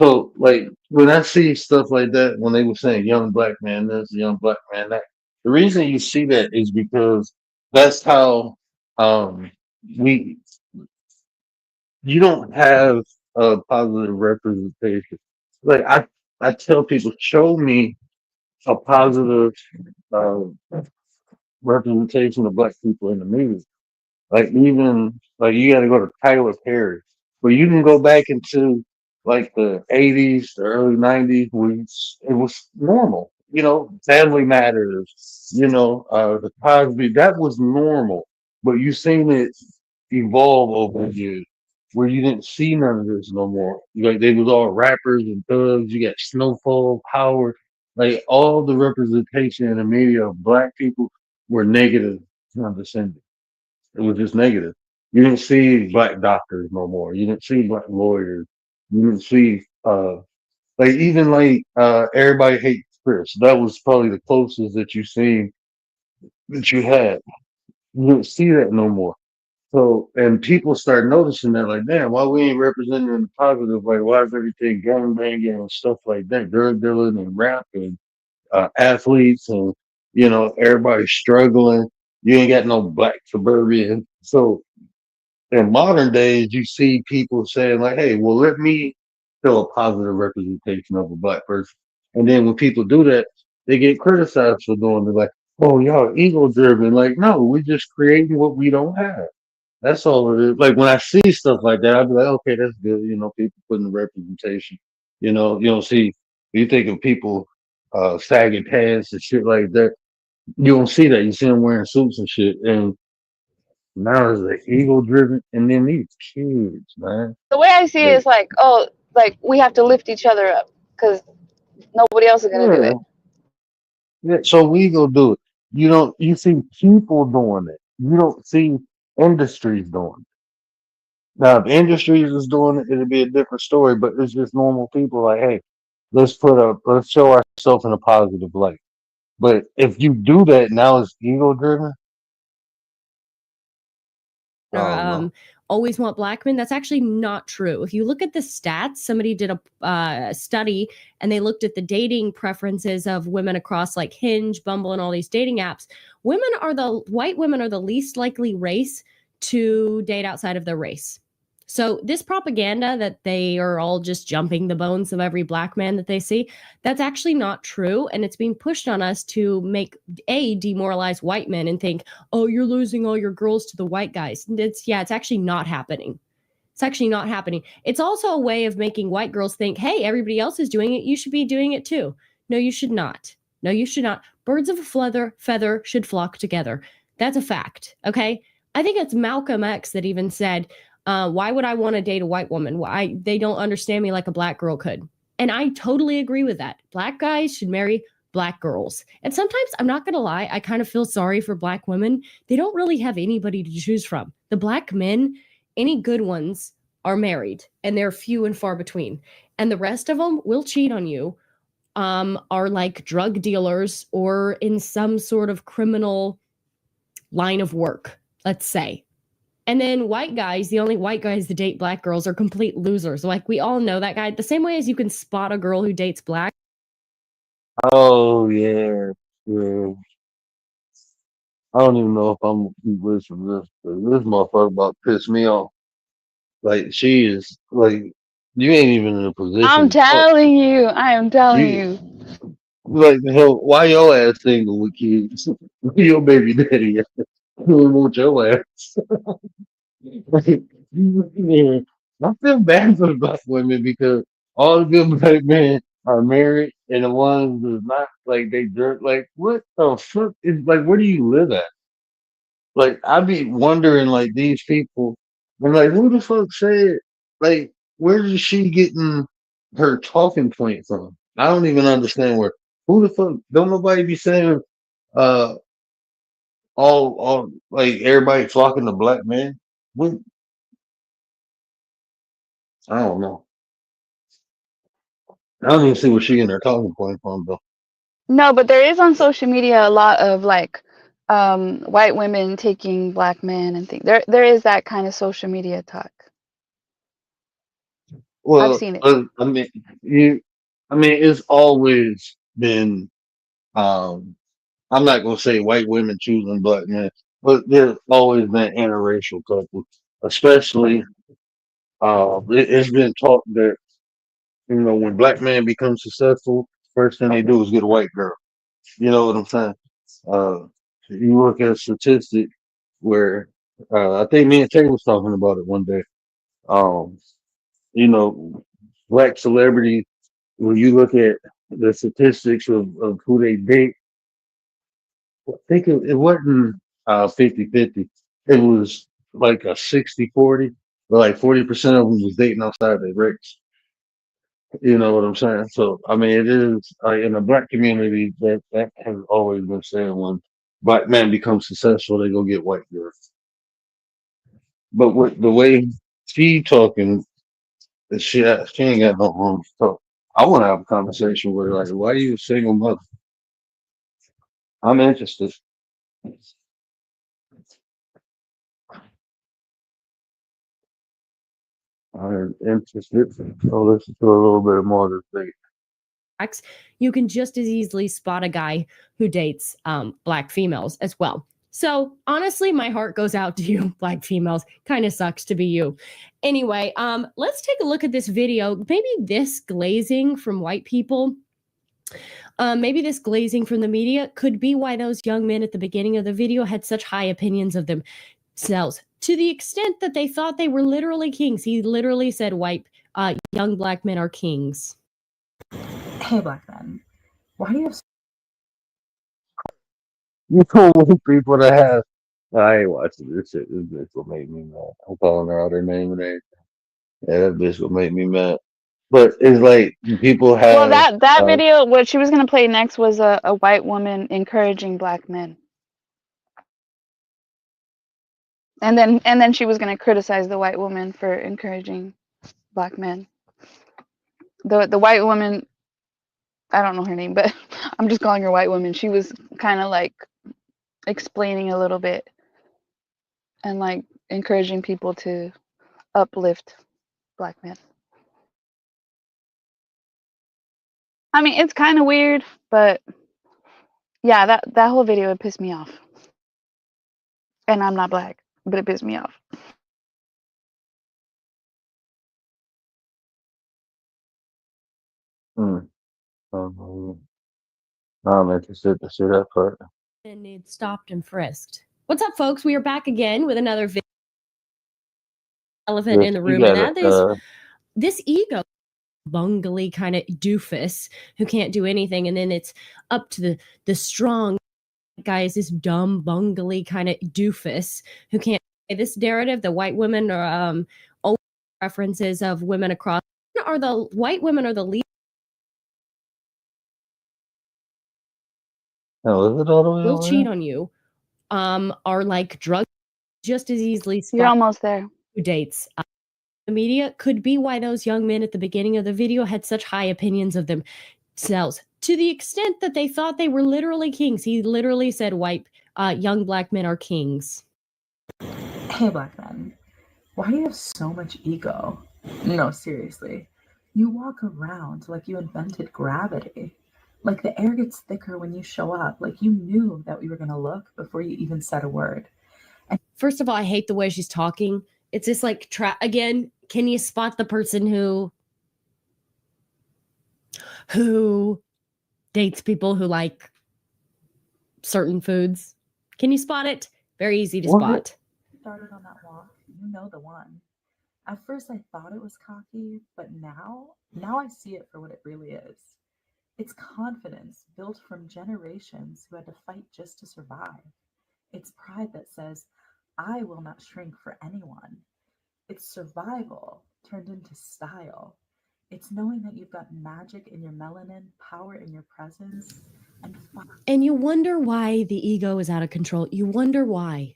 So like when I see stuff like that, when they were saying young black man this, young black man that, the reason you see that is because that's how we you don't have a positive representation. Like I tell people, show me a positive uh, representation of black people in the media. Like even like you got to go to Tyler Perry, but you can go back into like the '80s, the early '90s, when it was normal. You know, Family Matters. You know, the Cosby. That was normal, but you seen it evolve over the years, where you didn't see none of this no more. Like they was all rappers and thugs. You got Snowfall, Power, like all the representation in the media of black people were negative, condescending. It was just negative. You didn't see black doctors no more. You didn't see black lawyers. You didn't see like even like everybody hates Chris. That was probably the closest that you seen that you had. You didn't see that no more. So and people start noticing that like, damn, why we ain't representing in the positive? Like why is everything gang banging and stuff like that, drug dealing and rap and athletes and everybody's struggling. You ain't got no black suburban. So in modern days, you see people saying like, "Hey, well, let me show a positive representation of a black person." And then when people do that, they get criticized for doing it. Like, "Oh, y'all ego driven." Like, no, we're just creating what we don't have. That's all it is. Like when I see stuff like that, I'll be like, "Okay, that's good." People putting the representation. You don't see. You think of people sagging pants and shit like that. You don't see that. You see them wearing suits and shit, and now it's the ego driven, and then these kids, man. The way I see it Like, is like, oh, like we have to lift each other up because nobody else is gonna do yeah, it. yeah. So we go do it. You see people doing it. You don't see industries doing it. Now, if industries is doing it, it'd be a different story. But it's just normal people. Like, hey, let's show ourselves in a positive light. But if you do that, now it's ego driven. I Or don't know. always want black men. That's actually not true. If you look at the stats, somebody did a study and they looked at the dating preferences of women across like Hinge, Bumble, and all these dating apps. White women are the least likely race to date outside of their race. So this propaganda that they are all just jumping the bones of every black man that they see, that's actually not true. And it's being pushed on us to demoralize white men and think, oh, you're losing all your girls to the white guys. It's actually not happening. It's actually not happening. It's also a way of making white girls think, hey, everybody else is doing it. You should be doing it too. No, you should not. No, you should not. Birds of a feather should flock together. That's a fact. Okay. I think it's Malcolm X that even said, why would I want to date a white woman? They don't understand me like a black girl could. And I totally agree with that. Black guys should marry black girls. And sometimes, I'm not going to lie, I kind of feel sorry for black women. They don't really have anybody to choose from. The black men, any good ones, are married, and they're few and far between. And the rest of them will cheat on you, are like drug dealers or in some sort of criminal line of work, let's say. And then white guys, the only white guys that date black girls are complete losers. Like we all know that guy. The same way as you can spot a girl who dates black. Oh yeah, yeah. I don't even know if I'm gonna keep listening to this. 'Cause this motherfucker about to piss me off. Like she is like you ain't even in a I'm position to talk. telling you, I am telling You you. like the hell? Why your ass single with kids? Where your baby daddy at? Who don't want your ass? Like, man, I feel bad for the black women because all the good black men are married, and the ones that's not, like they jerk. Like what the fuck is like? Where do you live at? Like I be wondering, like these people, and like who the fuck said, like where is she getting her talking point from? I don't even understand where. Who the fuck? Don't nobody be saying uh all like everybody flocking to black men? What? I don't know. I don't even see where she getting her talking point from though. No, but there is on social media a lot of like white women taking black men and things. There is that kind of social media talk. I've Well, seen it. I mean, you, I mean, it's always been. Um, I'm not gonna say white women choosing black men, but there's always been interracial couples, especially It's been taught that when black men become successful, first thing they do is get a white girl. You know what I'm saying? Uh, you look at a statistic where I think me and Tay was talking about it one day. Um, you know, black celebrities, when you look at the statistics of who they date, I think it wasn't 50-50. It was like a 60-40, but like 40% of them was dating outside their race. You know what I'm saying? So I mean, it is in the black community that has always been said when black men become successful, they go get white girls. But with the way she talking, she ain't got no room to talk. I want to have a conversation with her. Like, why are you a single mother? I'm interested. I'm interested. So listen to a little bit more of this thing. You can just as easily spot a guy who dates black females as well. So honestly, my heart goes out to you, black females. Kind of sucks to be you. Anyway, let's take a look at this video. Maybe this glazing from white people, maybe this glazing from the media could be why those young men at the beginning of the video had such high opinions of themselves, to the extent that they thought they were literally kings. He literally said, young black men are kings. Hey, black men, why do you have You know, people that have. I ain't watching this shit. This bitch will make me mad. I'm calling her out her name and everything. Yeah, that bitch will make me mad. But it's like people Well, have. that video, what she was gonna play next was a white woman encouraging black men, and then she was gonna criticize the white woman for encouraging black men. The white woman, I don't know her name, but I'm just calling her white woman. She was kind of like explaining a little bit and like encouraging people to uplift black men. I mean, it's kind of weird, but yeah, that whole video it pissed me off. And I'm not black, but it pissed me off. I'm interested to see that part. And it's stopped and frisked. What's up, folks? We are back again with another video. Elephant Yes, in the you room, and got that is this ego bungly kind of doofus who can't do anything, and then it's up to the strong guys, this dumb bungly kind of doofus who can't. This narrative, the white women are old references of women across are the white women are the lead. Oh, is it all the way Will over cheat there? on you. Are like drugs just as easily spot You're almost there. who dates. The media could be why those young men at the beginning of the video had such high opinions of themselves, to the extent that they thought they were literally kings. He literally said, young black men are kings. Hey, black men, why do you have so much ego? No, seriously. You walk around like you invented gravity. Like the air gets thicker when you show up. Like you knew that we were going to look before you even said a word. And first of all, I hate the way she's talking. It's just like, again, can you spot the person who dates people who like certain foods? Can you spot it? Very easy to spot. Started on that walk. You know the one. At first I thought it was cocky, but now I see it for what it really is. It's confidence built from generations who had to fight just to survive. It's pride that says, I will not shrink for anyone. It's survival turned into style. It's knowing that you've got magic in your melanin, power in your presence, and you wonder why the ego is out of control. You wonder why.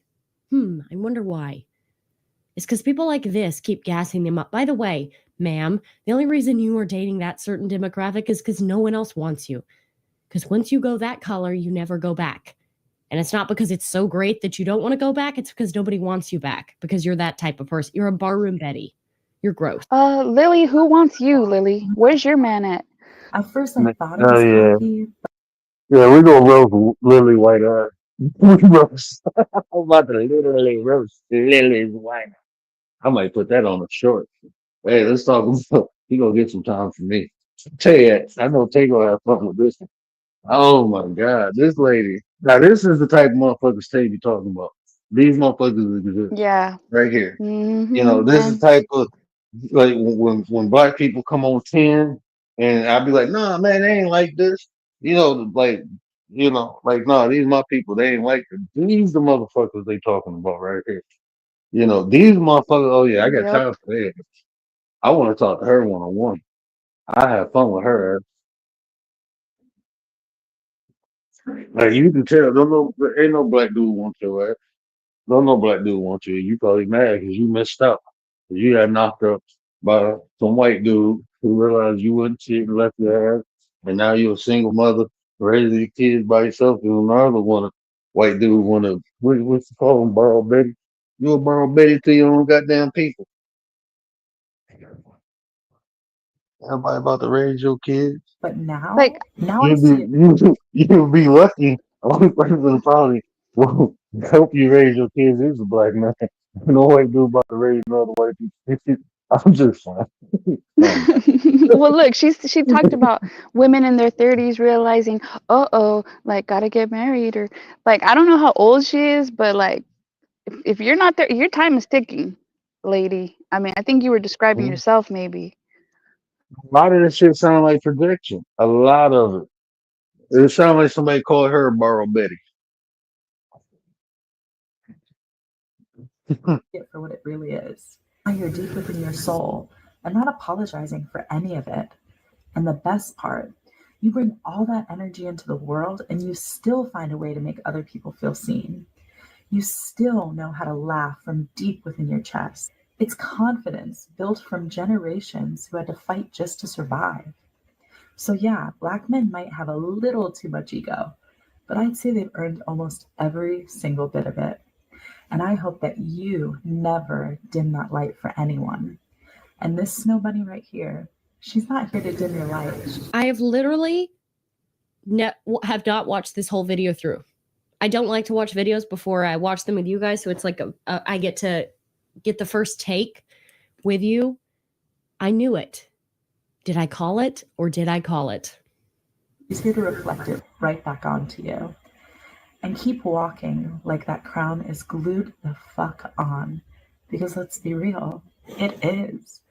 I wonder why. It's because people like this keep gassing them up. By the way, ma'am, the only reason you are dating that certain demographic is because no one else wants you. Because once you go that color, you never go back. And it's not because it's so great that you don't want to go back. It's because nobody wants you back because you're that type of person. You're a barroom Betty. You're gross. Lily, who wants you, Lily? Where's your man at? At first I thought it was cocky. Yeah, we're gonna roast Lily White Eye. We roast. I'm about to literally roast Lily's White. I might put that on a short. Hey, let's talk about. He gonna get some time for me. Tay, I know Tay gonna have fun with this one. Oh my God, this lady. Now this is the type of motherfuckers Tay be talking about. These motherfuckers exist Yeah. right here. You know, Mm-hmm. this is And type of like when black people come on 10 and I'll be like, nah, man, they ain't like this. You know, like like nah, these my people, they ain't like this. These the motherfuckers they talking about right here. You know, these motherfuckers, oh yeah, I got yep. time for that. I want to talk to her one on one. I have fun with her. Like you can tell, don't know, ain't no black dude want your ass. Don't no black dude want you. You probably mad because you messed up. 'Cause you got knocked up by some white dude who realized you wouldn't shit and left your ass. And now you're a single mother raising your kids by yourself. And another one, white dude want to, what's it called, borrow Betty? You'll borrow Betty to your own goddamn people. Everybody about to raise your kids. But now, Like, now I You'll see it. be, you'll be lucky. Only person that probably will help you raise your kids is a black man. No white dude about to raise another white people. I'm just fine. Fine. well, look, she talked about women in their 30s realizing, uh-oh, like gotta get married, or like I don't know how old she is, but like if you're not there, your time is ticking, lady. I mean, I think you were describing A yourself, maybe. lot of this shit sound like projection. A lot of it. It sounds like somebody called her borrow Betty. It for what it really is. You're deep within your soul and not apologizing for any of it. And the best part, you bring all that energy into the world and you still find a way to make other people feel seen. You still know how to laugh from deep within your chest. It's confidence built from generations who had to fight just to survive. So, yeah, black men might have a little too much ego, but I'd say they've earned almost every single bit of it. And I hope that you never dim that light for anyone. And this snow bunny right here, she's not here to dim your light. I have literally have not watched this whole video through. I don't like to watch videos before I watch them with you guys, so it's like I get to get the first take with you. I knew it. Did I call it or did I call it? She's here to reflect it right back onto you. And keep walking like that crown is glued the fuck on. Because let's be real, it is.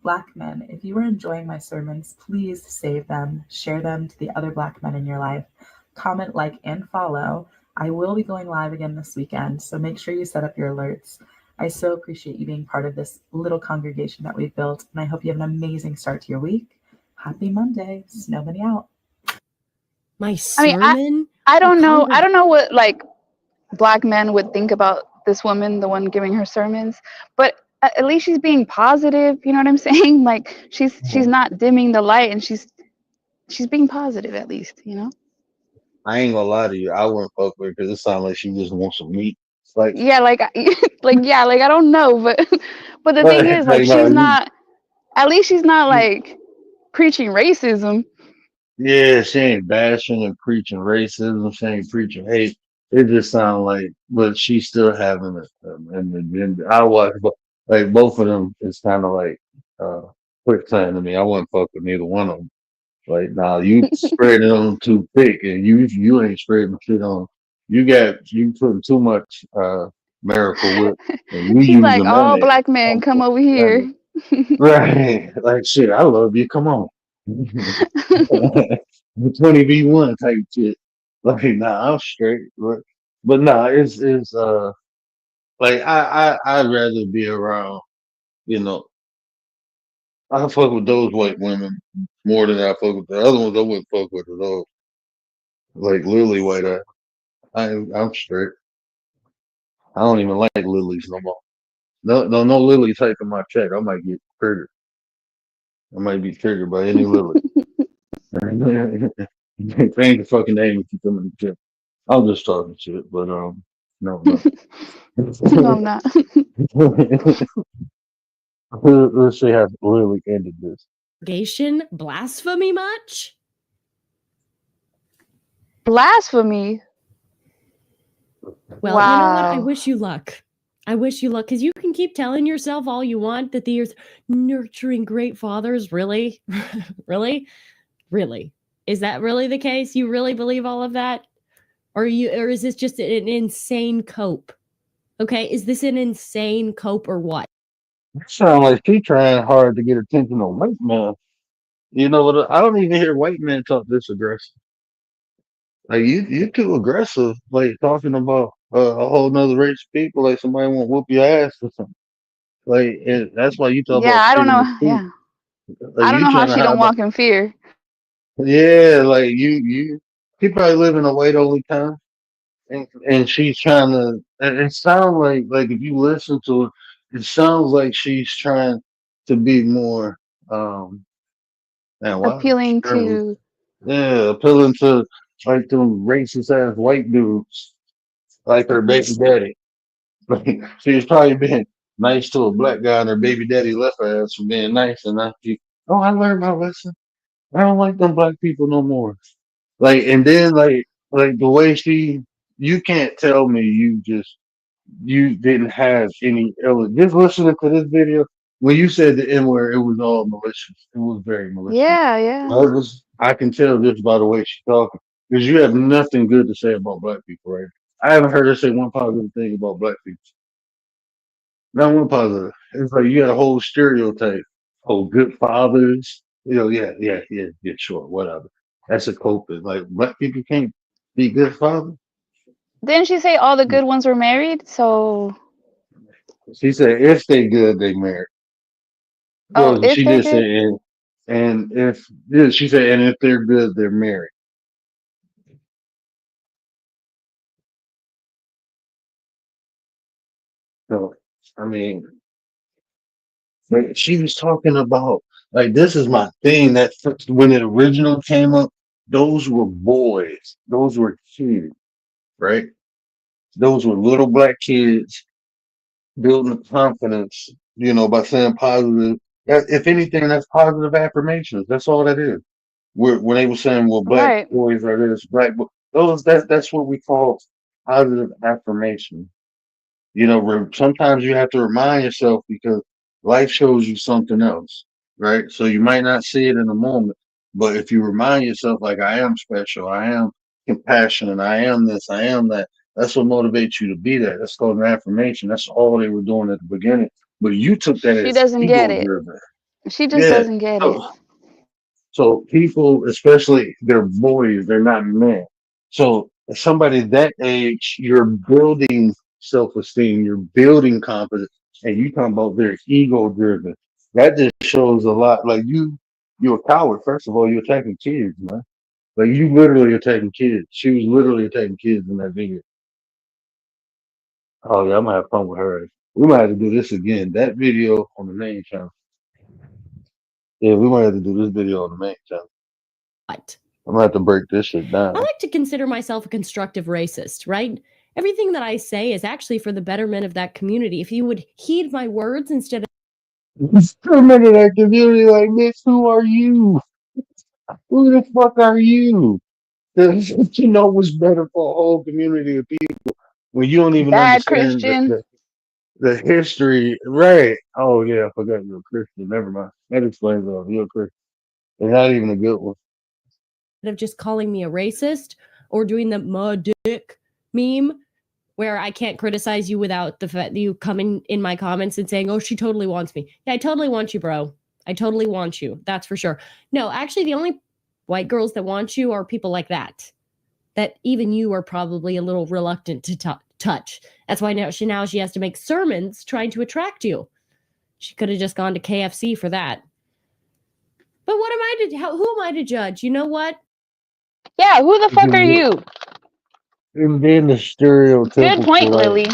Black men, if you are enjoying my sermons, please save them, share them to the other black men in your life. Comment, like, and follow. I will be going live again this weekend, so make sure you set up your alerts. I so appreciate you being part of this little congregation that we've built, and I hope you have an amazing start to your week. Happy Monday. Snow Bunny out. My I mean, sermon? I don't know. I don't know what like black men would think about this woman, the one giving her sermons, but at least she's being positive. You know what I'm saying? Like she's not dimming the light, and she's being positive at least. You know? I ain't gonna lie to you. I wouldn't fuck with her because it sounds like she just wants some meat. Like, Yeah, like like yeah, like I don't know, but but the thing is, like no, she's not. At least she's not like preaching racism. yeah, she ain't bashing and preaching racism. She ain't preaching hate. It just sounds like, but she's still having an agenda. I watch, like both of them. It's kind of like quick time to me. I wouldn't fuck with neither one of them. Like, nah, you spreading it on too thick, and you ain't spreading shit on. You putting too much miracle whip, and you She's like, using all mayonnaise. black men come over here. Right. Like shit, I love you. Come on. 20v1 type shit. Like, nah, I'm straight. But nah, it's like I'd rather be around, you know, I fuck with those white women more than I fuck with the other ones. I wouldn't fuck with at all. Like Lily White I'm straight. I don't even like lilies no more. No lily taking my check. I might get triggered. I might be triggered by any lily. Change the fucking name if you come in the gym. I'm just talking shit, but no. No, I'm not. Let's see how Lily ended this. Blasphemy much? Blasphemy. Well, you know what? I Wow. wish you luck. I wish you luck because you can keep telling yourself all you want that the earth nurturing great fathers. Really? Really? Really? Is that really the case? You really believe all of that? Or is this just an insane cope? Okay, is this an insane cope or what? Sound like she trying hard to get attention on white men. You know what? I don't even hear white men talk this aggressive. Like you too aggressive. Like talking about a whole nother race of people. Like somebody want to whoop your ass or something. Like that's why you talk Yeah, about I don't freedom of know. speech. Yeah. Like I don't you know how trying to she hide don't about. walk in fear. Yeah, like you. She probably live in a white only town, and she's trying to. And it sounds like if you listen to it sounds like she's trying to be more. Man, wow. Appealing to Yeah, appealing to like them racist ass white dudes, like her baby daddy. Like she was probably being nice to a black guy, and her baby daddy left her ass for being nice, and now she, oh, I learned my lesson. I don't like them black people no more. Like, and then like the way you can't tell me you didn't have any ill. Just listening to this video, when you said the N word, it was all malicious. It was very malicious. yeah, yeah. I can tell just by the way she's talking because you have nothing good to say about black people, right? I haven't heard her say one positive thing about black people. Not one positive. It's like you got a whole stereotype. Oh, good fathers. Yeah, sure, whatever. That's a coping. Like black people can't be good fathers. Didn't she say all the good ones were married? So, She said if they good, they married. oh, No, if she they're did say good. and if yeah, she said and if they're good, they're married. So I mean, like, she was talking about like this is my thing that when it original came up, those were boys, those were kids, right? Those were little black kids building confidence, by saying positive. If anything, that's positive affirmations. That's all that is. When they were saying, "Well, black Right. boys are this, black those that's what we call positive affirmation." Sometimes you have to remind yourself because life shows you something else, right? So you might not see it in the moment, but if you remind yourself, like, I am special, I am compassionate, I am this, I am that, that's what motivates you to be that. That's called an affirmation. That's all they were doing at the beginning. But you took that She as doesn't get ego it. driven. She just Yeah. doesn't get it. So people, especially they're boys, they're not men. So somebody that age, you're building self-esteem, you're building confidence, and you talking about they're ego driven. That just shows a lot. Like you're a coward. First of all, you're attacking kids, man. Like you literally attacking kids. She was literally attacking kids in that video. Oh yeah, I'm gonna have fun with her. We might have to do this again. That video on the main channel. Yeah, we might have to do this video on the main channel. What? I'm gonna have to break this shit down. I like to consider myself a constructive racist, right? Everything that I say is actually for the betterment of that community. If you would heed my words instead of Exterminate that community like this. Who are you? Who the fuck are you? You know what's better for a whole community of people when you don't even Bad understand Christian. the history. Right. Oh yeah, I forgot you're a Christian. Never mind. That explains all. You're a Christian. It's not even a good one. just calling me a racist or doing the "ma dick" meme where I can't criticize you without the fact that you come in my comments and saying, "Oh, she totally wants me." Yeah, I totally want you, bro. I totally want you. That's for sure. No, actually, the only white girls that want you are people like that. That even you are probably a little reluctant to touch. That's why she has to make sermons trying to attract you. She could have just gone to KFC for that. But what am I to? Who am I to judge? You know what? Yeah, who the fuck are you? And then the Good stereotypical point, like Lily.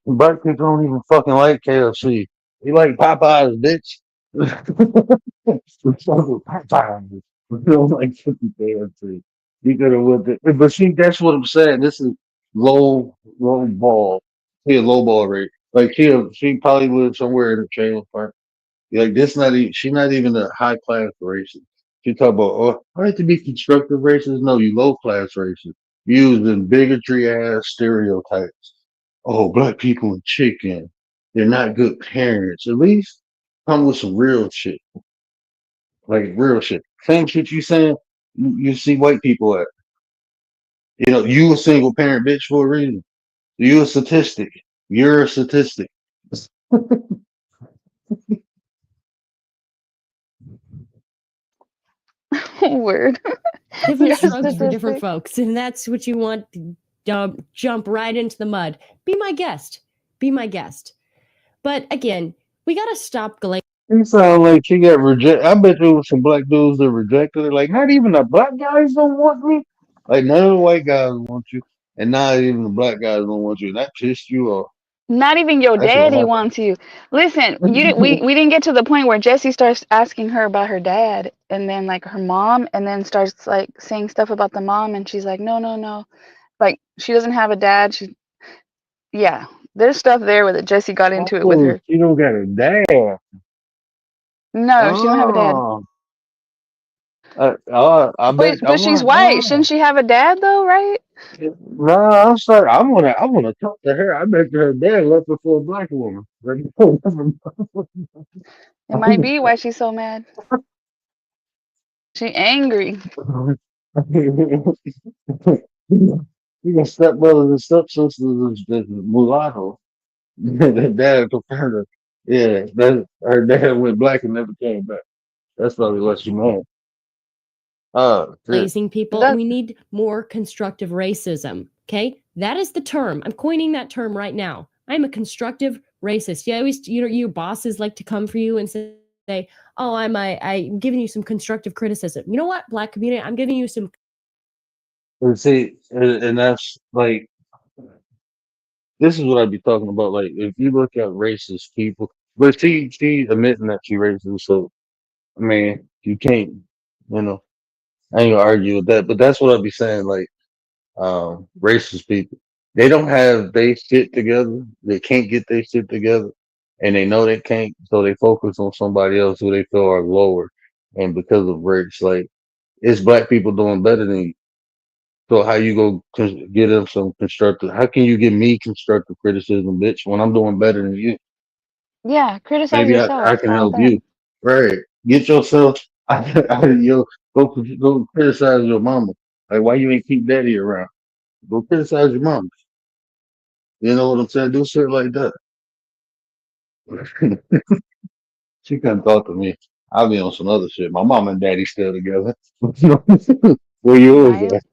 black people don't even fucking like KFC. They like Popeyes, bitch. Fucking Popeyes. We don't like fucking KFC. You could have went there. But see, that's what I'm saying. This is low ball. She a low ball rate. Like she probably lives somewhere in a trailer park. Like this not even she's not even a high class racist. She talk about I like to be constructive racist. No, you low class racist. Using bigotry ass stereotypes. oh, black people and chicken, they're not good parents. At least come with some real shit, like real shit. Same shit you saying. You see white people at. You know, you a single parent bitch for a reason. You a statistic. You're a statistic. Word. Different You're a strokes for different statistic. folks, and that's what you want. Jump right into the mud. Be my guest. Be my guest. But again, we got to stop You sound like she got rejected. I bet there was some black dudes that rejected her. Like, not even the black guys don't want me. Like, none of the white guys want you, and not even the black guys don't want you. And that pissed you off. Not even your That's what daddy wants you. Listen, you didn't. We didn't get to the point where Jessie starts asking her about her dad, and then like her mom, and then starts like saying stuff about the mom, and she's like, no, no, no, like she doesn't have a dad. She, yeah, there's stuff there with it. Jessie got into it with oh, her. she don't got a dad. No, she don't have a dad. Oh, I bet I But she's want. white. Shouldn't she have a dad though, right? No, I'm sorry. I wanna talk to her. I bet her dad left her for a black woman. It might be why she's so mad. She angry. You got stepbrothers and stepsisters is mulatto. That dad preferred her. Yeah, that her dad went black and never came back. That's probably what she meant. Oh, shit. glazing people, and That we need more constructive racism. Okay, that is the term. I'm coining that term right now. I'm a constructive racist. You always, your bosses like to come for you and say, "Oh, I'm giving you some constructive criticism." You know what, black community, I'm giving you some. And see, and that's like this is what I'd be talking about. Like, if you look at racist people, but she admitting that she racist, so I mean, you can't, you know, I ain't gonna argue with that. But that's what I'd be saying. Like, racist people, they don't have they shit together. They can't get their shit together, and they know they can't, so they focus on somebody else who they feel are lower, and because of race, like it's black people doing better than you. So how you go get them some constructive? How can you give me constructive criticism, bitch, when I'm doing better than you? yeah, criticize Maybe I yourself. can How's help that? you. Right. Get yourself yo go criticize your mama. Like why you ain't keep daddy around? Go criticize your mama. You know what I'm saying? Do shit like that. She couldn't talk to me. I'll be on some other shit. My mom and daddy still together. Where yours Right. at?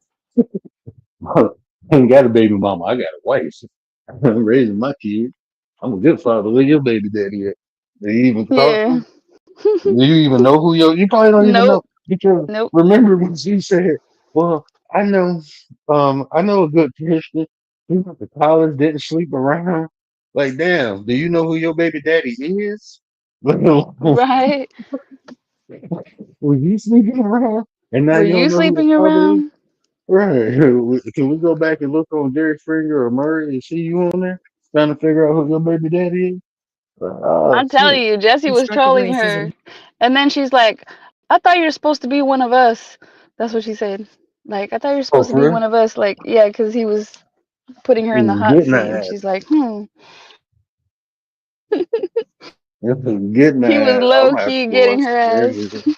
I ain't got a baby mama. I got a wife. I'm raising my kid. I'm a good father. Where your baby daddy at? Do you even talk to Yeah. him? Do you even know who your? You probably don't even know Nope. because Nope. remember when she said, "Well, I know, I know a good Christian. He went to college, didn't sleep around." Like, damn, do you know who your baby daddy is? Was Right. you sleeping around? And now Were you don't you know who the sleeping father is? around? Right. Can we go back and look on Jerry Springer or Murray and see you on there trying to figure out who your baby daddy is? Oh, I'm shit. telling you, Jessie was Constructive trolling racism. her. And then she's like, I thought you were supposed to be one of us. That's what she said. Like, I thought you were Oh, supposed to be for real? one of us. Like, yeah, because he was putting her He in the was hot getting seat. And that. she's like, This is getting he was that. I'm low gonna have to key go getting watch her the ass. series.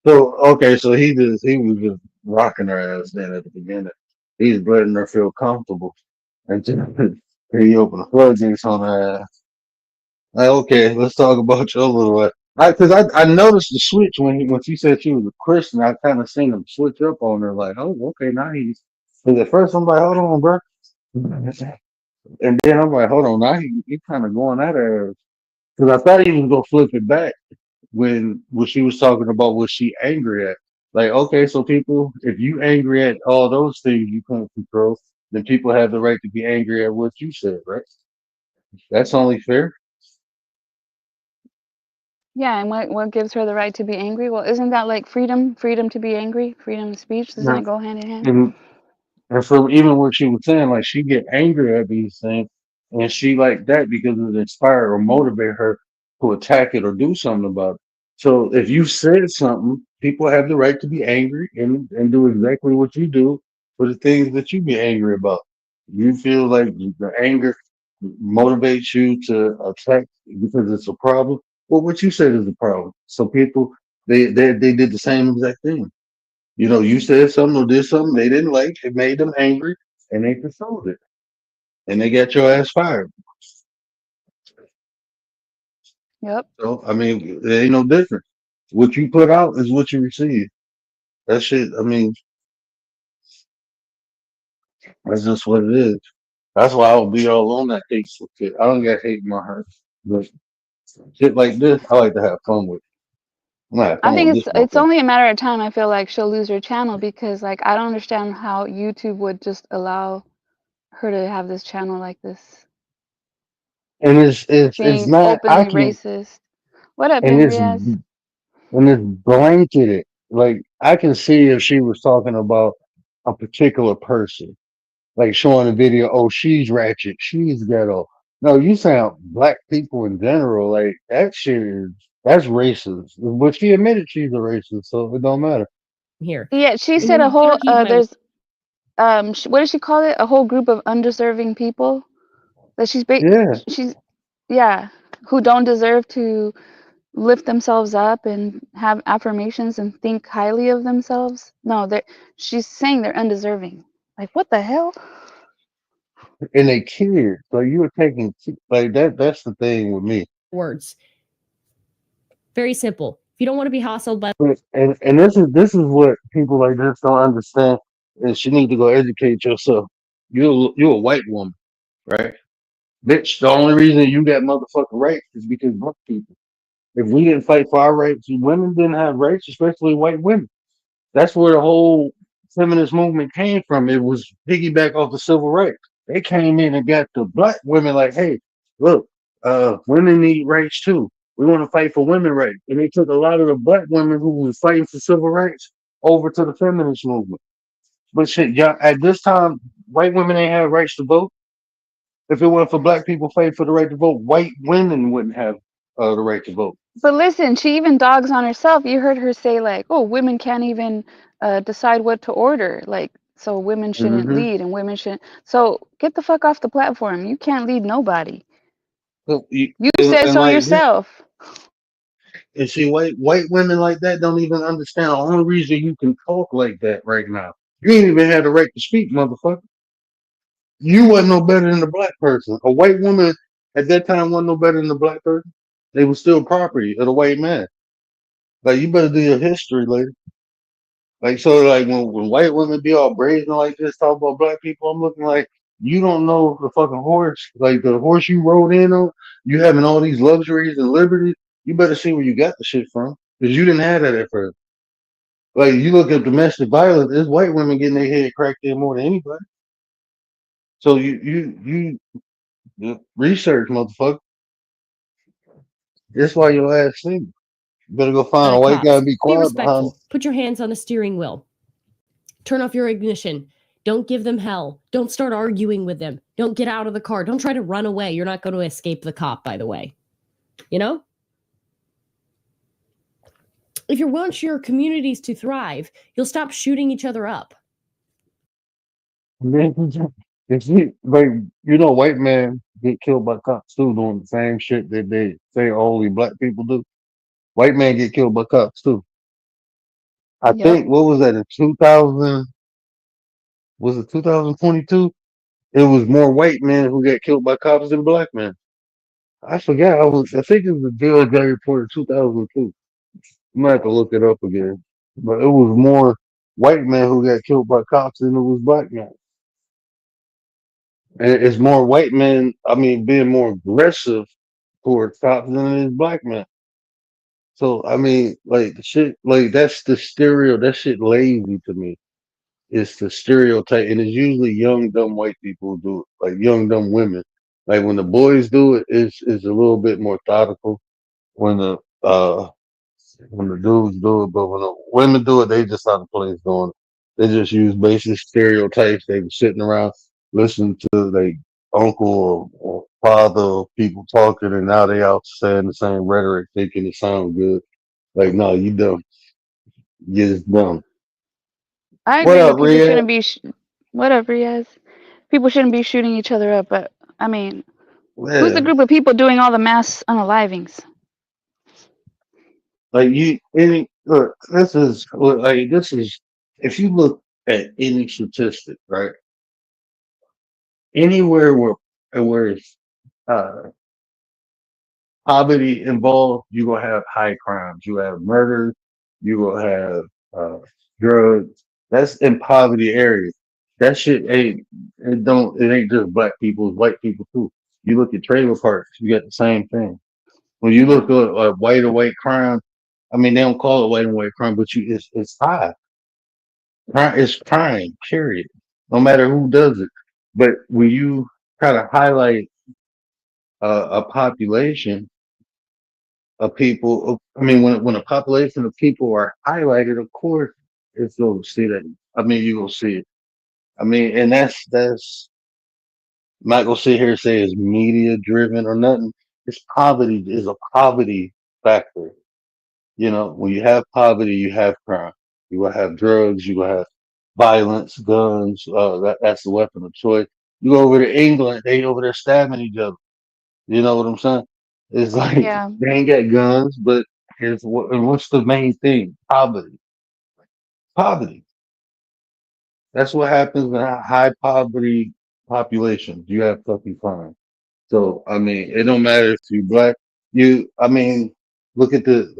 So okay, so he was just rocking her ass then at the beginning. He's letting her feel comfortable, and then he opened the floodgates on her ass. Like, okay, let's talk about your little. I noticed the switch when she said she was a Christian. I kind of seen him switch up on her. Like, oh, okay, now he's. Because at first I'm like, hold on, bro, and then I'm like, hold on, now he kind of going at her because I thought he was gonna flip it back when she was talking about what she angry at. Like, okay, so people, if you angry at all those things you can't control, then people have the right to be angry at what you said, right? That's only fair. Yeah, and what gives her the right to be angry? Well, isn't that like freedom? Freedom to be angry? Freedom of speech? Doesn't Yeah. it go hand in hand? And and so even what she was saying, like she get angry at these things, and she like that because it inspire or motivate her to attack it or do something about it. So if you said something, people have the right to be angry and do exactly what you do for the things that you be angry about. You feel like the anger motivates you to attack because it's a problem. Well, what you said is a problem. So people they did the same exact thing. You know, you said something or did something they didn't like. It made them angry, and they pursued it, and they got your ass fired. Yep. So I mean, there ain't no difference. What you put out is what you receive. That shit. I mean, that's just what it is. That's why I will be all on that hateful shit. I don't got hate in my heart, but shit like this, I like to have fun with. I'm gonna have I fun think with it's this it's motherfucker. only a matter of time. I feel like she'll lose her channel because like I don't understand how YouTube would just allow her to have this channel like this, And it's being not openly accurate, racist. What up, and Ben Riaz? it's blanketed. Like I can see if she was talking about a particular person, like showing a video. Oh, she's ratchet. She's ghetto. No, you sound black people in general. Like that shit is that's racist. But she admitted she's a racist, so it don't matter. Here. Yeah, she And said then a whole Turkey, my there's what does she call it? A whole group of undeserving people that Yeah, she's yeah, who don't deserve to lift themselves up and have affirmations and think highly of themselves. No, they she's saying they're undeserving. Like what the hell? and they kids. So you were taking like that. That's the thing with me. words. Very simple. If you don't want to be hustled by And this is what people like this don't understand is you need to go educate yourself. You're a white woman, right? Bitch, the only reason you got motherfucking rights is because black people. If we didn't fight for our rights, women didn't have rights, especially white women. That's where the whole feminist movement came from. It was piggyback off the civil rights. They came in and got the black women like, hey, look, women need rights too. We want to fight for women rights. And they took a lot of the black women who was fighting for civil rights over to the feminist movement. But shit, y'all, at this time, white women ain't have rights to vote. If it weren't for black people fighting for the right to vote, white women wouldn't have the right to vote. But listen, she even dogs on herself. You heard her say like, "Oh, women can't even decide what to order." Like, so women shouldn't Mm-hmm. lead and women shouldn't. So get the fuck off the platform. You can't lead nobody. So You said and so like this, yourself. and see, white women like that don't even understand the only reason you can talk like that right now. You ain't even had the right to speak, motherfucker. You wasn't no better than the black person. A white woman at that time wasn't no better than the black person. They were still property of the white man. Like you better do your history, lady. Like so, like when white women be all brazen like this, talk about black people, I'm looking like you don't know the fucking horse, like the horse you rode in on. You having all these luxuries and liberties. You better see where you got the shit from, because you didn't have that at first. Like you look at domestic violence, there's white women getting their head cracked in more than anybody. So you research, motherfucker. That's why your ass single. You better go find a white guy cops. and be Be quiet behind. respectful. Put your hands on the steering wheel. Turn off your ignition. Don't give them hell. Don't start arguing with them. Don't get out of the car. Don't try to run away. You're not going to escape the cop, by the way. You know? If you want your communities to thrive, you'll stop shooting each other up. If you like, white men get killed by cops too, doing the same shit that they say only black people do. White men get killed by cops too. I Yep. think what was that in 2000? Was it 2022? It was more white men who got killed by cops than black men. I forgot. I think it was the DOJ report of 2002. I'm gonna have to look it up again. But it was more white men who got killed by cops than it was black men. And it's more white men, I mean, being more aggressive towards cops than it is black men. So I mean, like the shit, like that's the stereo. That shit lazy to me. It's the stereotype, and it's usually young dumb white people who do it, like young dumb women. Like when the boys do it, it's a little bit more methodical. When the uh when the dudes do it, but when the women do it, they just out of place doing it. They just use basic stereotypes. They were sitting around listening to like uncle or father or people talking, and now they out saying the same rhetoric, thinking it sounds good. Like, no, you dumb. You just dumb. I What agree up, that people Red? shouldn't be whatever, yes. people shouldn't be shooting each other up, but I mean, who's the Yeah, group of people doing all the mass unalivings? like you, any look. This is like this is. If you look at any statistic, right, anywhere where it's uh, poverty involved, you gonna have high crimes. You have murder. You will have drugs. That's in poverty areas. That shit ain't. It ain't just black people. It's white people too. You look at trailer parks. You got the same thing. When you look Yeah. at white or white crime, I mean they don't call it white and white crime, but it's high. Crime is crime. Period. No matter who does it. But when you try to highlight a population of people, I mean, when a population of people are highlighted, of course, it's going to see that. I mean, you will see it. I mean, and that's I'm not gonna sit here and say it's media driven or nothing. It's poverty is a poverty factor. You know, when you have poverty, you have crime. You will have drugs. You will have violence, guns. That's the weapon of choice. You go over to England, they over there stabbing each other. You know what I'm saying? It's like Yeah. they ain't got guns, but what's the main thing? Poverty. Poverty. That's what happens in a high poverty populations. You have fucking crime. So I mean, it don't matter if you're black. I mean, look at the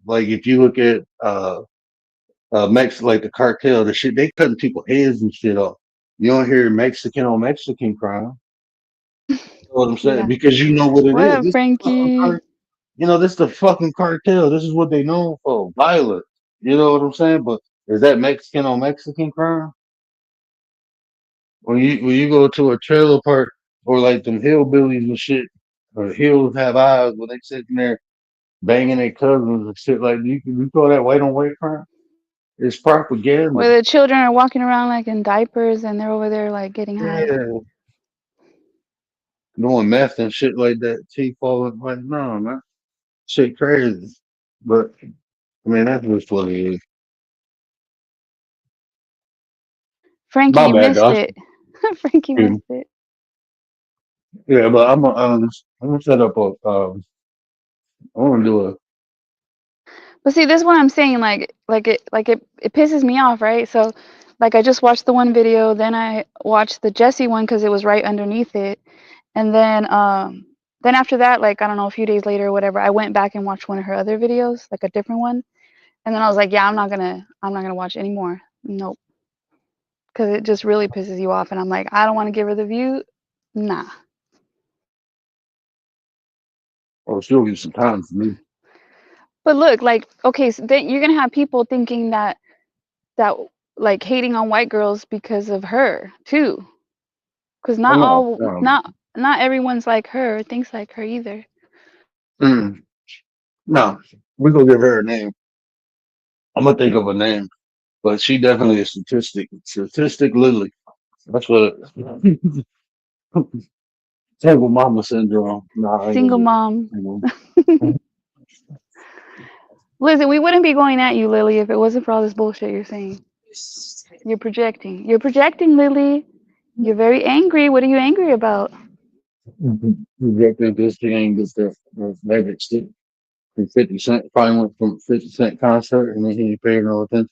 like if you look at like the cartel, the shit they cutting people heads and shit off. You don't hear Mexican on Mexican crime. You know what I'm saying? Yeah. Because you know what it What is. up, Frankie? This the fucking cartel. This is what they known for. Violence. You know what I'm saying? But is that Mexican on Mexican crime? When you go to a trailer park or like them hillbillies and shit, or hills have eyes when they sitting there banging their cousins and shit like you call that white on white crime? It's propaganda. Where the children are walking around like in diapers and they're over there like getting high. Yeah. Doing meth and shit like that, teeth falling like no man. Shit crazy. But I mean that's just what it is. Frankie, My you bad, missed guys. it. Frankie missed it. Yeah, but I'm gonna set up I wanna do a But see, this is what I'm saying. It pisses me off, right? So, like, I just watched the one video, then I watched the Jesse one because it was right underneath it, and then after that, like, I don't know, a few days later or whatever, I went back and watched one of her other videos, like a different one, and then I was like, yeah, I'm not gonna watch anymore. Nope, because it just really pisses you off, and I'm like, I don't want to give her the view. Nah. she'll give some time for me. But look, like, okay, so then you're gonna have people thinking that like hating on white girls because of her too, because Oh not no, all no. not everyone's like her or thinks like her either. Mm, no. We're gonna give her a name. I'm gonna think of a name. But she definitely a statistic. Statistic Lily. That's what single mama syndrome. Nah, I ain't gonna Single do mom. it. Listen, we wouldn't be going at you, Lily, if it wasn't for all this bullshit you're saying. You're projecting. You're projecting, Lily. You're very angry. What are you angry about? Rejected this thing ain't get the magic stick from 50 Cent. Probably went from 50 Cent concert and then he ain't paying no attention.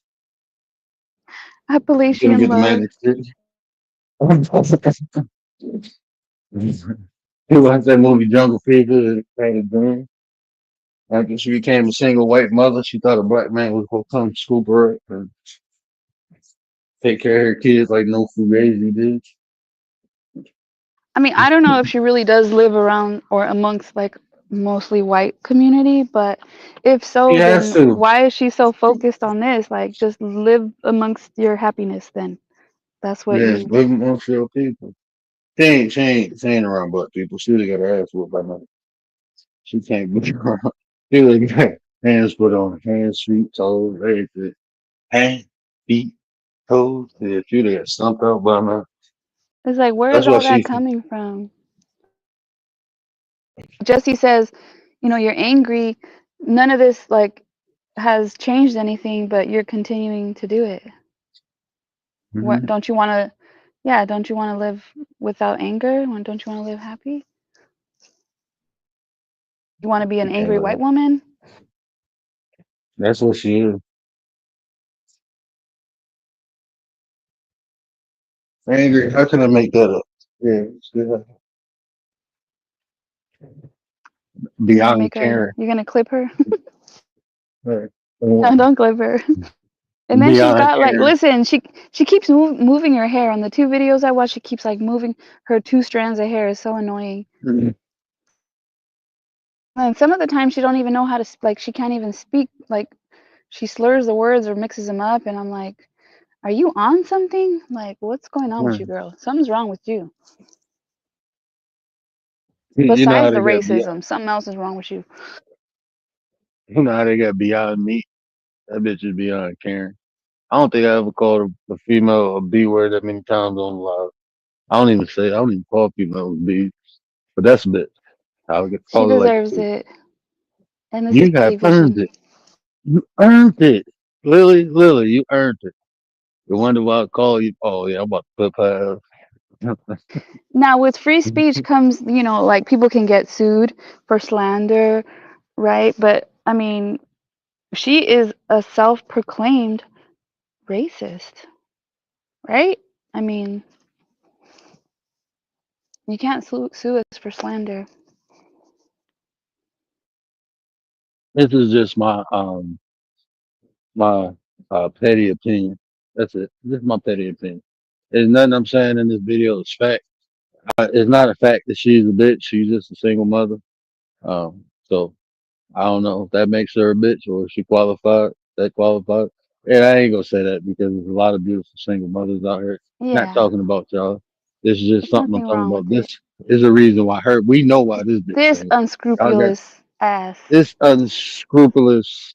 He's gonna Appalachian get the love. magic stick. He watched that movie Jungle Fever and had a dream. After she became a single white mother, she thought a black man was gonna come scoop her up and take care of her kids like no Fugazi did. I mean, I don't know if she really does live around or amongst like mostly white community, but if He so, has then to. why is she so focused on this? Like, just live amongst your happiness then. That's what Yeah, you. living amongst your people. She ain't around black people. She would have got her ass whooped by now. She can't be around. She would have got hands put on her, hands, feet, toes, everything. Hands, feet, toes. Yeah, she would have got stumped out by now. It's like, where That's is what all that she. coming from? Jesse says, you're angry. None of this like has changed anything, but you're continuing to do it. What Mhm. don't you want to? Yeah, don't you want to live without anger? Don't you want to live happy? You want to be an She can't angry white live. woman? That's what she is. Angry. How can I make that up? Yeah, she's You're gonna beyond make her. caring. You're gonna clip her. Right. No, don't clip her. And then she's Beyond got like, caring. listen, she keeps moving her hair on the two videos I watched. She keeps like moving her two strands of hair. Is so annoying. Mhm. And some of the time she don't even know how to like. She can't even speak. Like she slurs the words or mixes them up. And I'm like, are you on something? Like, what's going on with you, girl? Something's wrong with you. You know how Besides the they got beyond. racism, something else is wrong with you. You know how they got beyond meat. That bitch is beyond caring. I don't think I ever called a female a B word that many times on live. I don't even say. I don't even call females B. But that's a bitch. I would get She call it like deserves it is. it. And this is You have petty earned vision. it. You earned it. Lily, you earned it. You wonder why I call you. Oh yeah, I'm about to flip her. Now, with free speech comes, like people can get sued for slander, right? But I mean, she is a self-proclaimed racist, right? I mean, you can't sue us for slander. This is just my petty opinion. That's it. This is my petty opinion. There's nothing I'm saying in this video is fact. It's not a fact that she's a bitch. She's just a single mother. So I don't know if that makes her a bitch or if she qualified. That qualified. And I ain't gonna say that because there's a lot of beautiful single mothers out here. Not Yeah, talking about y'all. This is just there's something I'm nothing talking wrong about. with it. This is a reason why her. We know why this bitch This single. Y'all got unscrupulous ass. this unscrupulous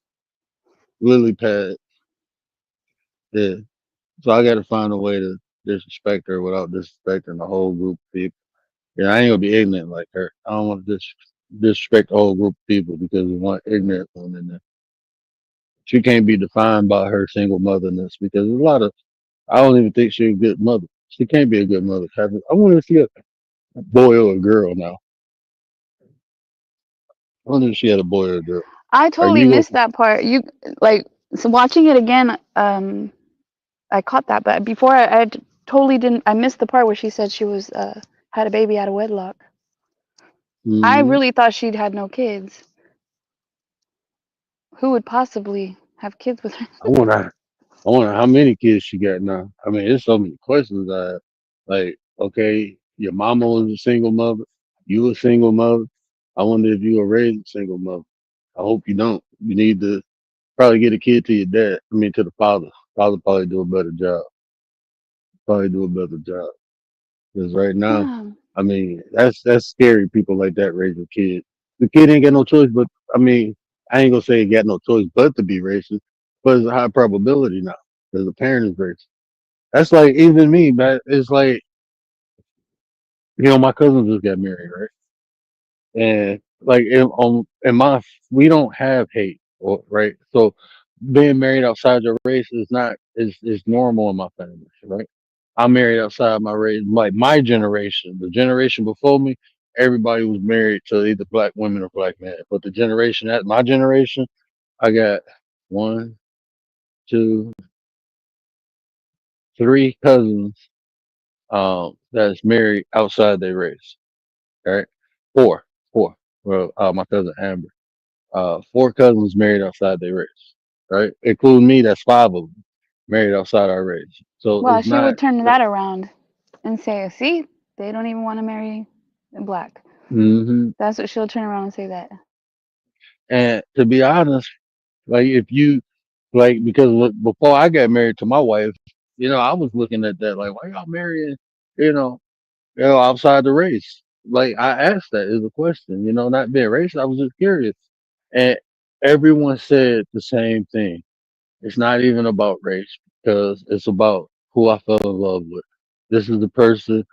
lily pad. Yeah. So I got to find a way to disrespect her without disrespecting the whole group of people. Yeah, I ain't gonna be ignorant like her. I don't want to disrespect the whole group of people because of one ignorant one in there. She can't be defined by her single motherness because there's a lot of. I don't even think she's a good mother. She can't be a good mother. I wonder if she a boy or a girl now. I wonder if she had a boy or a girl. I Are totally you missed gonna? that part. Like, so watching it again, I caught that, but before totally didn't. I missed the part where she said she was had a baby out of wedlock. I Mm, really thought she'd had no kids. Who would possibly have kids with her? I wonder. I wonder how many kids she got now. I mean, there's so many questions I have. Like, okay, your mama was a single mother. You a single mother. I wonder if you were raised a single mother. I hope you don't. You need to probably get a kid to your dad. I mean, to the father. Father probably do a better job. Probably do a better job. Because right now, Yeah, I mean, that's scary. People like that raise a kid. The kid ain't got no choice, but I mean, I ain't gonna say he got no choice but to be racist, but it's a high probability now because the parent is racist. That's like even me, man. It's like my cousins just got married, right? And like in my we don't have hate, or right? So being married outside your race is not is normal in my family, right? I'm married outside my race, like my generation, the generation before me, everybody was married to either black women or black men. But the generation at my generation, I got one, two, three cousins that's married outside their race. Right? Four, four. Well, my cousin Amber. Four cousins married outside their race. Right? Including me, that's five of them married outside our race. So well, it's she not. would turn that around and say, "See, they don't even want to marry a black." Hmm. That's what she'll turn around and say that. And to be honest, like if you like, because before I got married to my wife, I was looking at that like, why y'all marrying, you know, outside the race? Like I asked that as a question, not being racist. I was just curious. And everyone said the same thing. It's not even about race because it's about who I fell in love with. This is the person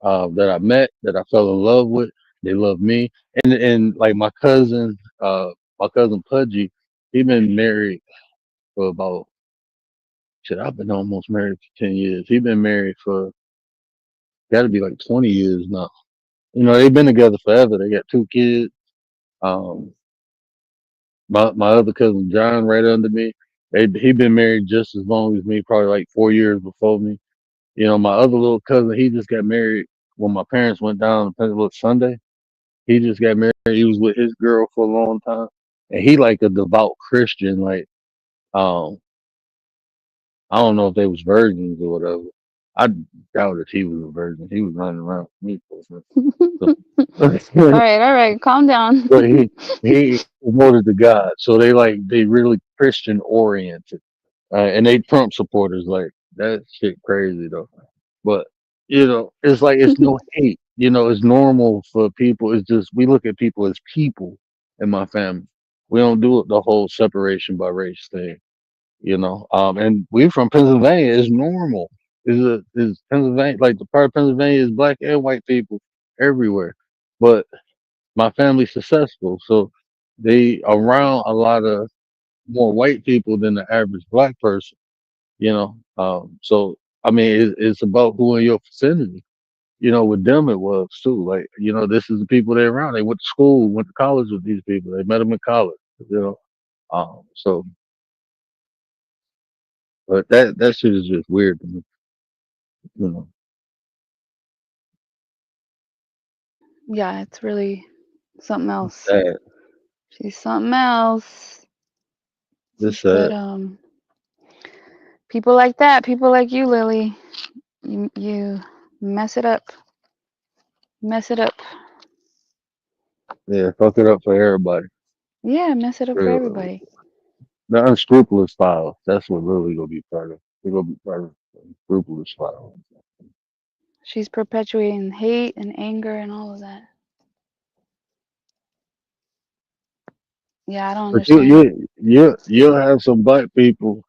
that I met, that I fell in love with. They love me, and like my cousin Pudgy, he been married for about shit. I've been almost married for 10 years. He been married for got to be like 20 years now. You know, they've been together forever. They got 2 kids. Um, my other cousin John, right under me, he been married just as long as me, probably like 4 years before me. You know, my other little cousin, he just got married when my parents went down to Pensacola Sunday. He just got married. He was with his girl for a long time, and he like a devout Christian. Like, um, I don't know if they was virgins or whatever. I doubt if he was a virgin. He was running around with me. So, All right, calm down. but he devoted to God. So they really Christian oriented, and they Trump supporters. Like that shit crazy though. But you know, it's like it's no hate. You know, it's normal for people. It's just we look at people as people in my family. We don't do the whole separation by race thing. You know, and we're from Pennsylvania. It's normal. Is Pennsylvania like the part of Pennsylvania is black and white people everywhere, but my family's successful, so they around a lot of more white people than the average black person. You know, so I mean, it's about who in your vicinity. You know, with them it was too. Like, you know, this is the people they're around. They went to school, went to college with these people. They met them in college. You know, so but that shit is just weird to me. You know, Yeah, it's really something else. sad. She's something else. It's But sad. people like that, people like you, Lily, you mess it up. Mess it up. Yeah, fuck it up for everybody. Yeah, mess it up for Real. everybody. The unscrupulous files. That's what really gonna be part of. We're gonna be part of the unscrupulous files. She's perpetuating hate and anger and all of that. Yeah, I don't But you understand. you you'll have some black people.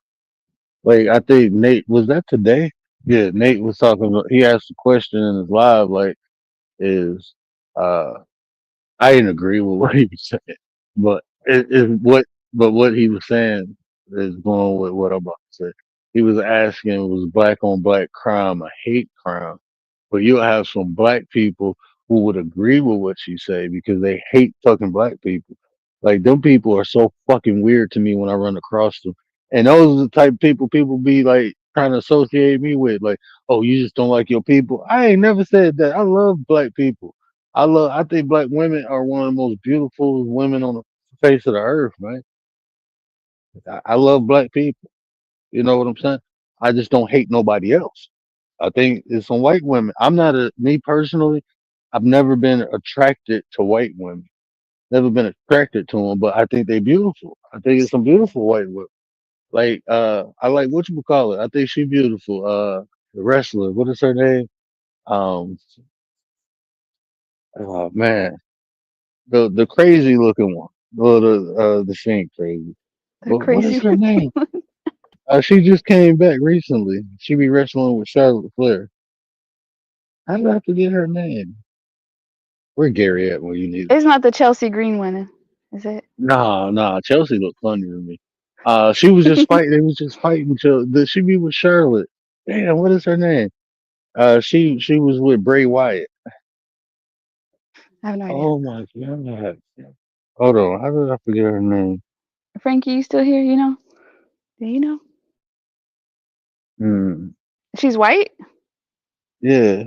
Like I think Nate was that today? Yeah, Nate was talking about he asked a question in his live like is uh I didn't agree with what he was saying. But it is what he was saying is going with what I'm about to say. He was asking was black on black crime a hate crime? But you'll have some black people who would agree with what you say because they hate fucking black people. Like them people are so fucking weird to me when I run across them. And those are the type of people be like trying to associate me with. Like, oh, you just don't like your people. I ain't never said that. I love black people. I think black women are one of the most beautiful women on the face of the earth, man. I love black people. You know what I'm saying? I just don't hate nobody else. I think it's some white women. I'm not a me personally. I've never been attracted to white women. Never been attracted to them, but I think they beautiful. I think it's some beautiful white women. Like I like what you call it. I think she beautiful. The wrestler. What is her name? Um, oh man, the crazy looking one. Well, the she ain't crazy. They're But what is crazy. her name? She just came back recently. She be wrestling with Charlotte Flair. How did I forget her name? Where Gary at when you need him? It's not the Chelsea Green one, is it? Nah. Chelsea looked funny to me. She was just fighting. They was just fighting. She be with Charlotte. Damn, what is her name? She was with Bray Wyatt. I have no idea. Oh my god. Hold on. How did I forget her name? Frankie, you still here? You know? Do you know? Hmm. She's white? Yeah.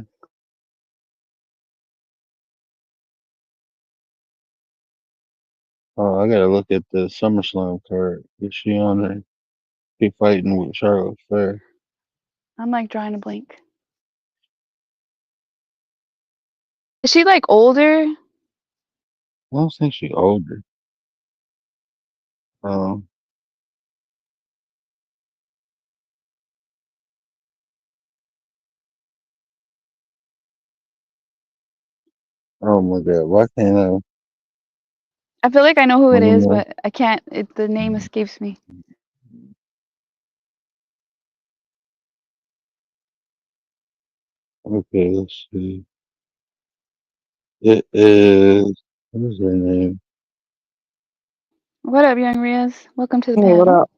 Oh, I gotta look at the SummerSlam card. Is she on there? She fighting with Charlotte Flair. I'm like drawing a blank. Is she like older? I don't think she older. Um. Oh my god. Why can't I? I feel like I know who I it don't is, know. but I can't. The name escapes me. Okay, let's see. It is. What is her name? What up, young Riaz? Welcome to the Hey, what panel. up?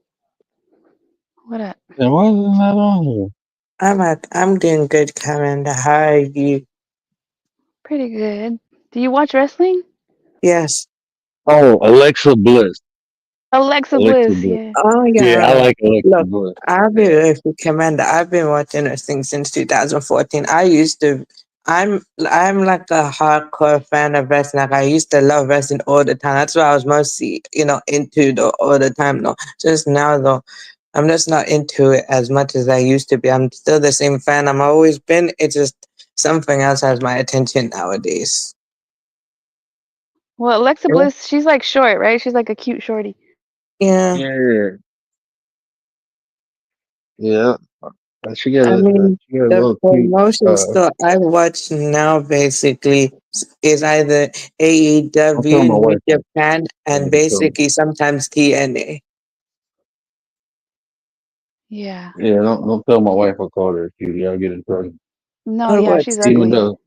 What up? And why is it not on here? I'm doing good, Commander. How are you? Pretty good. Do you watch wrestling? Yes. Oh, Alexa Bliss. Alexa Alexa Bliss, Bliss. yeah. Oh Yeah, I yeah. like Alexa Look, Bliss. I'll be Yeah. with you, Commander. I've been watching wrestling since 2014. I'm like a hardcore fan of wrestling. Like I used to love wrestling all the time. That's why I was mostly, into the all the time though. Just now though, I'm just not into it as much as I used to be. I'm still the same fan I'm always been. It's just something else has my attention nowadays. Well, Alexa Yeah. Bliss, she's like short, right? She's like a cute shorty. Yeah. Yeah. Yeah. She got I mean, she got a the little cute. promotion stuff I watch now basically is either I'll tell AEW my in New wife. Japan and And so, basically sometimes TNA. Yeah. yeah, don't tell my wife I called her a cutie. I'll get in trouble. No, I yeah, watch she's Even ugly. though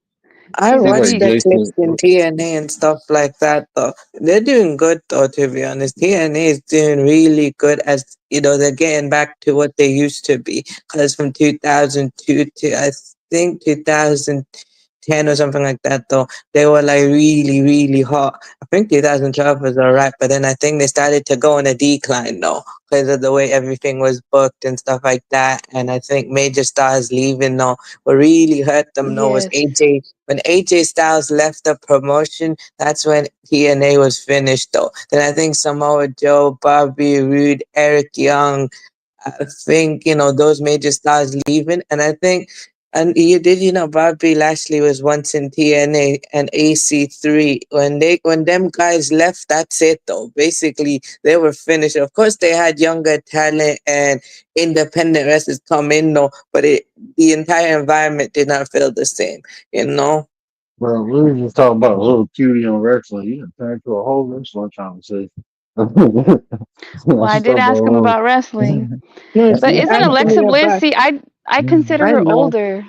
I She's a she's watched like the beast. Jason. clips in TNA and stuff like that though. They're doing good though, to be honest. TNA is doing really good as they're getting back to what they used to be. Because from 2002 to I think 2010 or something like that though, they were like really, really hot. I think 2012 was alright, but then I think they started to go on a decline though. Because of the way everything was booked and stuff like that. And I think major stars leaving though, what really hurt them though was Yes. AJ. When AJ Styles left the promotion, that's when TNA was finished though. Then I think Samoa Joe, Bobby Roode, Eric Young, I think, those major stars leaving. And I think, and Bobby Lashley was once in TNA and AC3. When them guys left, that's it though. Basically, they were finished. Of course, they had younger talent and independent wrestlers come in though, but the entire environment did not feel the same, you know? Bro, we were just talking about a little cutie on wrestling. You done turned to a whole wrestling conversation. Well, I Let's did talk about ask a him little. about wrestling. Yes, But you isn't asked Alexa me Bliss? about, See, I consider I her know. older.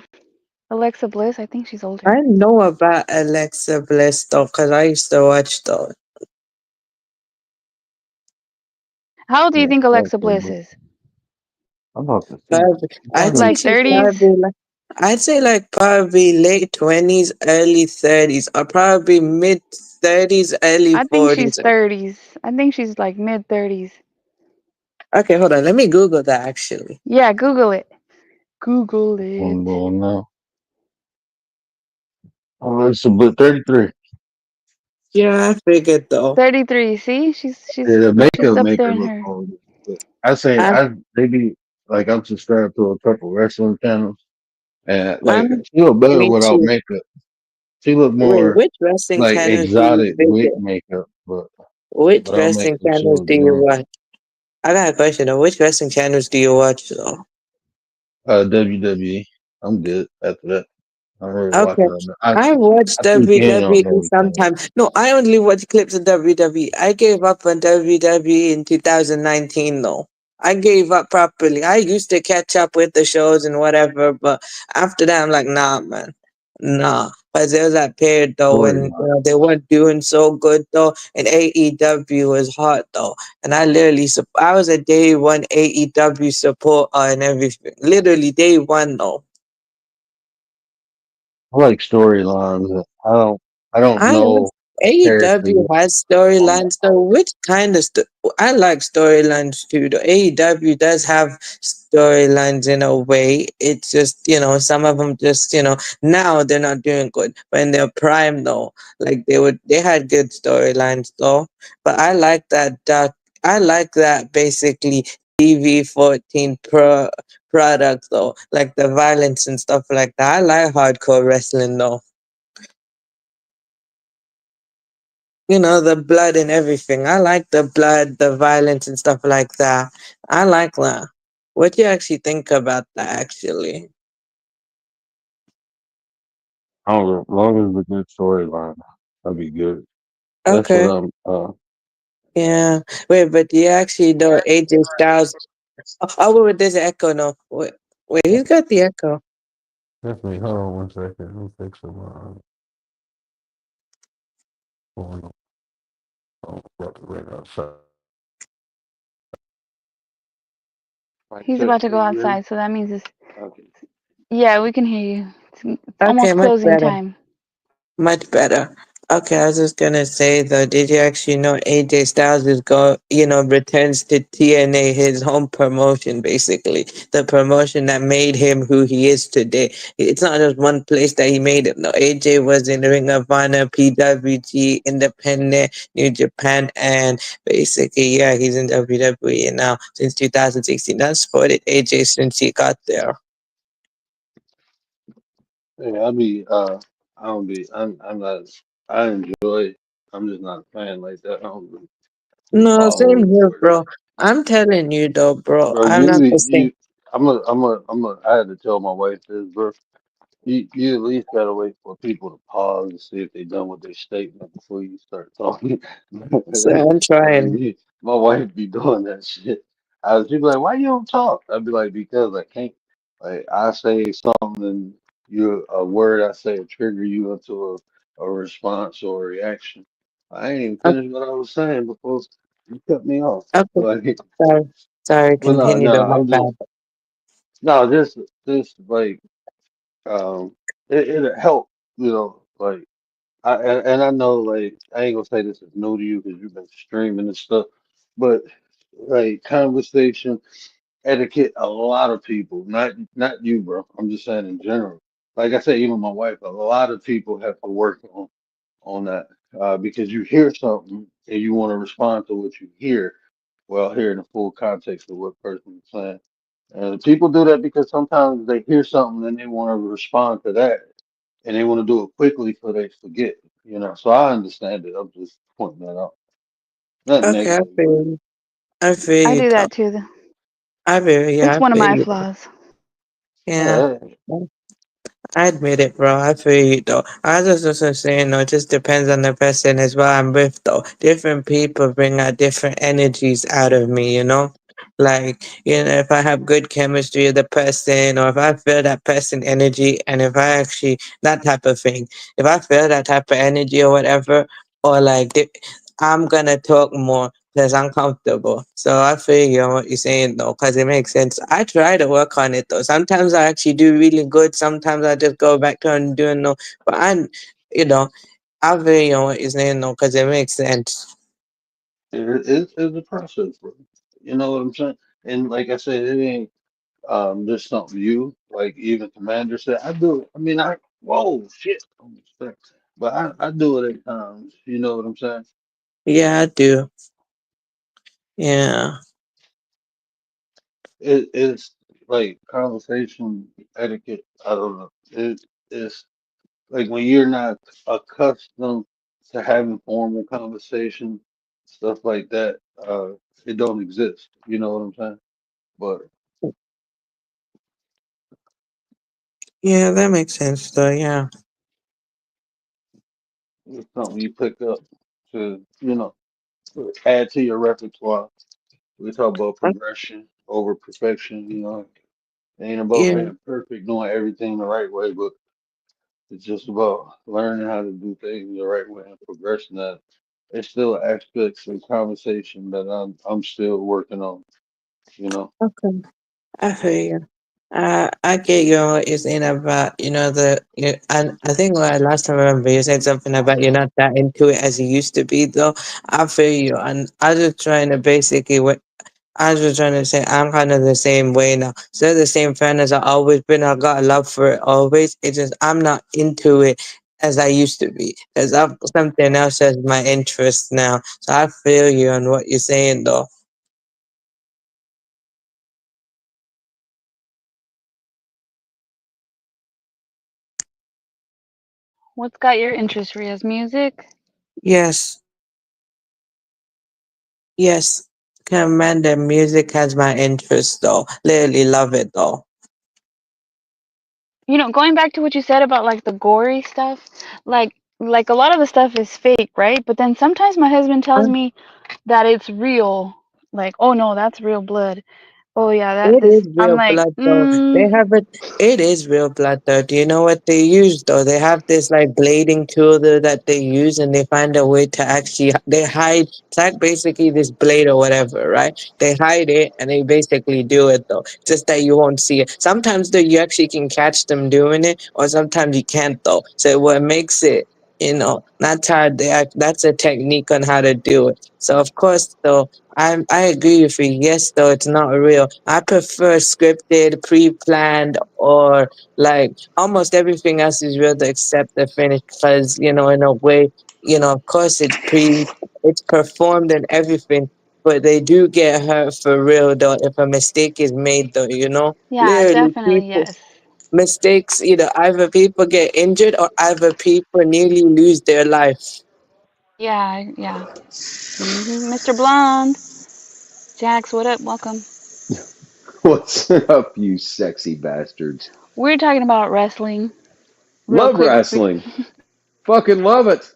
Alexa Bliss, I think she's older. I know about Alexa Bliss though, because I used to watch though. How old do you Yeah, think that's Alexa so Bliss good. is? I'm about to see. Probably, I'd say Like she's 30s? probably like, I'd say like probably late 20s, early 30s, or probably mid 30s, early I think she's 40s. 30s. I think she's like mid 30s. Okay, hold on. Let me Google that actually. Yeah, Google it. Google One it. going now. Oh, it's a bit 33. Yeah, I figured though. 33. See? Yeah, She's the she's makeup up make there her in look her. older. But I say I'm, they be like I'm subscribed to a couple wrestling channels, and like I'm, she look better me without too. makeup. She look Wait, more which wrestling like channels do you exotic with visit? makeup, but Which without wrestling makeup she channels look do you good. watch? I got a question though. Which wrestling channels do you watch though? WWE. I'm good after that. I don't really watch Okay. it. I watch I tune in on WWE everything. sometimes. No, I only watch clips of WWE. I gave up on WWE in 2019 though. I gave up properly. I used to catch up with the shows and whatever, but after that I'm like, nah, man. Nah. Because there was that period though when Storyline. they weren't doing so good though, and AEW was hot though. And I literally, I was a day one AEW supporter and everything. Literally day one though. I like storylines. I don't I like know AEW characters has on the storylines though. Which kind of I like storylines too. Though AEW does have storylines in a way. It's just some of them just now they're not doing good, but in their prime though, like they had good storylines though. But I like that. I like that basically TV 14 product though, like the violence and stuff like that. I like hardcore wrestling though. The blood and everything. I like the blood, the violence and stuff like that. I like that. What do you actually think about that actually? I don't know, as long as it's a good storyline, that'd be good. That's what Okay. I'm. Yeah. Wait, but do you actually know AJ Styles? Oh, wait, there's an echo no. Wait, he's got the echo. Definitely. Hold on one second. Let me fix my phone. About to ring outside. Mic He's check. about to Can go you hear me? outside, so that means it's Okay. Yeah, we can hear you. It's Okay, almost much closing better. time. Much better. Okay, I was just gonna say though, did you actually know AJ Styles is returns to TNA, his home promotion, basically. The promotion that made him who he is today. It's not just one place that he made it. No, AJ was in Ring of Honor, PWG, Independent, New Japan, and basically, yeah, he's in WWE now since 2016. I've supported AJ since he got there. Yeah, I don't be, I'm not, I enjoy, I'm just not a fan like that. I don't really be No, same following here, or bro. I'm telling you though, bro. bro, I'm you not be, the same. I had to tell my wife this, bro. You at least gotta wait for people to pause and see if they done with their statement before you start talking. So I'm Like trying. my wife be doing that shit. She'd be like, "Why you don't talk?" I'd be like, "Because I can't." Like I say something, and you a word I say will trigger you into a response or a reaction. I ain't even Okay, finished what I was saying before you cut me off. okay. Like, Sorry, sorry. well, no, Continue no, though. My I'm bad. just no, just like um, it'll help, like and I know like I ain't gonna say this is new to you because you've been streaming and stuff, but like conversation etiquette, a lot of people, not you, bro. I'm just saying in general. Like I said, even my wife, a lot of people have to work on that because you hear something and you want to respond to what you hear, well, hearing the full context of what person is saying. And people do that because sometimes they hear something and they want to respond to that and they want to do it quickly so they forget, So I understand it. I'm just pointing that out. Not Okay, I negative, but feel you. I feel I you do though. that too. I feel yeah. It's I one of feel my you. flaws. Yeah. yeah, I admit it, bro. I feel you though. I was also saying, it just depends on the person as well I'm with though. Different people bring out different energies out of me, you know? Like, if I have good chemistry with the person or if I feel that person energy and if I actually that type of thing. If I feel that type of energy or whatever, or like I'm gonna talk more because I'm comfortable. So I feel you on what you're saying though, because it makes sense. I try to work on it though. Sometimes I actually do really good. Sometimes I just go back to and doing no. But you know, I feel you on what you're saying though, because it makes sense. it's a process, bro. You know what I'm saying? And like I said, it ain't just something you like. Even Commander said, I do it. I mean, whoa shit, but I do it at times. You know what I'm saying? Yeah, I do. Yeah. It's like conversation etiquette. I don't know. It's like when you're not accustomed to having formal conversation, stuff like that, it don't exist. You know what I'm saying? But Yeah, that makes sense though. Yeah. it's something you pick up to, add to your repertoire. We talk about progression over perfection. It ain't about Yeah. being perfect, doing everything the right way, but it's just about learning how to do things the right way and progressing that. It's still aspects of conversation that I'm still working on, you know. Okay. I feel you. I get you on what you're saying about, and I think last time I remember you said something about you're not that into it as you used to be, though. I feel you, and I was just trying to basically what I was just trying to say I'm kind of the same way now. Still the same fan as I always been. I got a love for it always. It's just I'm not into it as I used to be, because I've something else as my interest now. So I feel you on what you're saying, though. What's got your interest, Riaz? Music? Yes. Yes, Commander music has my interest though. Literally love it though. Going back to what you said about like the gory stuff, like a lot of the stuff is fake, right? But then sometimes my husband tells Uh, me that it's real. Like, oh no, that's real blood. Oh yeah, that It this is I'm real like, blood though. They have it. It is real blood though. Do you know what they use though? They have this like blading tool though, that they use, and they find a way to actually they hide. It's like basically this blade or whatever, right? They hide it and they basically do it though. Just that you won't see it. Sometimes though you actually can catch them doing it, or sometimes you can't though. So what makes it, that's how they act. That's a technique on how to do it. So of course though. I agree with you. Yes, though it's not real. I prefer scripted, pre-planned, or like almost everything else is real except the finish. Because in a way, of course it's performed and everything, but they do get hurt for real though if a mistake is made though. yeah, Literally definitely people yes. mistakes. Either people get injured or either people nearly lose their life. Yeah, yeah. Mr. Blonde, Jax, what up? Welcome. What's up, you sexy bastards? We're talking about wrestling real Love quick. wrestling. Fucking love it.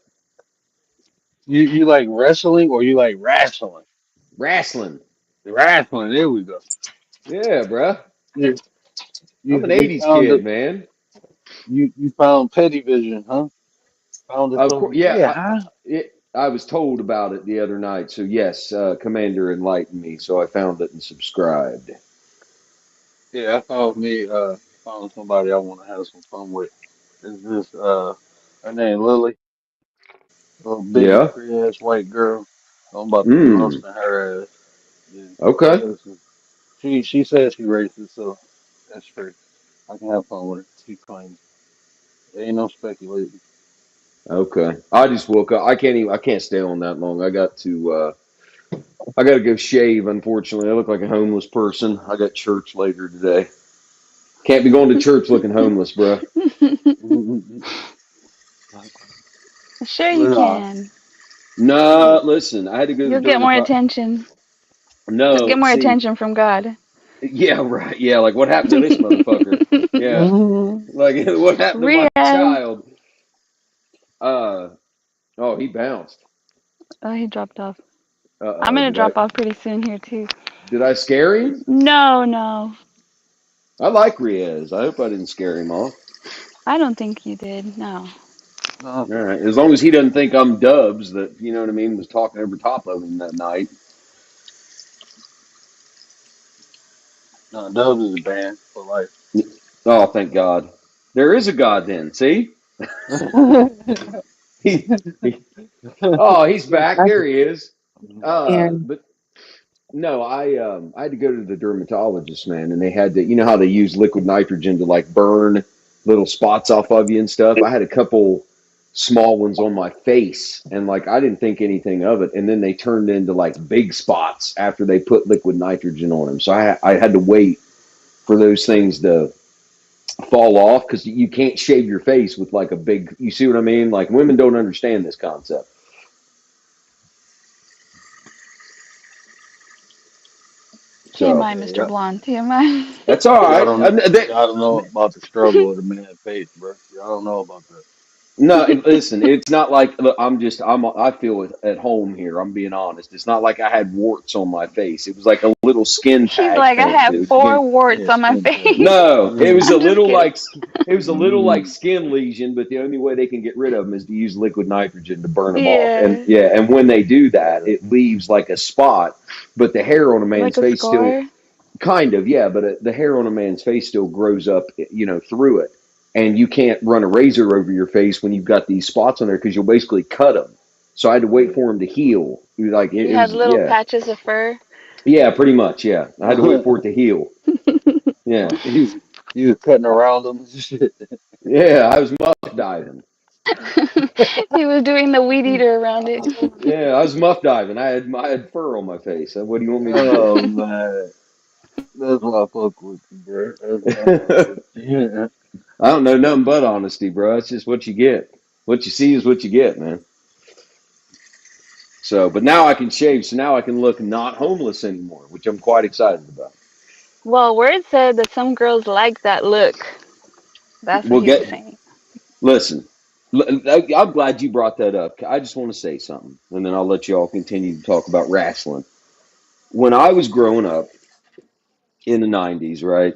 You like wrestling or you like wrestling? Wrestling. Wrestling. There we go. Yeah, bruh. You I'm an you 80s found kid, it. man. You found Petty Vision, huh? Found it Of course, over yeah. there, huh? I was told about it the other night. So, yes, Commander enlightened me. So I found it and subscribed. Yeah, I found somebody I want to have some fun with. Is this her name Lily, little big Yeah. pretty ass white girl. I'm about to be Mm. roasting her ass. Yeah. Okay. Listen, she says she racist, so that's free. I can have fun with her. She claims. There ain't no speculating. Okay. I just woke up. I can't stay on that long. I got to go shave, unfortunately. I look like a homeless person. I got church later today. Can't be going to church looking homeless, bruh. Sure you Well, can. No, listen, I had to go to the You'll get more dermatologist. attention. You'll get No, more see, attention from God. yeah, right. Yeah, like what happened to this motherfucker? Yeah, like what happened to my Rian. child? Uh, oh, he bounced. Oh, he dropped off. I'm Uh-oh, gonna drop off pretty soon here too. did I scare him? No, no. I like Riaz. I hope I didn't scare him off. I don't think you did. No. no, All right, as long as he doesn't think I'm Dubs that, you know what I mean, was talking over top of him that night. no, Dubs is banned for life. Oh, thank God. There is a God then. See? He, he Oh, he's back. There he is. Yeah. But no, I had to go to the dermatologist, man, and they had to, you know how they use liquid nitrogen to like burn little spots off of you and stuff. I had a couple small ones on my face, and like I didn't think anything of it, and then they turned into like big spots after they put liquid nitrogen on them. So I had to wait for those things to fall off because you can't shave your face with like a big. You see what I mean? Like women don't understand this concept. So TMI, Yeah, Mr. Blonde. TMI. that's all y'all right. don't y'all don't know about the struggle of the man face, bro. Y'all don't know about that. No, listen, it's not like look, I feel at home here. I'm being honest. It's not like I had warts on my face. It was like a little skin He's tag like, I thing. have It was four getting warts Yeah, on my skin tag. face. no, it was a I'm just little kidding. like it was a little like skin lesion, but the only way they can get rid of them is to use liquid nitrogen to burn them off. And Yeah. yeah, and when they do that, it leaves like a spot, but the hair on a Like man's a face still scar. kind of, yeah, but the hair on a man's face still grows up, through it. And you can't run a razor over your face when you've got these spots on there because you'll basically cut them. So I had to wait for them to heal. Like You it had was, little yeah, patches of fur. yeah, pretty much, yeah. I had to wait for it to heal. Yeah, You was cutting around them and shit. yeah. I was muff diving. He was doing the weed eater around it. Yeah, I was muff diving. I had fur on my face. What do you want me to do? Oh man, that's why I fuck with you, bro. That's why I fuck with you. I don't know nothing but honesty, bro. It's just what you get. What you see is what you get, man. So, but now I can shave, so now I can look not homeless anymore, which I'm quite excited about. Well, word said that some girls like that look. That's what We'll he was get, saying. listen, I'm glad you brought that up. I just want to say something, and then I'll let you all continue to talk about wrestling. When I was growing up, in the 90s, right?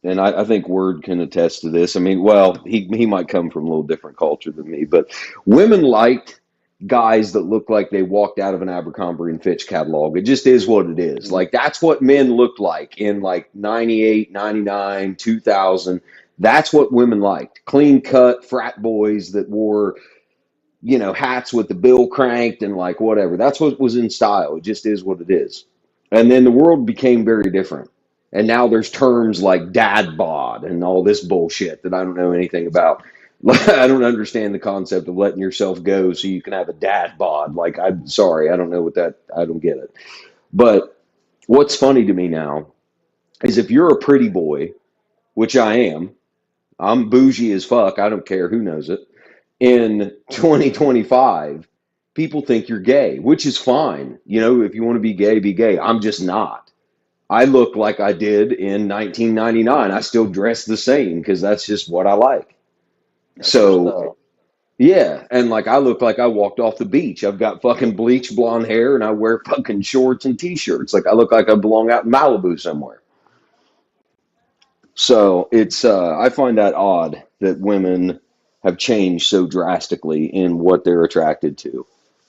And I think Word can attest to this. I mean, well, he might come from a little different culture than me, but women liked guys that looked like they walked out of an Abercrombie and Fitch catalog. It just is what it is. Like, that's what men looked like in like 98, 99, 2000. That's what women liked. Clean cut frat boys that wore, you know, hats with the bill cranked and like whatever. That's what was in style. It just is what it is. And then the world became very different. And now there's terms like dad bod and all this bullshit that I don't know anything about. I don't understand the concept of letting yourself go so you can have a dad bod. Like, I'm sorry, I don't know what that, I don't get it. But what's funny to me now is if you're a pretty boy, which I am, I'm bougie as fuck. I don't care who knows it. In 2025, people think you're gay, which is fine. You know, if you want to be gay, be gay. I'm just not. I look like I did in 1999. I still dress the same because that's just what I like. That's your So, style. yeah. And like, I look like I walked off the beach. I've got fucking bleached blonde hair and I wear fucking shorts and t-shirts. Like, I look like I belong out in Malibu somewhere. So it's, I find that odd that women have changed so drastically in what they're attracted to.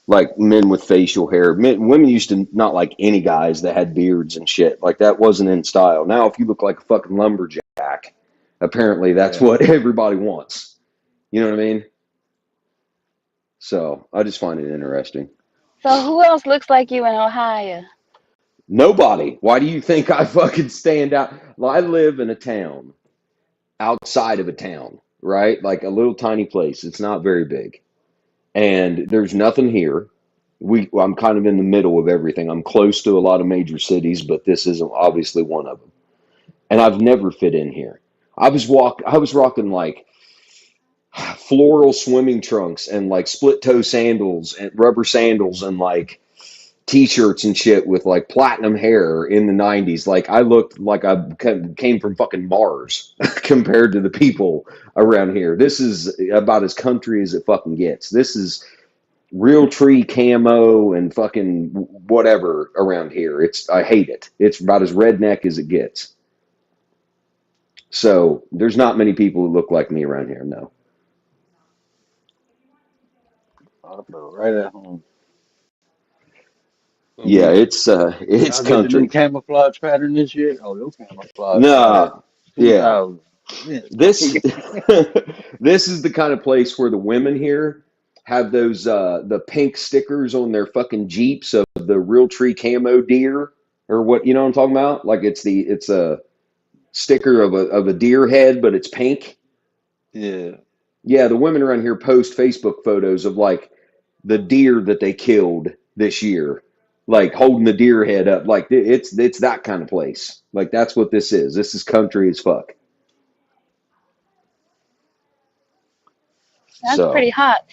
Like men with facial hair. Women used to not like any guys that had beards and shit. Like that wasn't in style. Now, if you look like a fucking lumberjack, apparently that's what everybody wants. You know what I mean? So I just find it interesting. So who else looks like you in Ohio? Nobody. Why do you think I fucking stand out? Well, I live in a town outside of a town, right? Like a little tiny place. It's not very big. And there's nothing here. I'm kind of in the middle of everything. I'm close to a lot of major cities, but this isn't obviously one of them. And I've never fit in here. I was rocking like floral swimming trunks and like split toe sandals and rubber sandals and like t-shirts and shit with like platinum hair in the 90s. Like I looked like I came from fucking Mars compared to the people around here. This is about as country as it fucking gets. This is real tree camo and fucking whatever around here. I hate it. It's about as redneck as it gets. So there's not many people who look like me around here. No. I feel right at home. Yeah, it's Y'all get the new country. camouflage pattern this year? Oh, your camouflage Nah, pattern yeah. 2000. Yeah, it's This crazy. this is the kind of place where the women here have those the pink stickers on their fucking Jeeps of the real tree camo deer or what, you know what I'm talking about? Like it's a sticker of a deer head, but it's pink. Yeah. Yeah, the women around here post Facebook photos of like the deer that they killed this year, like holding the deer head up. Like it's that kind of place. Like that's what this is. This is country as fuck. That's So, pretty hot.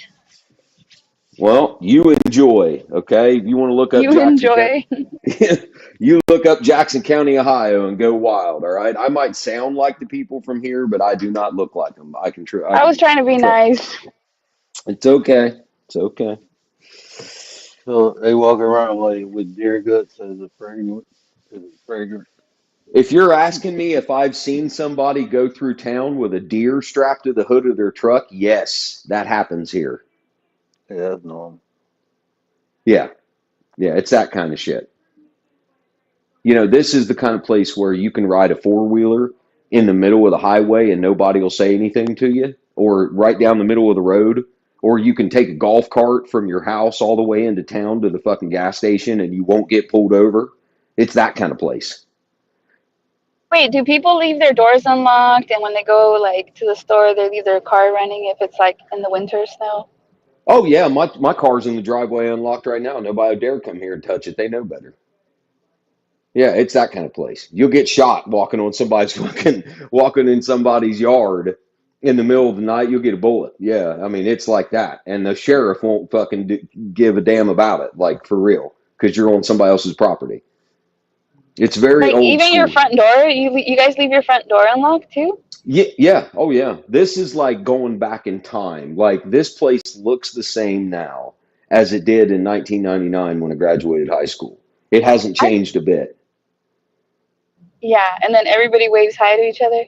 well, you enjoy, okay? If you want to look up You Jackson County, enjoy. you look up Jackson County, Ohio, and go wild. All right. I might sound like the people from here, but I do not look like them. I I was can trying to be trust. nice. It's okay. It's okay. So they walk around like with deer guts as a fragrance. As a fragrance. If you're asking me if I've seen somebody go through town with a deer strapped to the hood of their truck, yes, that happens here. Yeah, that's normal. Yeah. Yeah, it's that kind of shit. You know, this is the kind of place where you can ride a four-wheeler in the middle of the highway and nobody will say anything to you, or right down the middle of the road, or you can take a golf cart from your house all the way into town to the fucking gas station and you won't get pulled over. It's that kind of place. Wait, do people leave their doors unlocked and when they go like to the store they leave their car running if it's like in the winter snow? Oh yeah, my car's in the driveway unlocked right now. Nobody dare come here and touch it. They know better. Yeah, it's that kind of place. You'll get shot walking in somebody's yard in the middle of the night. You'll get a bullet. Yeah, I mean it's like that, and the sheriff won't fucking give a damn about it, like for real, because you're on somebody else's property. It's very Like old even your school. front door, you guys leave your front door unlocked too? Yeah, yeah, oh yeah. This is like going back in time. Like this place looks the same now as it did in 1999 when I graduated high school. It hasn't changed a bit. Yeah, and then everybody waves hi to each other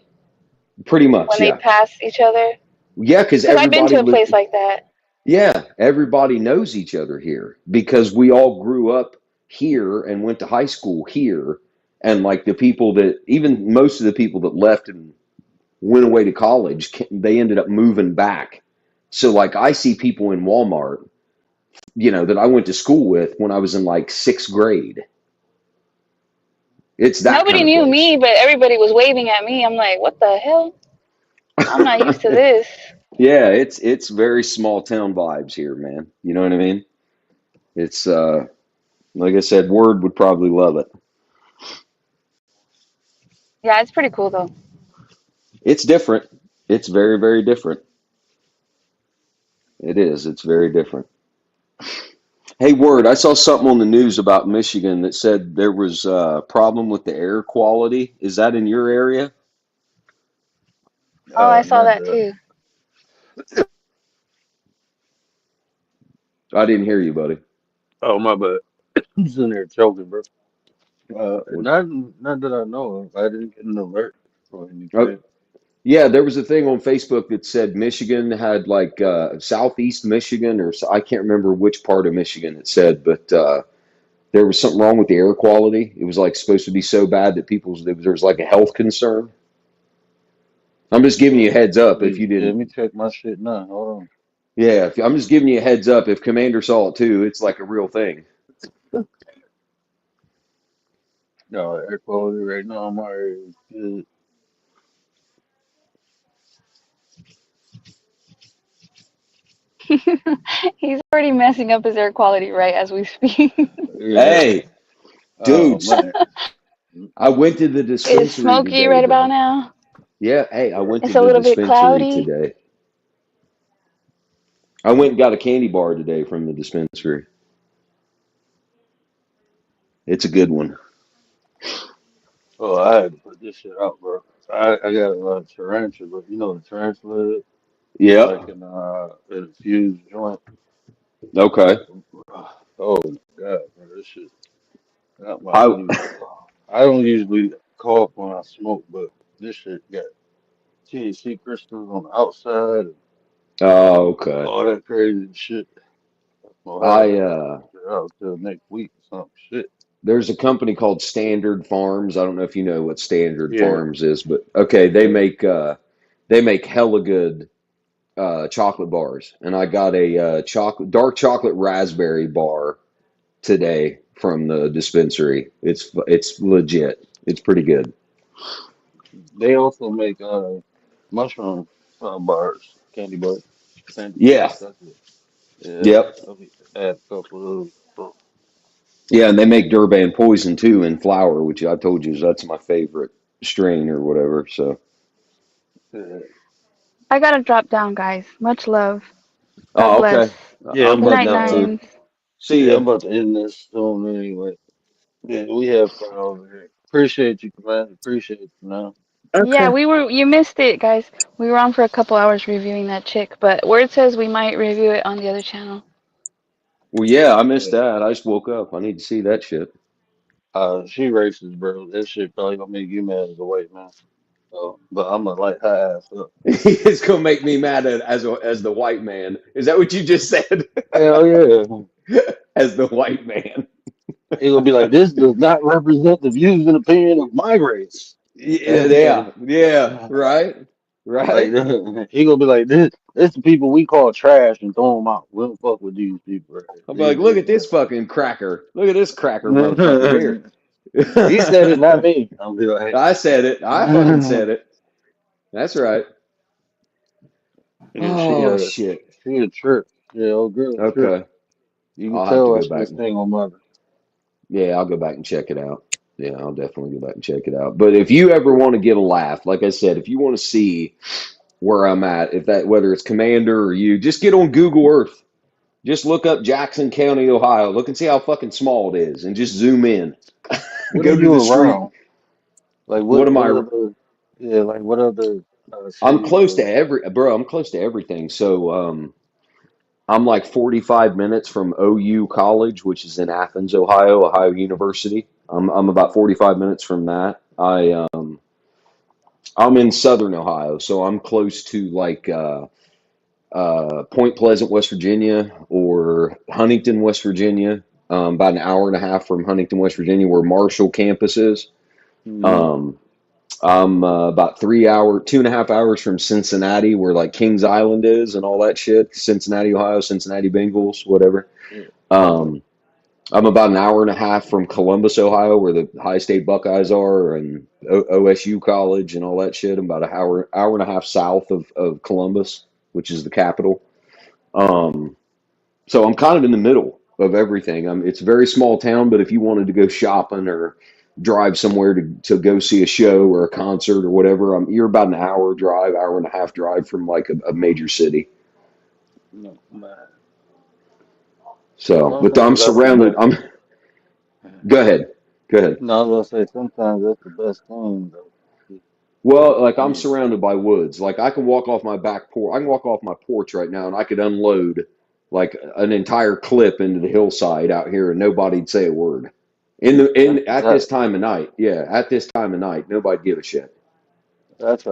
Pretty much, when they yeah. pass each other. Yeah, because Because I've been everybody to a li place like that. yeah, everybody knows each other here because we all grew up here and went to high school here. And like the people that, even most of the people that left and went away to college, they ended up moving back. So like I see people in Walmart, that I went to school with when I was in like sixth grade. It's that kind Nobody of knew place. me, but everybody was waving at me. I'm like, what the hell? I'm not used to this. Yeah, it's very small town vibes here, man. You know what I mean? It's like I said, Word would probably love it. Yeah, it's pretty cool though. It's different. It's very, very different. It is. It's very different. Hey, Word, I saw something on the news about Michigan that said there was a problem with the air quality. Is that in your area? Oh, I saw Not that that. too. I didn't hear you, buddy. Oh, my bad. I'm sitting there choking, bro. What? Not that I know of. I didn't get an alert or Oh, anything. yeah, there was a thing on Facebook that said Michigan had like southeast Michigan, or I can't remember which part of Michigan it said, but there was something wrong with the air quality. It was like supposed to be so bad that there was like a health concern. I'm just giving you a heads up if you Let didn't. me check my shit now. Hold Yeah, I'm just giving you a heads up. If Commander saw it too, it's like a real thing. on. No, air quality right now, my area is good. He's already messing up his air quality right as we speak. Yeah. Hey, Oh dudes, man. I went to the It's dispensary smoky today, right about bro. now. Yeah, hey, I went to It's a the little bit dispensary cloudy. today. I went and got a candy bar today from the dispensary. It's a good one. Oh, I had to put this shit out, bro. I got a tarantula. You know what a tarantula is? It's Yep. like an infused joint. Okay. Oh my God, bro, this shit got my I. dude. I don't usually cough when I smoke, but this shit got THC crystals on the outside and Oh, okay. all that crazy shit. I'll have I. to put this shit out till next week or some shit. There's a company called Standard Farms. I don't know if you know what Standard Yeah, Farms is, but okay, they yeah. make hella good chocolate bars, and I got a dark chocolate raspberry bar today from the dispensary. It's legit. It's pretty good. They also make mushroom bars, candy bars, candy Yeah. crush. That's it. Yeah, Yep. let me add a couple of those. So, Yeah, and they make Durban Poison too in flour, which I told you that's my favorite strain or whatever. So, yeah, I gotta drop down, guys. Much love. God oh, bless. okay. yeah. I'm I'm Good about heading night, out to. too. Nines. See Yeah, ya. I'm about to end this soon anyway. Yeah, we have fun over here. Appreciate you, man. Appreciate you, man. Yeah, Okay. you missed it, guys. We were on for a couple hours reviewing that chick, but word says we might review it on the other channel. Well, yeah, I missed Yeah. that. I just woke up. I need to see that shit. She racist, bro. That shit probably gonna make you mad as a white man. So, but I'm gonna light her ass up. It's gonna make me mad as the white man. Is that what you just said? Hell yeah. As the white man. He gonna be like, this does not represent the views and opinion of my race. Yeah, yeah, right, Like right. he gonna be like, this the people we call trash and throw them out. We don't fuck with these people. Right I'll be here. like, look at this fucking cracker. Look at this cracker motherfucker here. He said it, not me. I'll be like, I said it. I fucking said it. That's right. yeah, Oh shit. she a trip. Yeah, old girl a trip. Okay. You can I'll have to tell go that's back. this thing on mother. Yeah, I'll go back and check it out. Yeah, I'll definitely go back and check it out. But if you ever want to get a laugh, like I said, if you want to see where I'm at, if that whether it's Commander or you, just get on Google Earth. Just look up Jackson County, Ohio. Look and see how fucking small it is, and just zoom in. What are Go to you the street. around? Like What am what I? other yeah, like what other I'm cities close to or I'm close to everything. So I'm like 45 minutes from OU College, which is in Athens, Ohio, Ohio University. I'm about 45 minutes from that. I'm in Southern Ohio, so I'm close to like Point Pleasant, West Virginia, or Huntington, West Virginia. About an hour and a half from Huntington, West Virginia, where Marshall campus is. Mm-hmm. Um, I'm about 3 hour, 2.5 hours from Cincinnati, where like Kings Island is and all that shit. Cincinnati, Ohio, Cincinnati Bengals, whatever. Yeah. Okay. Um, I'm about an hour and a half from Columbus, Ohio, where the High State Buckeyes are, and OSU College and all that shit. I'm about an hour and a half south of Columbus, which is the capital. Um, so I'm kind of in the middle of everything. It's a very small town, but if you wanted to go shopping or drive somewhere to go see a show or a concert or whatever, you're about an hour drive, hour and a half drive from like a major city. No, man. So, but I'm Sometimes that's the surrounded. best. Go ahead. Go ahead. No, I was gonna say sometimes that's the best thing though. Well, like I'm Yeah. surrounded by woods. Like I can walk off my back porch. I can walk off my porch right now, and I could unload like an entire clip into the hillside out here, and nobody'd say a word. At this That time of night, yeah, at this time of night, nobody'd give a shit.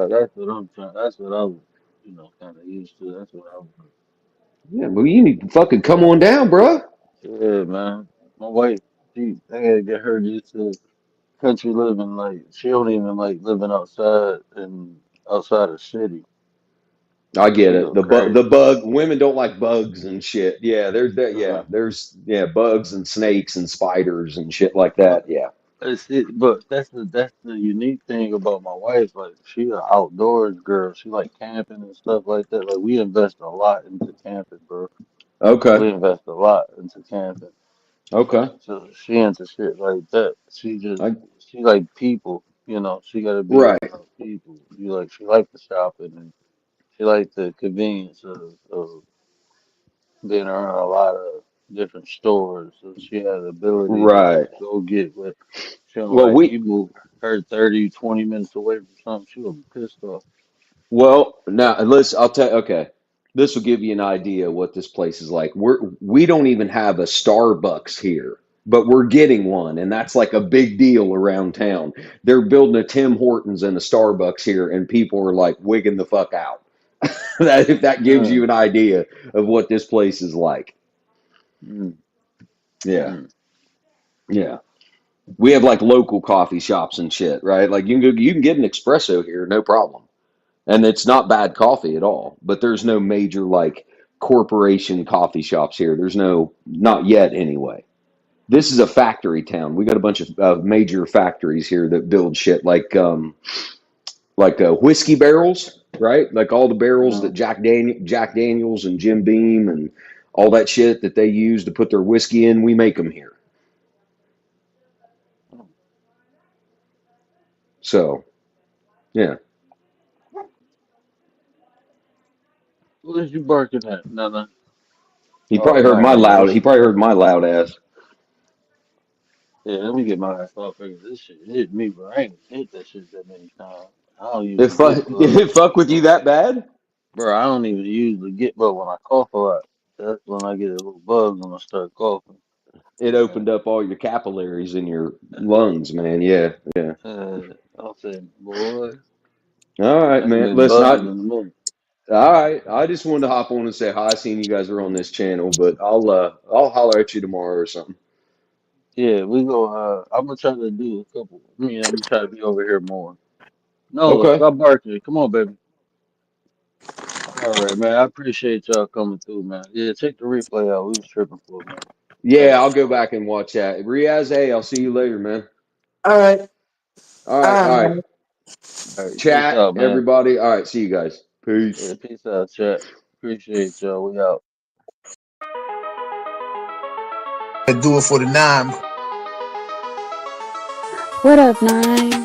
that's what I'm trying. That's what I was, kind of used to. That's what I was. Yeah, well, you need to fucking come on down, bro. Yeah, man. My wife, I gotta get her used to country living. Like she don't even like living outside the city. I get She it. go crazy. The bug. Women don't like bugs and shit. Yeah, there's that. Yeah, Uh, there's bugs and snakes and spiders and shit like that. Yeah. but that's the unique thing about my wife. Like she an outdoors girl. She like camping and stuff like that. Like we invest a lot into camping, bro. Okay. We invest a lot into camping. Okay. So she into shit like that. I She like people. She gotta be right. around people. She like the shopping and she like the convenience of being around a lot of different stores. So she has the ability to Right. just go get what she don't Well, like. we You move her 30, 20 minutes away from something, she gonna be pissed off. Well, now let's. I'll tell. Okay, this will give you an idea what this place is like. We don't even have a Starbucks here, but we're getting one, and that's like a big deal around town. They're building a Tim Hortons and a Starbucks here, and people are like wigging the fuck out. That if that gives you Mm, an idea of what this place is like. mm, Yeah, mm. yeah. We have like local coffee shops and shit, right? Like you can get an espresso here, no problem. And it's not bad coffee at all, but there's no major like corporation coffee shops here. There's no, not yet anyway. This is a factory town. We got a bunch of major factories here that build shit like whiskey barrels, right? Like all the barrels that Uh, Jack Daniels and Jim Beam and all that shit that they use to put their whiskey in. We make them here. So yeah, what is you barking at? Nothing. he Oh probably heard no, my man, loud. this He shit. probably heard my loud ass. Yeah, let me get my ass off here. This shit hit me, bro. I ain't hit that shit that many times. I don't It usually fuck, get did bugs. it fuck with you that bad? Bro, I don't even usually get bugs when I cough a lot. That's when I get a little bug when I start coughing. It Uh, opened up all your capillaries in your lungs, man. Yeah, yeah. I said, boy, All I right, ain't man. been Listen, buzzing in a minute. all right. I just wanted to hop on and say hi. Seeing you guys are on this channel, but I'll holler at you tomorrow or something. Yeah, we go. I'm gonna try to do a couple. I'm gonna try to be over here more. No, Okay. stop barking. Come on, baby. All right, man. I appreciate y'all coming through, man. Yeah, check the replay out. We was tripping for a minute. Yeah, I'll go back and watch that. Riaz, hey, I'll see you later, man. All right. All right, All all right. right. All right, peace Chat, out, man. everybody. All right, see you guys. Yeah, Peace. peace out, chat. Appreciate y'all. We out. Do it for the nine. What up, nine?